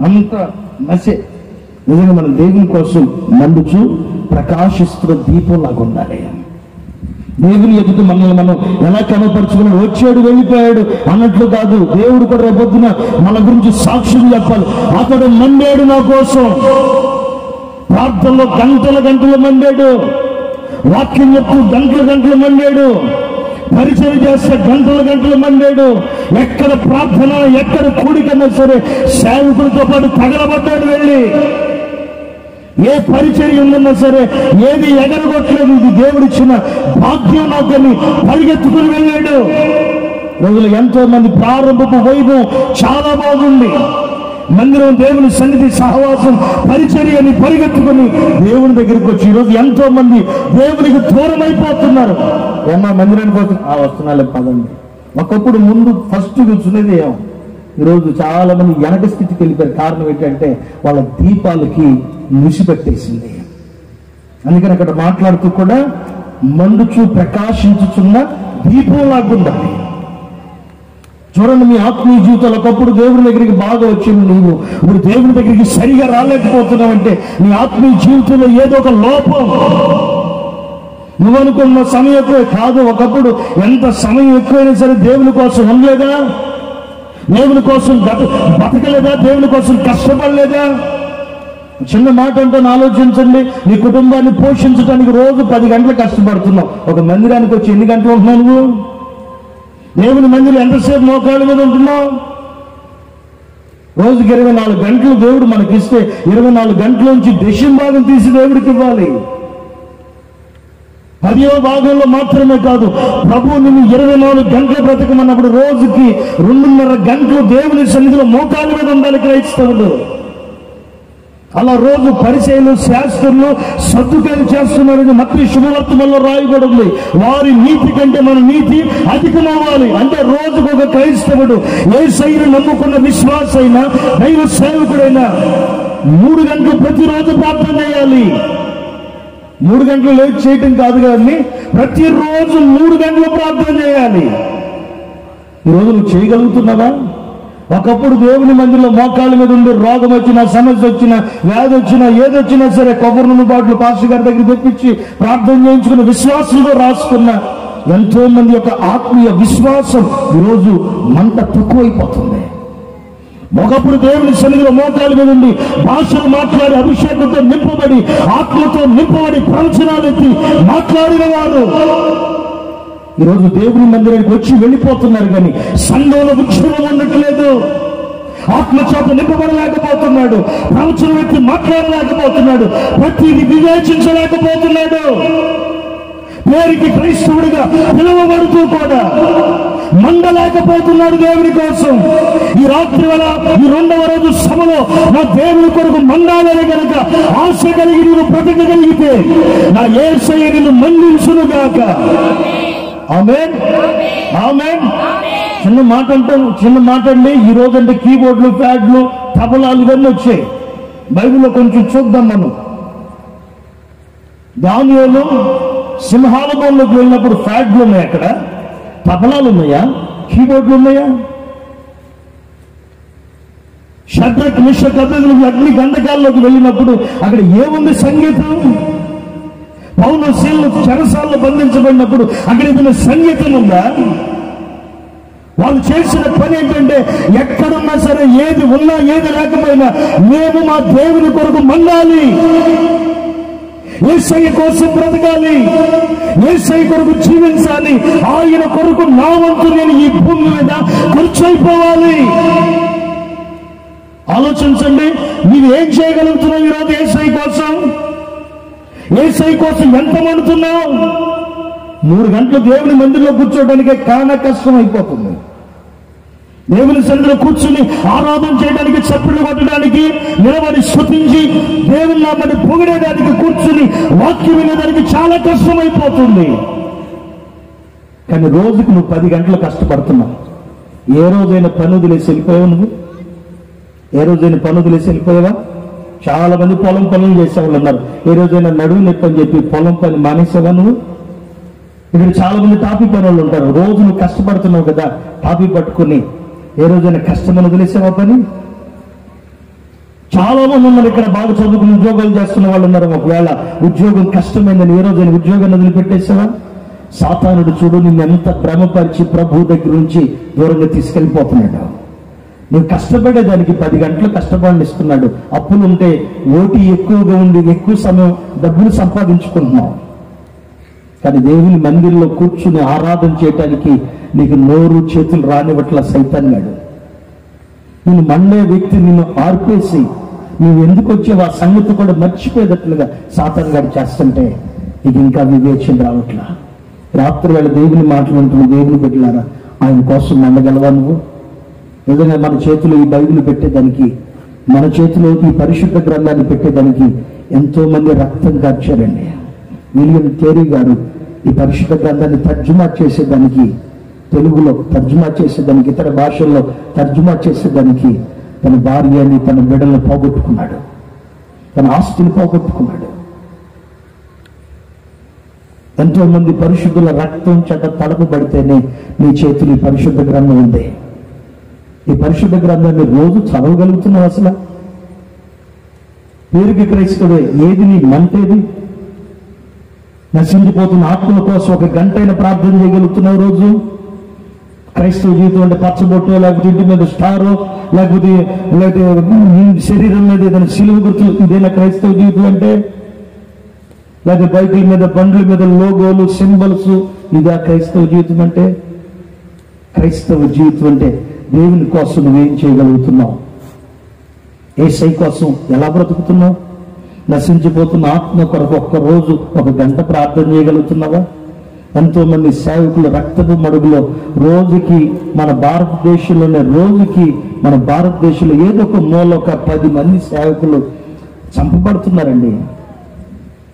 అంత మసే. నిజంగా మనం దేవుని కోసం మండుచు ప్రకాశిస్తున్న దీపం లాగా ఉండాలి. దేవుని ఎదుట మనల్ని మనం ఎలా కనపరుచుకున్నాడు, వచ్చాడు వెళ్ళిపోయాడు అన్నట్లు కాదు. దేవుడు కూడా రేపొద్దున మన గురించి సాక్ష్యం చెప్పాలి. అతడు మండాడు నా కోసం, ప్రార్థనలో గంటల గంటలు మండాడు, వాక్యం చెప్తూ గంటల గంటలు మండాడు, పరిచయం చేస్తే గంటల గంటలు మండాడు. ఎక్కడ ప్రార్థన, ఎక్కడ కూడికన్నా సరే సేవకులతో పాటు తగలబడ్డాడు. వెళ్ళి ఏ పరిచర్య ఉందన్నా సరే ఏది ఎగరగొట్టలేదు. ఇది దేవుడిచ్చిన భాగ్యం నాకని పరిగెత్తుకుని వెళ్ళాడు. రోజులు ఎంతో మంది ప్రారంభపు వైభవం చాలా బాగుంది. మందిరం, దేవుని సన్నిధి, సహవాసం, పరిచర్యని పరిగెత్తుకుని దేవుని దగ్గరికి వచ్చి ఈరోజు ఎంతో మంది దేవునికి దూరం అయిపోతున్నారు. ఏమన్నా మందిరానికి వస్తున్నాలే పదండి. ఒకప్పుడు ముందు ఫస్ట్ కూర్చునేది ఏమో, ఈరోజు చాలా మంది వెనక స్థితికి వెళ్ళిపోయారు. కారణం ఏంటంటే వాళ్ళ దీపాలకి ముసిపెట్టేసింది. అందుకని అక్కడ మాట్లాడుతూ కూడా మండుచు ప్రకాశించుచున్న దీపం లాగుండాలి. చూడండి, మీ ఆత్మీయ జీవితంలో ఒకప్పుడు దేవుని దగ్గరికి బాగా వచ్చింది, నీవు ఇప్పుడు దేవుని దగ్గరికి సరిగా రాలేకపోతున్నావంటే నీ ఆత్మీయ జీవితంలో ఏదో ఒక లోపం. నువ్వు అనుకున్న సమయం ఎక్కువ కాదు. ఒకప్పుడు ఎంత సమయం ఎక్కువైనా సరే దేవుని కోసం ఉండలేదా? దేవుని కోసం బతకలేదా? దేవుని కోసం కష్టపడలేదా? చిన్న మాట అంటే ఆలోచించండి. నీ కుటుంబాన్ని పోషించడానికి రోజు 10 గంటలు కష్టపడుతున్నావు. ఒక మందిరానికి వచ్చి ఎన్ని గంటలు ఉంటున్నావు నువ్వు? దేవుని మందిరం ఎంతసేపు మోకాళ్ళ మీద ఉంటున్నావు? రోజుకి 24 గంటలు దేవుడు మనకిస్తే 24 గంటల నుంచి దశంభాగం తీసి దేవుడికి ఇవ్వాలి. 10వ భాగంలో మాత్రమే కాదు, ప్రభు నిన్ను 24 గంటలు బ్రతకమన్నప్పుడు రోజుకి 2.5 గంటలు దేవుని సన్నిధిలో మోకాళ్ళ మీద ఉండాలి క్రైస్తవులు. అలా రోజు పరిచయలు, శాస్త్రులు, సద్దుకాయలు చేస్తున్నారని మత్తయి శుభవర్తమానంలో రాయబడింది. వారి నీతి కంటే మన నీతి అధికమవ్వాలి. అంటే రోజుకు ఒక క్రైస్తవుడు, యేసయ్యను నమ్ముకున్న విశ్వాసైనా దైవ సేవకుడైనా 3 గంటలు ప్రతిరోజు ప్రార్థన చేయాలి. 3 గంటలు లేట్ చేయటం కాదు కానీ ప్రతిరోజు 3 గంటలు ప్రార్థన చేయాలి. ఈరోజు నువ్వు చేయగలుగుతున్నావా? ఒకప్పుడు దేవుని మందిరంలో మోకాళ్ళ మీద ఉండి రోగం వచ్చినా, సమస్య వచ్చినా, వ్యాధి వచ్చినా, ఏదొచ్చినా సరే కొబ్బరి నూనె బాటిల్ పాస్టర్ గారి దగ్గర తెప్పించి ప్రార్థన చేయించుకున్న విశ్వాసంలో రాసుకున్న ఎంతో మంది యొక్క ఆత్మీయ విశ్వాసం ఈరోజు మంట తక్కువైపోతుంది. ఒకప్పుడు దేవుని సన్నిధిలో మోకాళ్ళ మీద ఉండి భాషలు మాట్లాడి, అభిషేకంతో నింపబడి, ఆత్మతో నింపబడి, ప్రవచనాలు ఎత్తి మాట్లాడిన వారు ఈరోజు దేవుని మందిరానికి వచ్చి వెళ్ళిపోతున్నారు. కానీ సంఘంలో ఉత్సవం ఉండట్లేదు. ఆత్మచేత నింపబడలేకపోతున్నాడు, ప్రవచనం ఎత్తి మాట్లాడలేకపోతున్నాడు, ప్రతిది వివేచించలేకపోతున్నాడు. పేరుకి క్రైస్తవుడిగా పిలువబడుతూ కూడా మండలేకపోతున్నాడు దేవుని కోసం. ఈ రాత్రి వేళ ఈ 2వ రోజు సభలో నా దేవుని కొరకు మండాలని కనుక ఆశ కలిగి నీవు బ్రతకగలిగితే నా యేసయ్య నిన్ను మండించును గాక. ఆమేన్, ఆమేన్. చిన్న మాట అండి. ఈ రోజంటే కీబోర్డులు, ప్యాడ్లు, తబలాలు ఇవన్నీ వచ్చాయి. బైబిల్లో కొంచెం చూద్దాం మనం. దానియేలు సింహాల బోన్లోకి వెళ్ళినప్పుడు ఫ్యాడ్లు ఉన్నాయి, అక్కడ తబలాలు ఉన్నాయా, కీబోర్డులు ఉన్నాయా? షడ్రక్, మిషక్, అబేద్నెగో అగ్ని గంధకాల్లోకి వెళ్ళినప్పుడు అక్కడ ఏముంది సంగీతం? పౌలు శీలను చెరసాల్లో బంధించబడినప్పుడు అక్కడ ఏదైనా సంగీతం ఉందా? వాళ్ళు చేసిన పని ఏంటంటే ఎక్కడున్నా సరే, ఏది ఉన్నా ఏది లేకపోయినా మేము మా దేవుని కొరకు మండాలి, యేసయ్య కోసం బ్రతకాలి, యేసయ్య కొరకు జీవించాలి, ఆయన కొరకు నా వంతు నేను ఈ భూమి మీద కూర్చోయిపోవాలి. ఆలోచించండి, నీవు ఏం చేయగలుగుతున్నావు ఈరోజు యేసయ్య కోసం? యేసయ్య కోసం ఎంత మండుతున్నావు? 3 గంటలు దేవుని మందిరంలో కూర్చోవడానికే కానా కష్టం అయిపోతుంది. దేవుని సన్నిధిలో కూర్చుని ఆరాధన చేయడానికి, చప్పట్లు కొట్టడానికి, నిలబడి స్తుతించి దేవుని నామమును పొగిడేదానికి, కూర్చుని వాక్యం వినేదానికి చాలా కష్టం అయిపోతుంది. కానీ రోజుకు నువ్వు 10 గంటలు కష్టపడుతున్నావు. ఏ రోజైనా పని వదిలేసి వెళ్ళిపోయావు నువ్వు? ఏ రోజైనా పని వదిలేసి వెళ్ళిపోయావా? చాలా మంది పొలం పనులు చేసేవాళ్ళు ఉన్నారు. ఏ రోజైనా నడువు నొప్పి అని చెప్పి పొలం పని మానేసావా నువ్వు? ఇక్కడ చాలా మంది టాపీ పని వాళ్ళు ఉంటారు. రోజు నువ్వు కష్టపడుతున్నావు కదా, టాపీ పట్టుకుని ఏ రోజైనా కష్టమని వదిలేసావా పని? చాలా మంది ఉన్నారు ఇక్కడ, బాగా చదువుకుని ఉద్యోగాలు చేస్తున్న వాళ్ళు ఉన్నారు. ఒకవేళ ఉద్యోగం కష్టమైందని ఏ రోజైనా ఉద్యోగాన్ని వదిలిపెట్టేసావా? సాతానుడు చూడు నిన్ను ఎంత భ్రమపరిచి ప్రభు దగ్గర నుంచి దూరంగా తీసుకెళ్ళిపోతున్నాడు. నువ్వు కష్టపడేదానికి 10 గంటలు కష్టపడిస్తున్నాడు. అప్పులు ఉంటే ఓటీ ఎక్కువగా ఉండి ఎక్కువ సమయం డబ్బులు సంపాదించుకుంటున్నావు. కానీ దేవుని మందిరంలో కూర్చుని ఆరాధన చేయటానికి నీకు నోరు చేతులు రానివట్ల సైతాన్నాడు. నేను మండే వ్యక్తి నిన్ను ఆర్పేసి నువ్వు ఎందుకు వచ్చావు ఆ సంగతి కూడా మర్చిపోయేటట్లుగా సాతాన్ గారు చేస్తుంటే నీకు ఇంకా వివేచన రావట్లా. రాత్రి వేళ దేవుని మాట్లాడుతున్న దేవుని బిడ్డలారా, ఆయన కోసం మండగలవా నువ్వు? ఏదైనా మన చేతిలో ఈ బైబిల్ పెట్టేదానికి, మన చేతిలో ఈ పరిశుద్ధ గ్రంథాన్ని పెట్టేదానికి ఎంతో మంది రక్తం కార్చారండి. విలియం కేరీ గారు ఈ పరిశుద్ధ గ్రంథాన్ని తర్జుమా చేసేదానికి, తెలుగులో తర్జుమా చేసేదానికి, ఇతర భాషల్లో తర్జుమా చేసేదానికి తన భార్యని, తన బిడ్డలను పోగొట్టుకున్నాడు, తన ఆస్తులు పోగొట్టుకున్నాడు. ఎంతో మంది పరిశుద్ధుల రక్తం చేత తడపబడితేనే నీ చేతులు ఈ పరిశుద్ధ గ్రంథం ఉంది. ఈ పరిశుద్ధ గ్రంథాన్ని రోజు చదవగలుగుతున్నావు? అసలు పేరుకి క్రైస్తవుడే, ఏది నీ మంటేది? నశించిపోతున్న ఆత్మల కోసం 1 గంట అయినా ప్రార్థన చేయగలుగుతున్నావు రోజు? క్రైస్తవ జీవితం అంటే పచ్చబొట్టు, లేకపోతే ఇంటి మీద స్టారు, లేకపోతే శరీరం మీద ఏదైనా సిలువ గుర్తు, ఇదేనా క్రైస్తవ జీవితం అంటే? లేకపోతే బైకుల మీద, బండ్ల మీద లోగోలు, సింబల్స్, ఇదా క్రైస్తవ జీవితం అంటే? క్రైస్తవ జీవితం అంటే దేవుని కోసం నువ్వేం చేయగలుగుతున్నావు? యేసయ్య కోసం ఎలా బ్రతుకుతున్నావు? నశించిపోతున్న ఆత్మ కొరకు 1 రోజు 1 గంట ప్రార్థన చేయగలుగుతున్నావా? ఎంతో మంది సేవకులు రక్తపు మడుగులో రోజుకి మన భారతదేశంలోనే మన భారతదేశంలో ఏదో ఒక మూల ఒక 10 మంది సేవకులు చంపబడుతున్నారండి.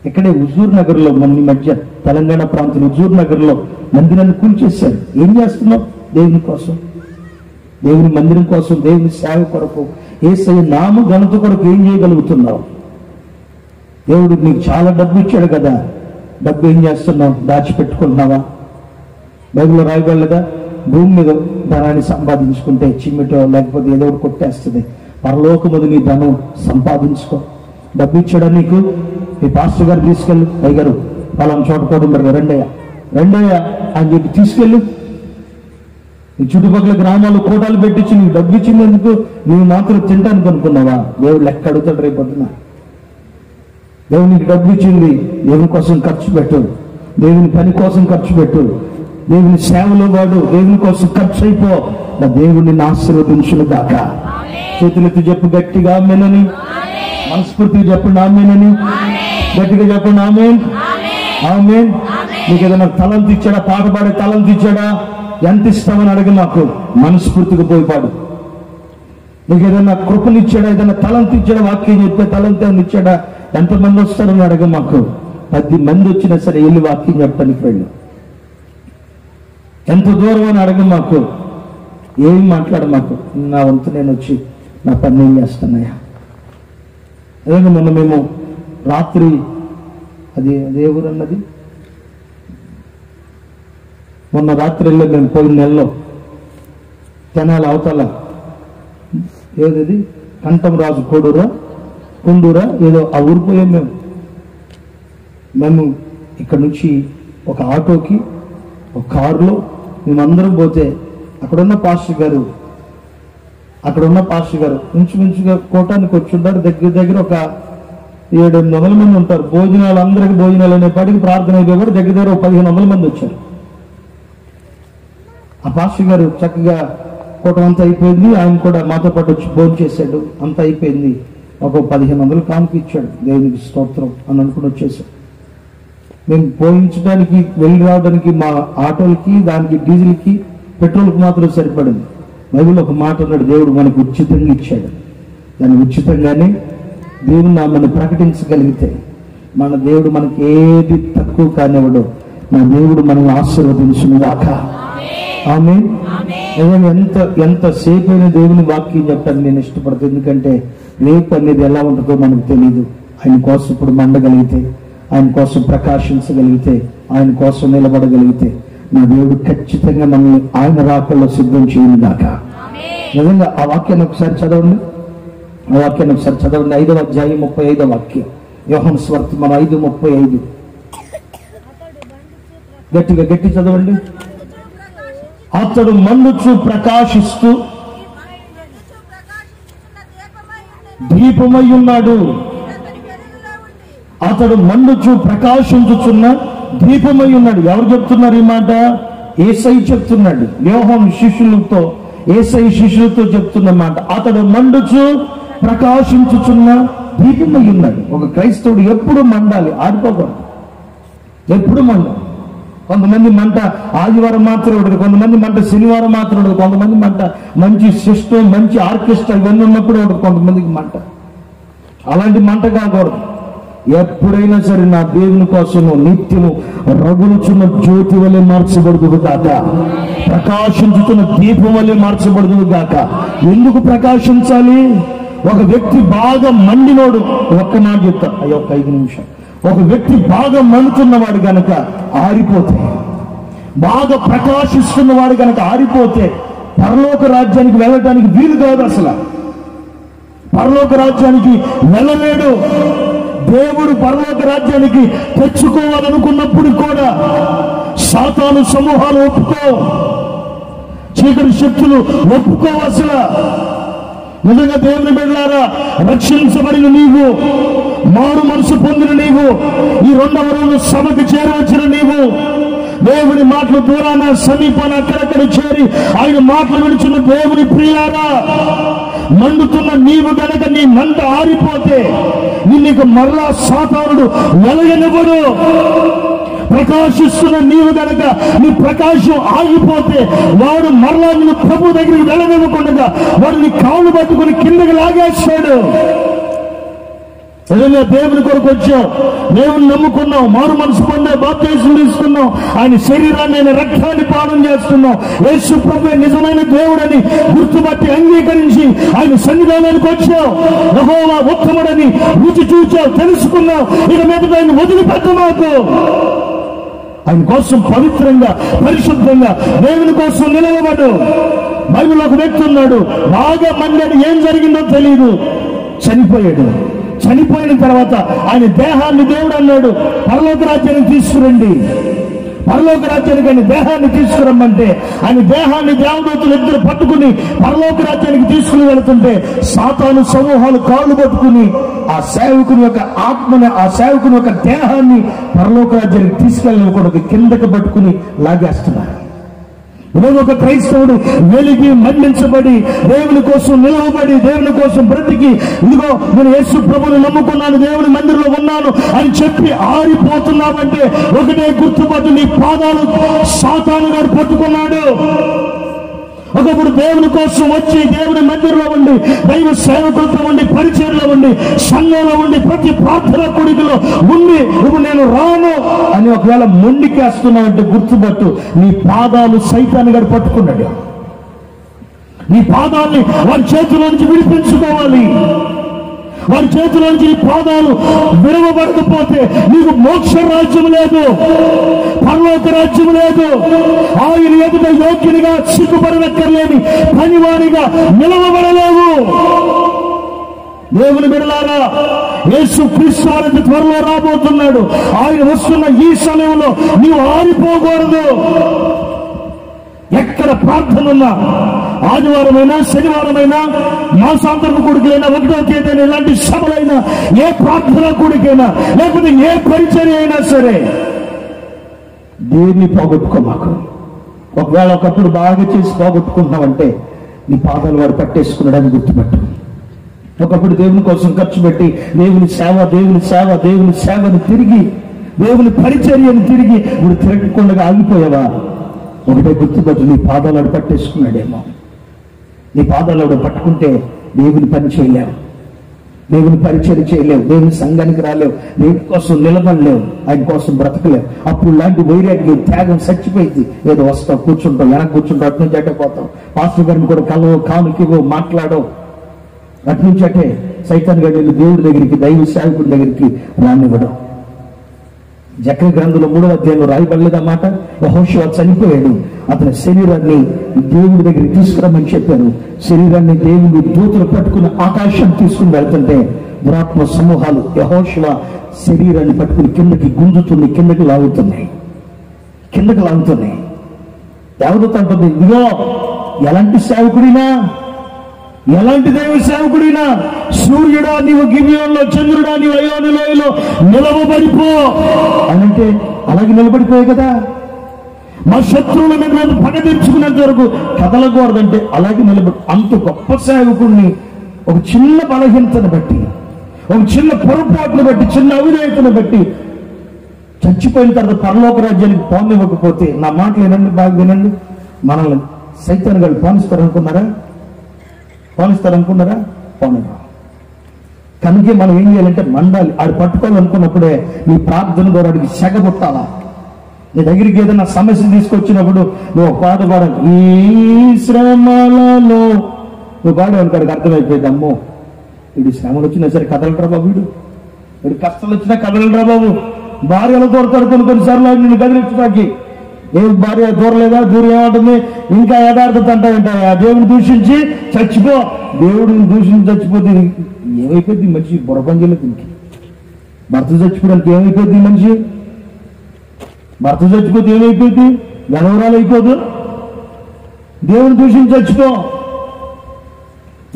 ఇక్కడే హుజూర్ నగర్లో, మన మధ్య తెలంగాణ ప్రాంతం హుజూర్ నగర్లో మందిరాన్ని కూల్చేశారు. ఏం చేస్తున్నావు? దేవుని కోసం, దేవుని మందిరం కోసం, దేవుని సేవ కొరకు, యేసయ్య నామ ఘనత కొరకు ఏం చేయగలుగుతున్నావు? దేవుడు నీకు చాలా డబ్బు ఇచ్చాడు కదా, డబ్బు ఏం చేస్తున్నావు? దాచిపెట్టుకుంటున్నావా? బైబిల్లో రాయబడలేదా? భూమి మీద ధనాన్ని సంపాదించుకుంటే చిమ్మిటో లేకపోతే ఏదో ఒకటి కొట్టేస్తుంది. పరలోకముందు నీ ధనం సంపాదించుకో. డబ్బు ఇచ్చాడా నీకు? మీ పాస్టర్ గారు తీసుకెళ్ళు, అయ్యగారు పలానా చోట కూడా రెండయ్య అని చెప్పి తీసుకెళ్ళు. ఈ చుట్టుపక్కల గ్రామాలు కోటాలు పెట్టించి నీకు డబ్బు ఇచ్చినందుకు నువ్వు మాత్రం తింటానికి అనుకున్నావా? దేవుడు లెక్క అడుగుతాడు రేపొద్దున. దేవునికి డబ్బు ఇచ్చింది, దేవుని కోసం ఖర్చు పెట్టు, దేవుని పని కోసం ఖర్చు పెట్టు, దేవుని సేవలో వాడు, దేవుని కోసం ఖర్చు అయిపో. నా దేవుడిని ఆశీర్వదించును గాక. చేతులెత్తి చెప్పు గట్టిగా ఆమేనని, మనస్ఫూర్తిగా చెప్పండి ఆమేనని, గట్టిగా చెప్పండి ఆమేన్, ఆమేన్. నీకు ఏదైనా తలంతి ఇచ్చాడా, పాట పాడే తలంతి ఇచ్చాడా, ఎంత ఇస్తామని అడిగి మాకు మనస్ఫూర్తిగా పోయి పాడు. నీకు ఏదైనా కృపలు ఇచ్చాడా, ఏదైనా తలంతి ఇచ్చాడా, వాక్యం చెప్పే తలంతి ఏమైనా ఇచ్చాడా, ఎంతమంది వస్తారని అడగ మాకు. 10 మంది వచ్చినా సరే వెళ్ళి వాక్యం చెప్పడానికి వెళ్ళు. ఎంత దూరం అని అడగ మాకు. ఏమి మాట్లాడ మాకు. నా వంతు నేను వచ్చి నా పని ఏం చేస్తున్నాయా. అదే మొన్న మేము రాత్రి అది ఊరు అన్నది, మొన్న రాత్రి వెళ్ళి మేము పోయిన నెలలో తెనాలి అవతల ఏది కంఠం రాజు కుండూరా ఏదో ఆ ఊరు పోయాం. మేము ఇక్కడ నుంచి ఒక ఆటోకి ఒక కారులో మేమందరం పోతే అక్కడున్న పాస్టర్ గారు ఇంచుమించుగా కోటానికి వచ్చి ఉంటారు. దగ్గర ఒక 700-800 మంది ఉంటారు. భోజనాలు అందరికి భోజనాలు అనేపాటికి ప్రార్థన అయిపోయి కూడా దగ్గర 1500 మంది వచ్చారు. ఆ పాస్టర్ గారు చక్కగా కోటం అంతా అయిపోయింది. ఆయన కూడా మాతో పాటు వచ్చి భోజనం చేశాడు. అంతా అయిపోయింది. ఒక 1500 కానుక ఇచ్చాడు. దేవునికి స్తోత్రం అని అనుకుని వచ్చేసాడు. మేము పోయించడానికి వెళ్ళి రావడానికి మా ఆటోలకి దానికి డీజిల్కి పెట్రోల్కి మాత్రం సరిపడింది. బైబిల్లో ఒక మాట అన్నాడు, దేవుడు మనకు ఉచితంగా ఇచ్చాడు. దాన్ని ఉచితంగానే దేవుని నామని ప్రకటించగలిగితే మన దేవుడు మనకి ఏది తక్కువ కానివ్వడు. నా దేవుడు మనం ఆశీర్వదించుగాక. ఆమేన్. ఎంతసేపు అయిన దేవుని వాక్యం చెప్పడానికి నేను ఇష్టపడతాను. ఎందుకంటే రేపు అనేది ఎలా ఉంటుందో మనకు తెలియదు. ఆయన కోసం ఇప్పుడు మండగలిగితే, ఆయన కోసం ప్రకాశించగలిగితే, ఆయన కోసం నిలబడగలిగితే నా దేవుడు ఖచ్చితంగా మనల్ని ఆయన రాకల్లో సిద్ధం చేయనుగాక. నిజంగా ఆ వాక్యాన్ని ఒకసారి చదవండి. 5వ అధ్యాయం 35వ వాక్యం. యోహాను సువార్త 5:35. గట్టి చదవండి. అతడు మండుచు ప్రకాశిస్తూ దీపమై ఉన్నాడు. అతడు మండుచు ప్రకాశించుచున్న దీపమై ఉన్నాడు. ఎవరు చెప్తున్నారు ఈ మాట? యేసయ్య చెప్తున్నాడు. యోహాను యేసయ్య శిష్యులతో చెప్తున్న మాట. అతడు మండుచు ప్రకాశించుచున్న దీపమై ఉన్నాడు. ఒక క్రైస్తవుడు ఎప్పుడు మండాలి, ఆడిపోకూడదు. ఎప్పుడు మండాలి. కొంతమంది మంట ఆదివారం మాత్రం ఉండదు, కొంతమంది మంట శనివారం మాత్రం ఉండదు, కొంతమంది మంట మంచి సిస్టమ్, మంచి ఆర్కెస్ట్రా ఇవన్నీ ఉన్నప్పుడు ఉండదు కొంతమందికి మంట. అలాంటి మంట కాకూడదు. ఎప్పుడైనా సరే నా దేవుని కోసము నిత్యము రగులుచున్న జ్యోతి వల్లే మార్చబడుతుంది కాక, ప్రకాశించుతున్న దీపం వల్లే మార్చబడుతుంది కాక. ఎందుకు ప్రకాశించాలి? ఒక వ్యక్తి బాగా మండినోడు, ఒక్క మాట చెప్తా, ఒక 5 నిమిషం. ఒక వ్యక్తి బాగా మండుతున్నవాడు గనక ఆరిపోతే, బాగా ప్రకాశిస్తున్నవాడు గనక ఆరిపోతే పరలోక రాజ్యానికి వెళ్ళటానికి వీలు కాదు. అసలు పరలోక రాజ్యానికి వెళ్ళలేడు. దేవుడు పరలోక రాజ్యానికి తెచ్చుకోవాలనుకున్నప్పుడు కూడా సాతాను సమూహాలు ఒప్పుకో, చీకటి శక్తులు ఒప్పుకో. అసలు నిజంగా దేవుని బిడ్డలారా, రక్షించబడిన నీవు, మారు మనసు పొందిన నీవు, ఈ 2వ రోజు సభకు చేరవచ్చిన నీవు, దేవుని మాటలు దూరాన సమీపాన అక్కడక్కడ చేరి ఆయన మాటలు విడుచున్న దేవుని ప్రియారా, మండుతున్న నీవు గనక నీ మంట ఆరిపోతే నీకు మరలా సాతానుడు వెలగనివ్వడు. ప్రకాశిస్తున్న నీవు గనక నీ ప్రకాశం ఆగిపోతే వాడు మరలా నిన్ను ప్రభు దగ్గరికి వెళ్ళనివ్వకుండా వాడు నీ కాళ్ళు పట్టుకుని కిందకి లాగేస్తాడు. నిజంగా దేవుని కొరకు వచ్చాం, దేవుని నమ్ముకున్నాం, మారు మనసు పొందే బాప్తిసం తీసుకున్నాం, ఆయన శరీరాన్ని, ఆయన రక్తాన్ని పానం చేస్తున్నాం. యేసు ప్రభువే నిజమైన దేవుడని గుర్తుపట్టి అంగీకరించి ఆయన సన్నిధానానికి వచ్చాం. యెహోవా ఉత్తముడని రుచి చూచావు, తెలుసుకున్నావు. ఇక మీద ఆయన వదిలిపెట్టమాకు. ఆయన కోసం పవిత్రంగా, పరిశుద్ధంగా దేవుని కోసం నిలవబడు. బైబిల్ ఒక వ్యక్తి ఉన్నాడు, బాగా మండాడు. ఏం జరిగిందో తెలియదు, చనిపోయాడు. చనిపోయిన తర్వాత ఆయన దేహాన్ని దేవుడు అన్నాడు, పరలోక రాజ్యానికి తీసుకురండి. పరలోక రాజ్యానికి ఆయన దేహాన్ని తీసుకురమ్మంటే ఆయన దేహాన్ని దేవదూతలు ఇద్దరు పట్టుకుని పరలోక రాజ్యానికి తీసుకుని వెళుతుంటే సాతాను సమూహాలు కాళ్ళు పట్టుకుని ఆ సేవకుని యొక్క ఆత్మని, ఆ సేవకుని యొక్క దేహాన్ని పరలోక రాజ్యానికి తీసుకెళ్ళకూడదు కిందకి పట్టుకుని లాగేస్తున్నారు. ఈరోజు ఒక క్రైస్తవుడు వెలిగి మండించబడి దేవుని కోసం నిలవబడి దేవుని కోసం బ్రతికి ఇదిగో నేను యేసు ప్రభువుని నమ్ముకున్నాను, దేవుని మందిరంలో ఉన్నాను అని చెప్పి ఆరిపోతున్నావంటే ఒకటే గుర్తుపట్టు, నీ పాదాలు సాతాను గారు పట్టుకున్నాడు. ఒకప్పుడు దేవుని కోసం వచ్చి దేవుని మందిరంలో ఉండి దైవ సేవకులతో ఉండి పరిచయంలో ఉండి సంఘంలో ఉండి ప్రతి ప్రార్థన కూడికలో ఉండి ఇప్పుడు నేను రాను అని ఒకవేళ మొండికేస్తున్నావంటే గుర్తుపట్టు, నీ పాదాలు సైతాను గారు పట్టుకున్నాడు. నీ పాదాన్ని వారి చేతిలో నుంచి విడిపించుకోవాలి. వారి చేతిలో నుంచి నీ పాదాలు విరవబడకపోతే నీకు మోక్ష రాజ్యం లేదు, పరలోక రాజ్యం లేదు. ఆయన ఎదుట యోగ్యునిగా సిగ్గుపడనక్కర్లేని పనివారిగా నిలవబడలేవు. దేవుని బిడ్డలారా, యేసు క్రీస్తు వారి త్వరలో రాబోతున్నాడు. ఆయన వస్తున్న ఈ సమయంలో నీవు ఆరిపోకూడదు. ఎక్కడ ప్రార్థన ఉన్నా, ఆదివారమైనా శనివారమైనా మాసాంతరపు కూడికైనా 1వ తేదీ ఇలాంటి సభలైనా ఏ ప్రార్థన కూడికైనా లేకపోతే ఏ పరిచర్య అయినా సరే దేన్ని పోగొట్టుకోమాకు. ఒకవేళ ఒకప్పుడు బాగా చేసి పోగొట్టుకుంటున్నావంటే నీ పాదాలు వాడు పట్టేసుకున్నాడని గుర్తుపెట్టు. ఒకప్పుడు దేవుని కోసం ఖర్చు పెట్టి దేవుని సేవ దేవుని సేవ దేవుని సేవని తిరిగి దేవుని పరిచర్యను తిరిగి ఇప్పుడు తిరగకుండా ఆగిపోయావా? ఒకటే గుర్తుపెట్టు, నీ పాదాలు పట్టేసుకున్నాడేమో. నీ పాదాలు పట్టుకుంటే దేవుని పని చేయలేవు, దేవుని పరిచయం చేయలేవు, దేవుని సంఘానికి రాలేవు, దేవుని కోసం నిలబడలేవు, ఆయన కోసం బ్రతకలేవు. అప్పుడు లాంటి వైరాగ్యం త్యాగం చచ్చిపోయింది. ఏదో వస్తావు, కూర్చుంటావు, వెనక కూర్చుంటావు, అటు నుంచి అటే పోతావు, పాస్టర్ గారిని కూడా కలవు, కానుకివో, మాట్లాడవు. అటు నుంచి అటే సైతాన్ గారిని దేవుడి దగ్గరికి దైవ సేవకుడి దగ్గరికి రానివ్వడం. జకర్యా గ్రంథంలో 3వ అధ్యాయంలో రాయబడలేదన్నమాట. యెహోషువ చనిపోయాడు, అతని శరీరాన్ని దేవుడి దగ్గరికి తీసుకురమ్మని చెప్పారు. శరీరాన్ని దేవుడి దూతలు పట్టుకుని ఆకాశం తీసుకుని వెళ్తుంటే దురాత్మ సమూహాలు యెహోషువ శరీరాన్ని పట్టుకుని కిందకి గుంజుతుంది, కిందకి లాగుతున్నాయి. దేవదూత అంటుంది, ఇదిగో ఎలాంటి సేవకుడినా, ఎలాంటి దైవ సేవకుడినా, సూర్యుడా నీవు గిబియోనులో, చంద్రుడా నీవు అయ్యోని లోయలో నిలవబడిపో అనంటే అలాగే నిలబడిపోయాయి కదా. మా శత్రువుల మీద నన్ను పగ తీర్చుకునేంత వరకు కదలకూడదంటే అలాగే నిలబడి. అంత గొప్ప సేవకుడిని ఒక చిన్న బలహీనతను బట్టి, ఒక చిన్న పొరపాటును బట్టి, చిన్న అవిధేయతను బట్టి చచ్చిపోయిన తర్వాత పరలోక రాజ్యానికి పోనివ్వకపోతే, నా మాటలు వినండి, బాగా వినండి, మనల్ని సైతాన్ గారు పోనిస్తారనుకున్నారా? పోనివ్వరా? కనుక మనం ఏం చేయాలంటే మండాలి. ఆడు పట్టుకోవాలనుకున్నప్పుడే నీ ప్రార్థన ద్వారా అడిగి సెగబుట్టాలా. నీ దగ్గరికి ఏదైనా సమస్య తీసుకొచ్చినప్పుడు నువ్వు ఒక పాట పాడాలి, ఈ శ్రమలలో నువ్వు పాడేవాడికి అర్థమైపోయింది, అమ్మో వీడు శ్రమలు వచ్చినా సరే కదలరా బాబు, వీడు కష్టాలు వచ్చినా కదలరా బాబు. భార్యలో దూరతాడు కొన్నిసార్లు నిన్ను కదిలించడానికి. ఏ భార్య దూరలేదా? దూరం ఏమంటుంది? ఇంకా యథార్థత అంటావంటే ఆ దేవుని దూషించి చచ్చిపో. దేవుడిని దూషించి చచ్చిపోతే ఏమైపోద్ది మనిషి? బుర్రపంజీలో దీనికి భర్త చచ్చిపోవడానికి ఏమైపోద్ది మనిషి? భర్త చచ్చిపోతే ఏమైపోద్ది? గనవరాలు అయిపోదు. దేవుని దూషించి చచ్చిపో.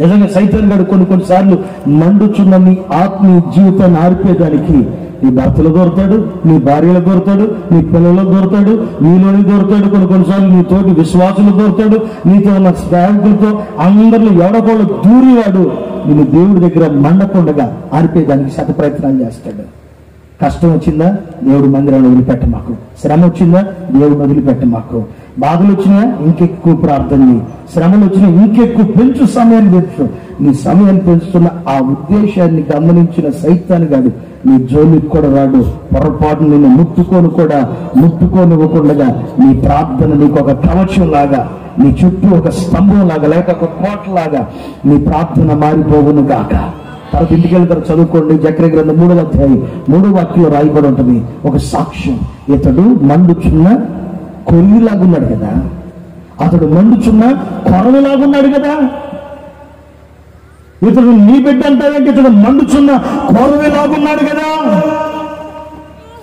నిజంగా సైతాన్ గారు కొన్నిసార్లు మండుచున్న నీ ఆత్మీయ జీవితాన్ని ఆర్పేదానికి నీ భర్తలు దొరుకుతాడు, నీ భార్యలు దొరుకుతాడు, నీ పిల్లలు దొరుకుతాడు, నీలోని దొరుకుతాడు. కొన్నిసార్లు నీ తోటి విశ్వాసులు దొరుకుతాడు, నీతో ఉన్న స్నేహితులతో అందరిలో ఎవడకోళ్ళు దూరివాడు నిన్ను దేవుడి దగ్గర మండకుండగా ఆర్పేదానికి శత ప్రయత్నాలు చేస్తాడు. కష్టం వచ్చిందా? దేవుడి మందిరాన్ని వదిలిపెట్ట మాకు. శ్రమ వచ్చిందా? దేవుడిని వదిలిపెట్ట మాకు. బాధలు వచ్చినా ఇంకెక్కువ ప్రార్థన, శ్రమలు వచ్చినా ఇంకెక్కువ పెంచు, సమయాన్ని పెంచు. నీ సమయాన్ని పెంచుతున్న ఆ ఉద్దేశాన్ని గమనించిన సైతాన్ గాడు నీ జోలికి కూడా రాడు. పొరపాటు నిన్ను ముట్టుకోనివ్వకుండా నీ ప్రార్థన నీకు ఒక కవచం లాగా, నీ చుట్టూ ఒక స్తంభం లాగా, లేక ఒక కోటలాగా నీ ప్రార్థన మారిపోవును గాక. తర్వాత ఇంటికి వెళ్తారు, చదువుకోండి. జకర్యా గ్రంథం 3వ అధ్యాయం 3వ వాక్యంలో రాయబడి ఉంటుంది ఒక సాక్ష్యం. ఇతడు మండుచున్న కొయ్యిలాగున్నాడు కదా, అతడు మండుచున్న కొరవలాగున్నాడు కదా. ఇతడు నీ బిడ్డ అంటాడంటే ఇతడు మండుచున్న కొరవలాగున్నాడు కదా.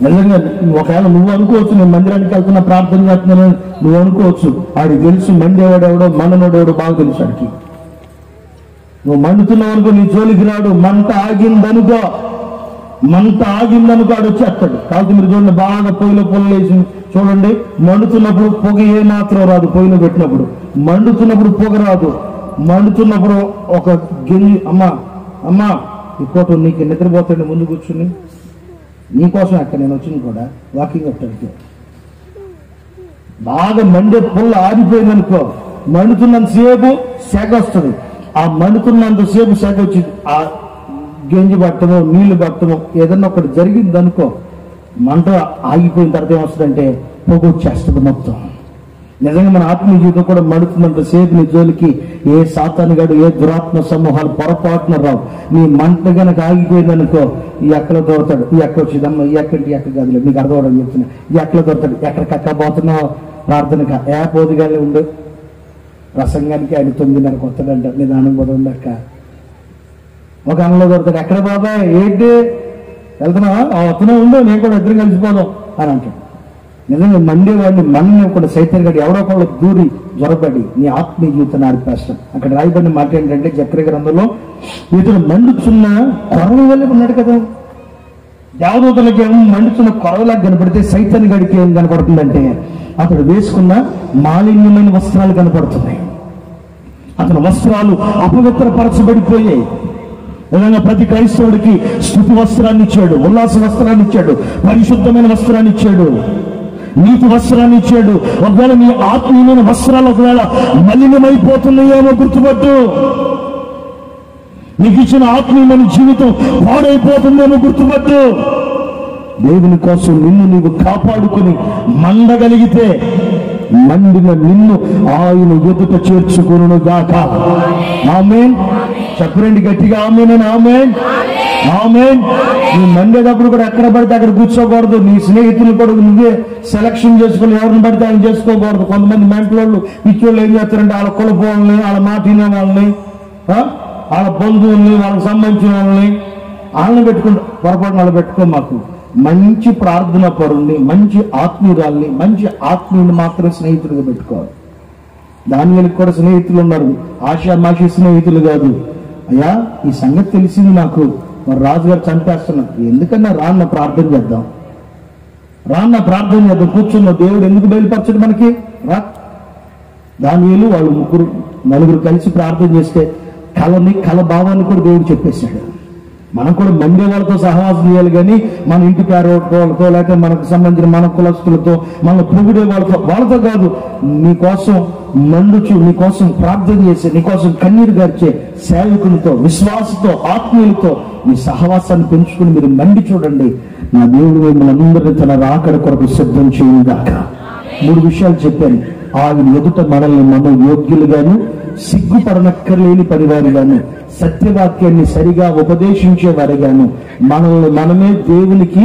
నిజంగా ఒకవేళ నువ్వు అనుకోవచ్చు, నేను మందిరానికి వెళ్తున్నా, ప్రార్థన చేస్తున్నాను నువ్వు అనుకోవచ్చు. ఆడికి తెలుసు మండేవాడెవడో మననోడెవడో బాగా తెలుసు ఆడికి. నువ్వు మండుతున్నావు అనుకో, నీ జోలికి రాడు. మంట ఆగిందనుకో, మంట ఆగిందనుకో ఆడు వచ్చేస్తాడు. కాబట్టి మీరు చూడండి, బాగా పొయ్యిలో పొల్లు వేసి చూడండి, మండుతున్నప్పుడు పొగ ఏ మాత్రం రాదు. పొయ్యిలో పెట్టినప్పుడు మండుతున్నప్పుడు పొగ రాదు. మండుతున్నప్పుడు ఒక గిన్నె, అమ్మా ఈ కోట నీకు నిద్రపోతాడు ముందు కూర్చుని, నీకోసం అక్కడ నేను వచ్చింది కూడా వాకింగ్ అప్పటికి. బాగా మండే పుల్ల ఆరిపోయిందనుకో, మండుతున్నంతసేపు సెగ వస్తుంది. ఆ మండుతున్నంతసేపు సెగ వచ్చి ఆ గంజి పట్టడం, నీళ్లు పట్టడం ఏదన్నా ఒకటి జరిగింది అనుకో, మంట ఆగిపోయిన తర్వాత ఏమొస్తుందంటే పొగ వచ్చేస్తుంది మొత్తం. నిజంగా మన ఆత్మీయ జీవితం కూడా మండుతున్నంతసేపు నీ జోలికి ఏ సాతానుగాడు, ఏ దురాత్మ సమూహాలు పొరపాటున రావు. నీ మంట కనుక ఆగిపోయిందనుకో, ఈ ఎక్కడ దొరుకుతాడు, ఈ ఎక్కడ వచ్చిందమ్మా, ఈ ఎక్కడి ఎక్కడ గదిలో నీకు అర్థం చెప్తున్నా, ఈ ఎక్కడ దొరుకుతాడు, ఎక్కడికక్క పోతున్నావు ప్రార్థనక ఏ పోదుగానే ఉండు. ప్రసంగానికి ఆయన 9:30 వస్తాడంట, నిదానం కూడా ఉండక్క. ఒక అన్నలో దొరుకుతాడు, ఎక్కడ బాబాయ్ ఏంటి వెళ్తున్నావా, వస్తున్నా ఉండు, నేను కూడా ఇద్దరు కలిసిపోదాం అని అంటాడు. నిజంగా మండేవాడిని మన్ని కూడా సైతం గడి ఎవరో ఒకళ్ళు దూరి జ్వరబడి నీ ఆత్మీయ జీవితాన్ని ఆడిపేస్తాం. అక్కడ రాయబడిన మాట ఏంటంటే జకర్య గ్రంథంలో, ఇతను మండుతున్న కొరవ వల్ల ఉన్నాడు కదా. దేవదూతలకి ఏమో మండుతున్న కొరవలాగా కనపడితే సైతాన్ గడికి ఏం కనపడుతుందంటే అతడు వేసుకున్న మాలిన్యమైన వస్త్రాలు కనపడుతున్నాయి. అతని వస్త్రాలు అపవిత్రపరచబడిపోయాయి. నిజంగా ప్రతి క్రైస్తవుడికి స్తుతి వస్త్రాన్ని ఇచ్చాడు, ఉల్లాస వస్త్రాన్ని ఇచ్చాడు, పరిశుద్ధమైన వస్త్రాన్ని ఇచ్చాడు, నీతి వస్త్రాన్ని ఇచ్చాడు. ఒకవేళ నీ ఆత్మీయమైన వస్త్రాలు ఒకవేళ మలినమైపోతున్నాయేమో గుర్తుపట్టు. నీకు ఇచ్చిన ఆత్మీయమైన జీవితం పాడైపోతుందేమో గుర్తుపట్టు. దేవుని కోసం నిన్ను నీవు కాపాడుకుని మండగలిగితే మండిన నిన్ను ఆయన ఎదుట చేర్చుకొనును గాక. ఆమేన్. చెప్పండి గట్టిగా ఆమేన్ అని. ఆమేన్, ఆమేన్. నీ మండేటప్పుడు కూడా ఎక్కడ పడితే అక్కడ కూర్చోకూడదు. నీ స్నేహితులు కూడా నువ్వే సెలక్షన్ చేసుకుని ఎవరిని పడితే ఆయన చేసుకోకూడదు. కొంతమంది మెంటలోళ్ళు పిచ్చోళ్ళు ఏం చేస్తారంటే వాళ్ళ కులపోళ్ళని, వాళ్ళ మాట వినే వాళ్ళని, వాళ్ళ బంధువుల్ని, వాళ్ళకి సంబంధించిన వాళ్ళని వాళ్ళని పెట్టుకుంటా. పొరపాటు వాళ్ళు పెట్టుకో. మాకు మంచి ప్రార్థన పరుణ్ణి, మంచి ఆత్మీయురాల్ని, మంచి ఆత్మీయుని మాత్రం స్నేహితులుగా పెట్టుకోవాలి. దానివేళకి కూడా స్నేహితులు ఉన్నారు, ఆషామాషి స్నేహితులు కాదు. అయ్యా ఈ సంగతి తెలిసింది నాకు, మరి రాజుగారు చంపేస్తున్నారు, ఎందుకన్నా రాన్న ప్రార్థన చేద్దాం, రాన్న ప్రార్థన చేద్దాం, కూర్చున్న దేవుడు ఎందుకు బయలుపరచడు మనకి రా. దానివేళ వాళ్ళు నలుగురు కలిసి ప్రార్థన చేస్తే కళ భావాన్ని కూడా దేవుడు చెప్పేశాడు. మనం కూడా మండే వాళ్ళతో సహవాసం చేయాలి, కానీ మన ఇంటి పేరోళ్ళతో లేకపోతే మనకు సంబంధించిన మన కులస్తులతో, మన పొగిడే వాళ్ళతో కాదు. నీకోసం మండుచు, నీకోసం ప్రార్థన చేసే, నీకోసం కన్నీరు గార్చే సేవకులతో, విశ్వాసతో, ఆత్మీయులతో మీ సహవాసాన్ని పెంచుకుని మీరు మండి చూడండి. నా దేవుడు మిమ్మల్ని అందరినీ తన రాకడ కొరకు సిద్ధం చేయుగాక. 3 విషయాలు చెప్పాను. ఆయన ఎదుట మనల్ని మనం యోగ్యులుగాను, సిగ్గుపడనక్కర్లేని పనివారిగాను, సత్యవాక్యాన్ని సరిగా ఉపదేశించేవారిగాను మనల్ని మనమే దేవునికి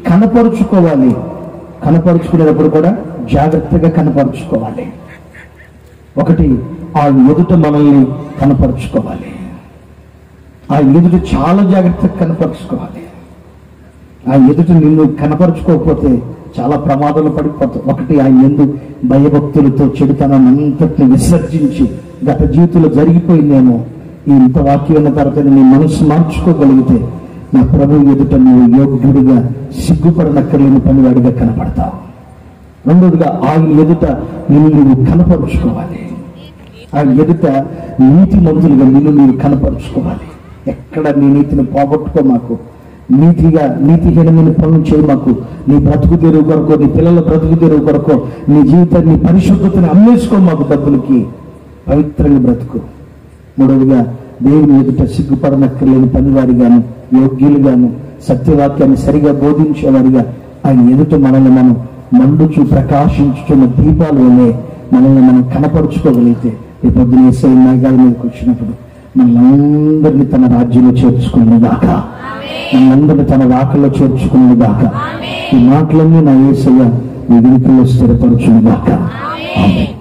కనపరుచుకోవాలి. కనపరుచుకునేటప్పుడు కూడా జాగ్రత్తగా కనపరుచుకోవాలి. ఒకటి, ఆయన ఎదుట మనల్ని కనపరుచుకోవాలి. ఆయన ఎదుట చాలా జాగ్రత్తగా కనపరుచుకోవాలి. ఆయన ఎదుట నిన్ను కనపరుచుకోకపోతే చాలా ప్రమాదాలు పడిపోతావు. ఒకటి, ఆయన యందు భయభక్తులతో చెడుతనాన్ని అంతటిని విసర్జించి, గత జీవితంలో జరిగిపోయిందేమో, ఇంత వాక్యం ఉన్న తర్వాత నీ మనసు మార్చుకోగలిగితే నా ప్రభు ఎదుట నువ్వు యోగ్యుడిగా, సిగ్గుపడనక్కర్లేని పనివాడిగా కనపడతావు. రెండోదిగా ఆయన ఎదుట నిన్ను నువ్వు కనపరుచుకోవాలి. ఆయన ఎదుట నీతిమంతులుగా నిన్ను నీవు కనపరుచుకోవాలి. ఎక్కడ నీ నీతిని పోగొట్టుకో మాకు. నీతిహీనమైన పనులు చేయి మాకు. నీ బ్రతుకు తెరువు కొరకు, నీ పిల్లల బ్రతుకు తెరువు కొరకు నీ జీవితాన్ని, పరిశుద్ధతని అమ్మేసుకో మాకు. డబ్బులకి పవిత్రంగా బ్రతుకు. మూడవదిగా దేవుని ఎదుట సిగ్గుపడనక్కర్లేని పనివారిగాను, యోగ్యులుగాను, సత్యవాక్యాన్ని సరిగా బోధించేవారిగా ఆయన ఎదుట మనల్ని మనం మండుచు ప్రకాశించుతున్న దీపాలు అనే మనల్ని మనం కనపరుచుకోగలిగితే ఈ పొద్దున యేసయ్య మేఘాల మీదకి వచ్చినప్పుడు మనందరినీ తన రాజ్యంలో చేర్చుకునేది దాకా, మనందరినీ తన రాకల్లో చేర్చుకునేది దాకా, ఈ మాటలన్నీ నా యేసయ్య మీ వినికిల్లో స్థిరపరచును దాకా. ఆమేన్.